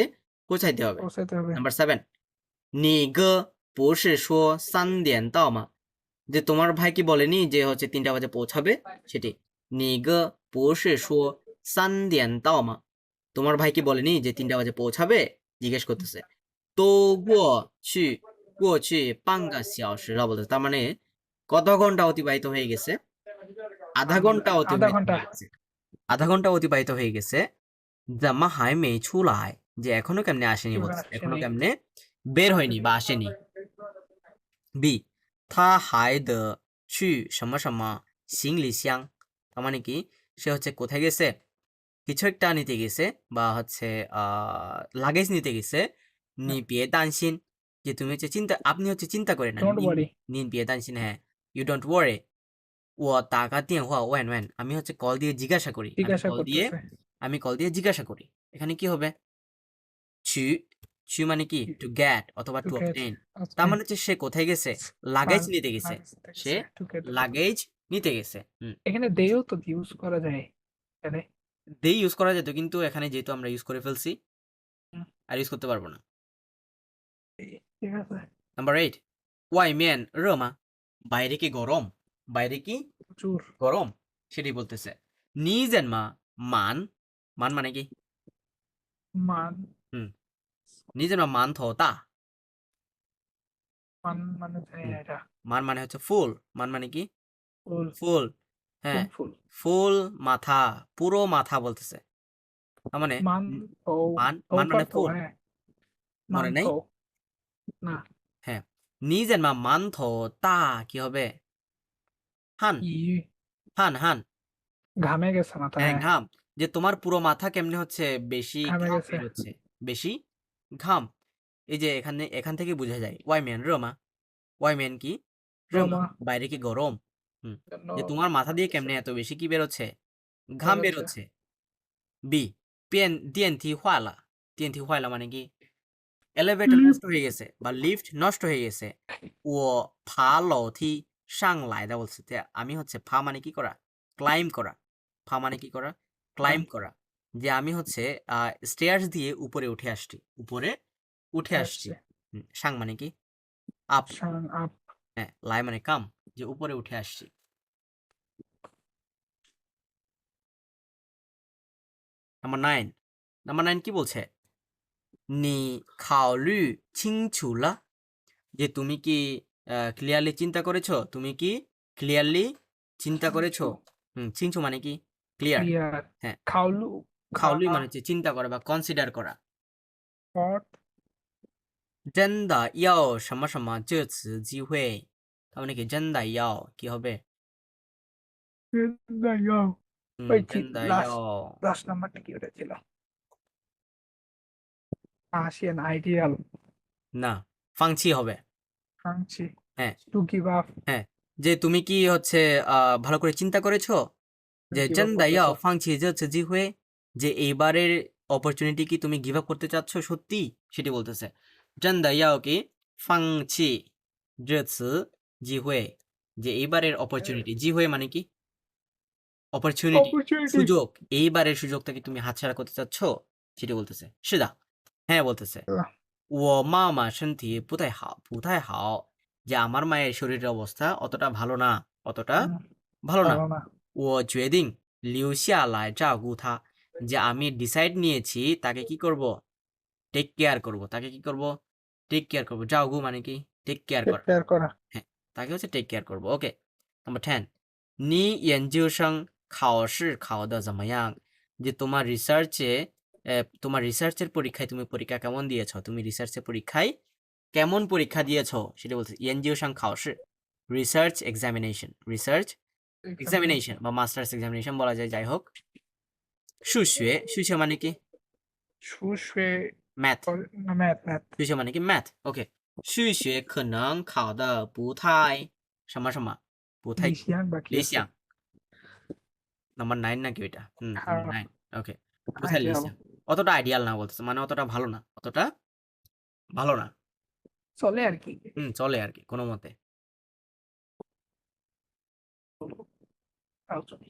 A: পৌঁছাইতে হবে
B: পৌঁছাতে হবে।
A: নাম্বার 7你哥不是说3点到吗যে তোমার ভাই কি বলেনি যে হচ্ছে 3টা বাজে পৌঁছাবে সেটি 你哥不是说3点到吗তোমার ভাই কি বলেনি যে 3টা বাজে পৌঁছাবে জিজ্ঞেস করতেছে তো过去半个小时了বলতেছে তার মানে কত ঘন্টা অতিবাহিত হয়ে গেছে আধা ঘন্টা
B: আধা
A: অতিবাহিত
B: ঘন্টা।
A: হয়ে গেছে আধা ঘন্টা অতিবাহিত হয়ে গেছে জামা হাই মে ছুলাই যে এখনো কেমনে আসেনি
B: এখনো
A: বলতেছে এখনো
B: আসেনি।
A: কেমনে বের হয়নি বা আসেনি বি 他还得去什么什么行李箱তার মানে কি সে হচ্ছে কোথায় গেছে কিছু একটা নিতে গেছে বা হচ্ছে লাগেজ নিতে গেছে নি বিয়ে দানসিন যে তুমি হচ্ছে আপনি হচ্ছে চিন্তা করে না
B: Don't worry.
A: নিন বিয়ে দানসিন হ্যাঁ ইউ ডোন্ট ওয়ারি ও টাকা দিয়ে হওয়া ওয়েন ওয়েন আমি হচ্ছে কল দিয়ে জিজ্ঞাসা করি
B: জিজ্ঞাসা করতেছে।
A: আমি কল দিয়ে জিজ্ঞাসা করি এখানে কি হবে ছু ছু মানে কি টু গেট অথবা
B: To
A: টু
B: get.
A: অবটেইন
B: আচ্ছা,
A: তার মানে হচ্ছে সে কোথায় গেছে লাগেজ
B: বাস-
A: নিতে গেছে
B: লাগেজ নিতে
A: সে
B: গেছে, to get.
A: লাগেজ নিতে গেছে
B: এখানে দেও তো ইউজ করা যায় এখানে।
A: দে ইউজ করা যেত কিন্তু এখানে যেহেতু আমরা ইউজ করে ফেলছি
B: হুম।
A: আর ইউজ করতে পারবো না
B: ঠিক আছে।
A: নাম্বার 8 ওয়াই মেন রমা বাইরে কি গরম বাইরে কি
B: প্রচুর।
A: গরম সেটি বলতেছে নিজেন মান মান মানে কি
B: মান
A: নিজের মান থোতা
B: মান মানে জানি না এটা।
A: মান মানে হচ্ছে ফুল মান মানে কি
B: ফুল
A: ফুল হ্যাঁ
B: ফুল
A: ফুল মাথা পুরো মাথা বলতেছে তার মানে
B: মান ও
A: মান
B: ও
A: মান মানে
B: পারতো,
A: ফুল
B: হ্যাঁ।
A: মনে
B: মান
A: নেই
B: তো না
A: হ্যাঁ নিজের মান থোতা কি হবে হান
B: ই
A: হান হান
B: ঘামে গেছে মাথা,
A: হ্যাঁ
B: হ্যাঁ।
A: ঘাম যে তোমার পুরো মাথা কেমনে হচ্ছে বেশি
B: ঘামে
A: ঘাম
B: গেছে।
A: বের হচ্ছে বেশি ঘাম এই যে এখান থেকে বোঝা যায় ওয়াই ম্যান রোমা ওয়াই ম্যান কি রোমা
B: রোমা।
A: বাইরে কি গরম
B: জন্য
A: যে তোমার মাথা দিয়ে কেমনে এত বেশি কি বেরোচ্ছে ঘাম
B: বের
A: বেরোচ্ছে বি পেন ডিএনটি হওয়ালা ডিএনটি হওয়ালা মানে কি এলিভেটর
B: Lift.
A: নষ্ট হয়ে গেছে বা লিফট নষ্ট হয়ে গেছে ও ফা লথি সাং লাইদা বলছে তে আমি হচ্ছে ফা মানে কি করা ক্লাইম করা ফা মানে কি করা ক্লাইম করা যে আমি হচ্ছে স্টেয়ার্স দিয়ে উপরে উঠে আসছি উপরে উঠে আসছি সাং মানে কি আপ
B: আপ
A: হ্যাঁ লাই মানে কাম যে উপরে উঠে আসছি নাম্বার 9 কি বলছে নি খাওলু চিংছু লা যে তুমি কি ক্লিয়ারলি চিন্তা করেছো তুমি কি ক্লিয়ারলি চিন্তা করেছো চিংছু মানে কি ক্লিয়ার
B: ক্লিয়ার।
A: হ্যাঁ
B: খাওলু
A: খাওলুই মানে হচ্ছে চিন্তা করা বা কনসিডার করা
B: হট
A: 真的要什么什么这次机会তার মানে কি 真的要কি হবে
B: ওই
A: 真的
B: লাস্ট
A: 要
B: লাস্ট নাম্বারটা কি ওটা ছিল? আসিয়ান আইডিয়াল
A: না 放弃হবে
B: ফ্রান্সি
A: হ্যাঁ
B: টু গিভ আপ
A: হ্যাঁ যে তুমি কি হচ্ছে ভালো করে চিন্তা করেছো যে
B: give up
A: 真的要
B: করতেছো।
A: 放弃这次机会যে এইবারের অপরচুনিটি কি তুমি গিভ আপ করতে চাচ্ছ সত্যি সেটি বলতেছে 真的要কি 放弃这次机会যে এইবারের অপরচুনিটি জি হয়ে মানে কি অপরচুনিটি
B: Opportunity.
A: সুযোগ এইবারের সুযোগটা কি তুমি হাতছাড়া করতে চাচ্ছ সেটি বলতেছে সেদা হ্যাঁ বলতেছে ও মামা শান্তি পুতাই হাও পুতাই হাও যে আমার মায়ের শরীরের অবস্থা অতটা ভালো না অতটা ভালো না
B: ভালো না।
A: ও জুয়েদিং লিউ লাই জাগু থা যে আমি ডিসাইড নিয়েছি তাকে কি করব টেক কেয়ার করব তাকে কি করব টেক কেয়ার করব জাগু মানে কি টেক কেয়ার করা
B: প্রিপেয়ার করা।
A: হ্যাঁ তাকে হচ্ছে টেক কেয়ার করব ওকে নাম্বার 10你研究生考试考得怎么样যে তোমার রিসার্চের পরীক্ষায় তুমি পরীক্ষা কেমন দিয়েছো তুমি রিসার্চের পরীক্ষায় কেমন পরীক্ষা দিয়েছো সেটা বলছে 研究生考试 রিসার্চ এক্সামিনেশন, রিসার্চ এক্সামিনেশন বা মাস্টার্স এক্সামিনেশন বলা যায়, যাই হোক। সুশে, সুশে মানে কি?
B: 数学
A: ম্যাথ,
B: না ম্যাথ
A: 数学মানে কি? ম্যাথ, ওকে। 数学可能考得不太什么什么，不太
B: 理想বা কি
A: 理
B: আছে
A: 想。নাম্বার 9 নাকি ওইটা? নাম্বার
B: হ্যাঁ
A: 9, ওকে। কোথায়
B: আইডিয়াল
A: লিখছে? অতটা আইডিয়াল না বলতেছে, মানে অতটা ভালো না, অতটা ভালো না।
B: চলে আর কি
A: চলে আর কি, কোনো মতে।
B: তাও চলে।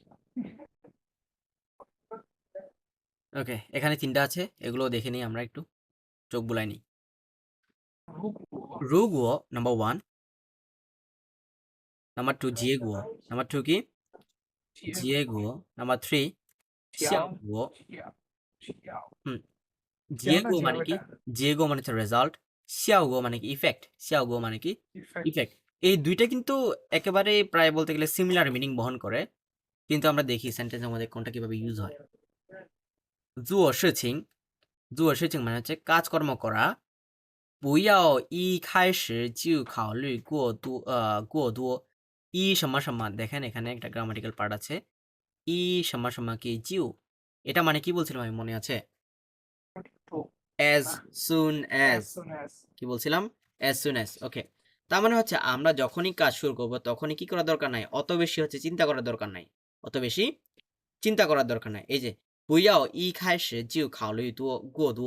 A: ওকে, এখানে 3টা আছে, এগুলো দেখে নিই আমরা একটু, চোখ বুলাই নিই।
B: 如果
A: রুগুও নাম্বার 1, নাম্বার 2 জিয়েগুও, নাম্বার 2 কি?
B: 结
A: জিয়েগুও, নাম্বার 3
B: 交
A: xiaoguo।
B: 交
A: হুম
B: 交না
A: জিয়েগুও মানে কি? জিয়েগুও মানে হচ্ছে রেজাল্ট, xiaoguo মানে কি? ইফেক্ট, xiaoguo মানে কি? ইফেক্ট। এই দুইটা কিন্তু একেবারে প্রায় বলতে গেলে সিমিলার মিনিং বহন করে, কিন্তু আমরা দেখি সেন্টেন্সের মধ্যে কোনটা কিভাবে ইউজ হয়। 做事情，做事情মানে হচ্ছে কাজকর্ম করা।不要一开始就考虑过多ই什么什么, দেখেন এখানে একটা গ্রামাটিক্যাল পার্ট আছে, ই什么什么কি জিউ, এটা মানে কি বলছিলাম আমি, মনে আছে? as soon as, কি বলছিলাম? as soon as, ওকে। তার মানে হচ্ছে আমরা যখনই কাজ শুরু করব তখনই কি করা দরকার নাই, অত বেশি হচ্ছে চিন্তা করার দরকার নাই, অত বেশি চিন্তা করার দরকার নাই। এই যে 不要一开始就考虑过多,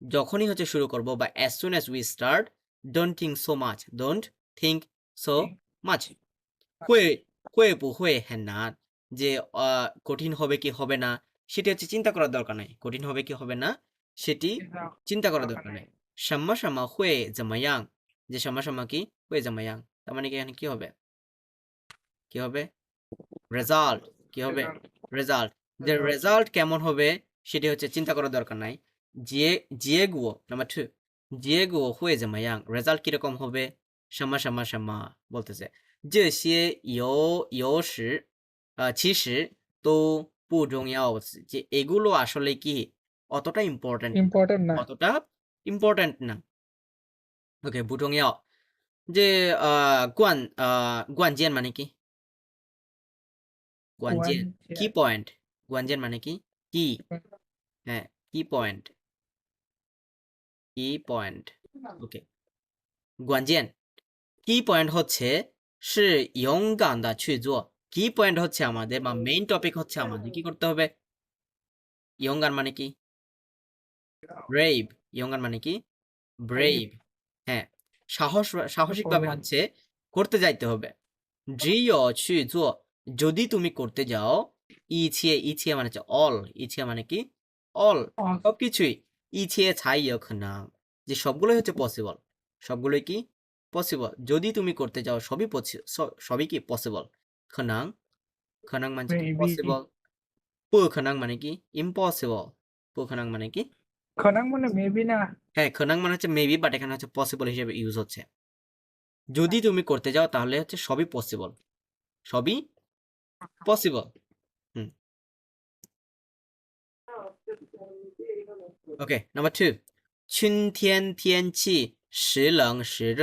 A: যখনই হচ্ছে শুরু করব বা as soon as we start, don't think so much, don't think so much, 会不会很难, যে কঠিন হবে কি হবে না সেটি হচ্ছে চিন্তা করার দরকার নাই, কঠিন হবে কি হবে না সেটি চিন্তা করার দরকার নাই। 什么什么会怎么样, যে 什么什么কি 会怎么样, তার মানে কি এখানে কি হবে? কি হবে? রেজাল্ট, কি হবে? রেজাল্ট। যে রেজাল্ট কেমন হবে সেটি হচ্ছে চিন্তা করার দরকার নাই। জিয়েগুও নাম্বার 2, জিয়েগুও হুয়ে জামায়াং, রেজাল্ট কিরকম হবে? শামা শামা শামা বলতেছে। 这些有时其实都不重要, যে এগুলো আসলে কি অতটা ইম্পর্টেন্ট,
B: ইম্পর্টেন্ট না
A: অতটা ইম্পর্টেন্ট না। ওকে, 不重要, যে关键মানে কি? 关键 কি পয়েন্ট, 关键মানে কি? কি, হ্যাঁ, কি পয়েন্ট, কি পয়েন্ট, ওকে। 关键 কি পয়েন্ট হচ্ছে 是勇敢的去做, কি পয়েন্ট হচ্ছে আমাদের বা মেইন টপিক হচ্ছে আমাদের কি করতে হবে? ইয়ঙ্গান মানে কি? ব্রেভ, ইয়ঙ্গান মানে কি? ব্রেভ, হ্যাঁ, সাহসিকভাবে হচ্ছে করতে যাইতে হবে। 只有去做, যদি তুমি করতে যাও, 一切মানে হচ্ছে অল, 一切মানে কি? অল, সবকিছুই, 一切才有可能, যে সবগুলোই হচ্ছে পসিবল, সবগুলোই কি পসিবল, যদি তুমি করতে যাও সবই কি পসিবল। 可能, 可能মানে কি?
B: Maybe.
A: পসিবল। 不可能মানে কি? ইম্পসিবল, 不可能মানে কি?
B: খনাং মানে মেবি না
A: হ্যাঁ, 可能মানে হচ্ছে মেবি, বাট এখানে হচ্ছে পসিবল হিসেবে ইউজ হচ্ছে। যদি তুমি করতে যাও তাহলে হচ্ছে সবই পসিবল, সবই পসিবল। হুম, ওকে, নাম্বার 2, 春天天气时冷时热,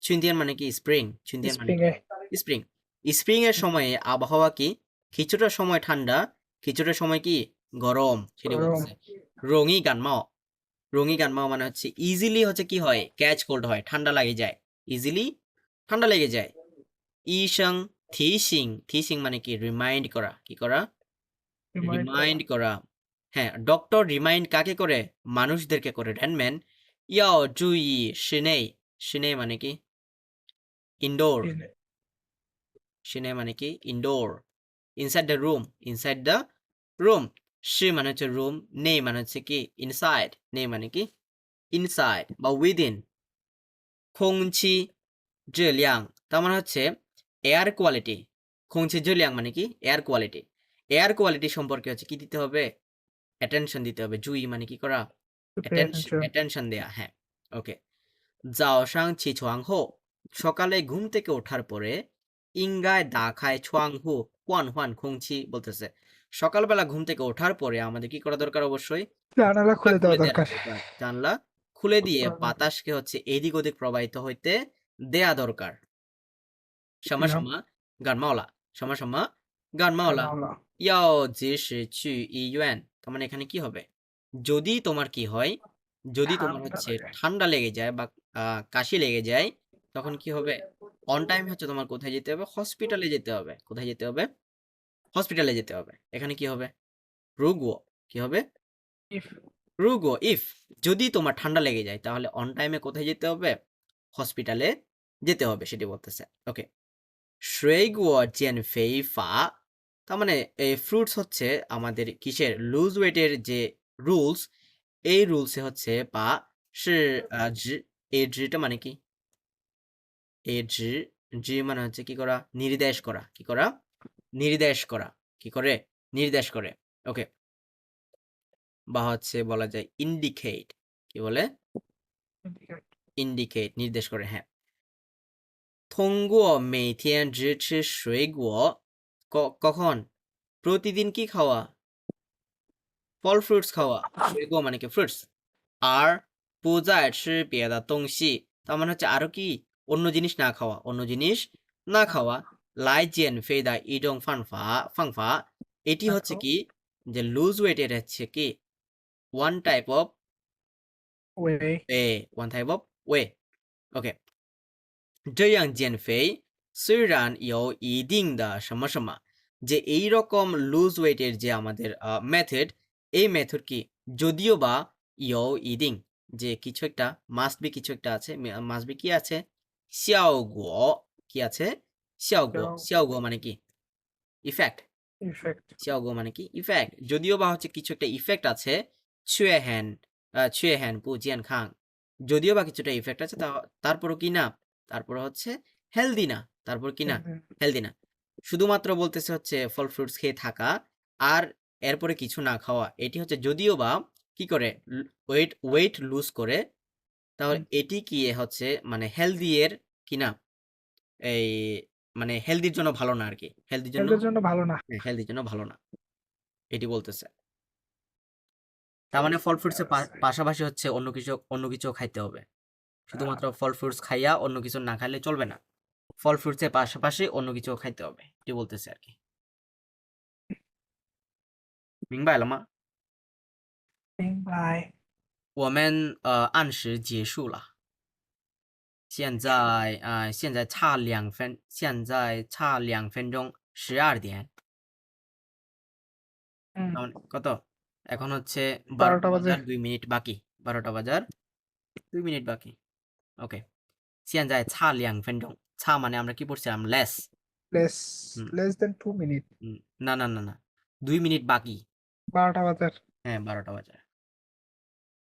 A: 春天মানে কি? স্প্রিং, 春天মানে
B: স্প্রিং
A: কি? স্প্রিং, স্প্রিং এর সময়ে আবহাওয়া কি কিছুটা সময় ঠান্ডা, কিছুটা সময় কি গরম, সেটা
B: গরম
A: বলছে। রঙি গানমাও, রঙি গানমাও মানে হচ্ছে ইজিলি হচ্ছে কি হয়, ক্যাচ কোল্ড হয়, ঠান্ডা লাগে যায়, ইজিলি ঠান্ডা লেগে যায়। ইসং থিসিং, থিসিং মানে কি? রিমাইন্ড করা, কি করা? রিমাইন্ড করা, হ্যাঁ। ডক্টর রিমাইন্ড কাকে করে? মানুষদেরকে করে। রেনম্যান ইয়াও জুই শিনেই, শিনেই মানে কি? ইনডোর, শিনে মানে কি? Indoor. Inside the room, inside the room, she মানে হচ্ছে রুম, নেই মানে হচ্ছে কি? ইনসাইড, নেই মানে কি? ইনসাইড বা উইদিন। 空气质量, তার মানে হচ্ছে এয়ার কোয়ালিটি, 空气质量মানে কি? এয়ার কোয়ালিটি, এয়ার কোয়ালিটি সম্পর্কে হচ্ছে কি দিতে হবে? অ্যাটেনশন দিতে হবে। জুই মানে কি করা? অ্যাটেনশন দেয়া, হ্যাঁ, ওকে। 早上起床后, সকালে ঘুম থেকে ওঠার পরে, 应该打开窗户换换空气, বলতেছে সকালবেলা ঘুম থেকে ওঠার পরে আমাদের কি করা দরকার? অবশ্যই
B: জানালা খুলে দেওয়া
A: দেয়া
B: দরকার
A: জানলা খুলে দিয়ে বাতাসকে হচ্ছে এদিক ওদিক প্রবাহিত হইতে দেয়া দরকার। 什么什么感冒了什么什么感冒了
B: হলো
A: 要及时去医院তার মানে এখানে কি হবে যদি তোমার কি হয় যদি তোমার
B: ঠান্ডা
A: হচ্ছে
B: লাগে।
A: ঠান্ডা লেগে যায় বা কাশি লেগে যায় তখন কি হবে অন টাইম হচ্ছে তোমার কোথায় যেতে হবে হসপিটালে যেতে হবে কোথায় যেতে হবে হসপিটালে যেতে হবে এখানে কি হবে রুগো কি হবে
B: if
A: রুগো ইফ যদি তোমার ঠান্ডা লেগে যায় তাহলে অন টাইমে কোথায় যেতে হবে হসপিটালে যেতে হবে সেটি বলতেছে ওকে 水果减肥法 তার মানে এই ফ্রুটস হচ্ছে আমাদের কিসের লুজ ওয়েটের যে রুলস এই রুলসে হচ্ছে বা সে এই টা মানে কি এই জি মানে হচ্ছে কি করা নির্দেশ করা কি করা নির্দেশ করা কি করে নির্দেশ করে ওকে বা হচ্ছে বলা যায় ইন্ডিকেট কি বলে ইন্ডিকেট নির্দেশ করে হ্যাঁ 通过每天只吃水果 কখন প্রতিদিন কি খাওয়া ফল ফ্রুটস খাওয়া 水果মানে কি ফ্রুটস আর 不再吃别的东西 তার মানে হচ্ছে আরো কি অন্য জিনিস না খাওয়া অন্য জিনিস না খাওয়া 来减肥的一种方法 এটি হচ্ছে কি যে লুজ ওয়েটের হচ্ছে কি one type of
B: way
A: one type of way okay 这样减肥虽然有一定的什么什么 যে এই রকম লুজ ওয়েটের যে আমাদের মেথড এই মেথড কি যদিও বা ইউ ইডিং যে কিছু একটা মাস্ট বি কিছু একটা আছে মাস্ট বি কি আছে 效果 কি আছে 效果 效果মানে কি ইফেক্ট
B: effect
A: 效果মানে কি ইফেক্ট যদিও বা হচ্ছে কিছু একটা ইফেক্ট আছে 缺憾不健康 যদিও বা কিছুটা ইফেক্ট আছে তারপরও কি না তারপর হচ্ছে হেলদি না তারপর কি না হেলদি না শুধুমাত্র বলতেছে হচ্ছে ফল ফ্রুটস খেয়ে থাকা আর এরপরে কিছু না খাওয়া এটি হচ্ছে যদিও বা কি করে ওয়েট লুজ করে তাহলে এটি কি হচ্ছে মানে হেলদি এর কি না এই মানে হেলদির জন্য ভালো না আর কি হেলদির জন্য
B: হেলথের জন্য ভালো না
A: হেলদির জন্য ভালো না এটি বলতেছে তার মানে ফল ফ্রুটসের পাশাপাশি হচ্ছে অন্য কিছু খাইতে হবে শুধুমাত্র ফল ফ্রুটস খাইয়া অন্য কিছু না খাইলে চলবে না ফল ফ্রুটসের পাশাপাশি অন্য কিছু খাইতে হবে এটি বলতেছে আর কি 明白了吗
B: 明白
A: 我们按时结束了现在差2分钟12点 কত এখন হচ্ছে 12টা
B: 12টা বাজে।
A: বাজার 2 মিনিট বাকি 12টা বাজার 2 মিনিট বাকি ওকে 现在差2分钟差মানে আমরা কি পড়ছিলাম লেস
B: less than 2 minutes
A: না 2 মিনিট বাকি
B: 12টা বাজার
A: হ্যাঁ 12টা বাজার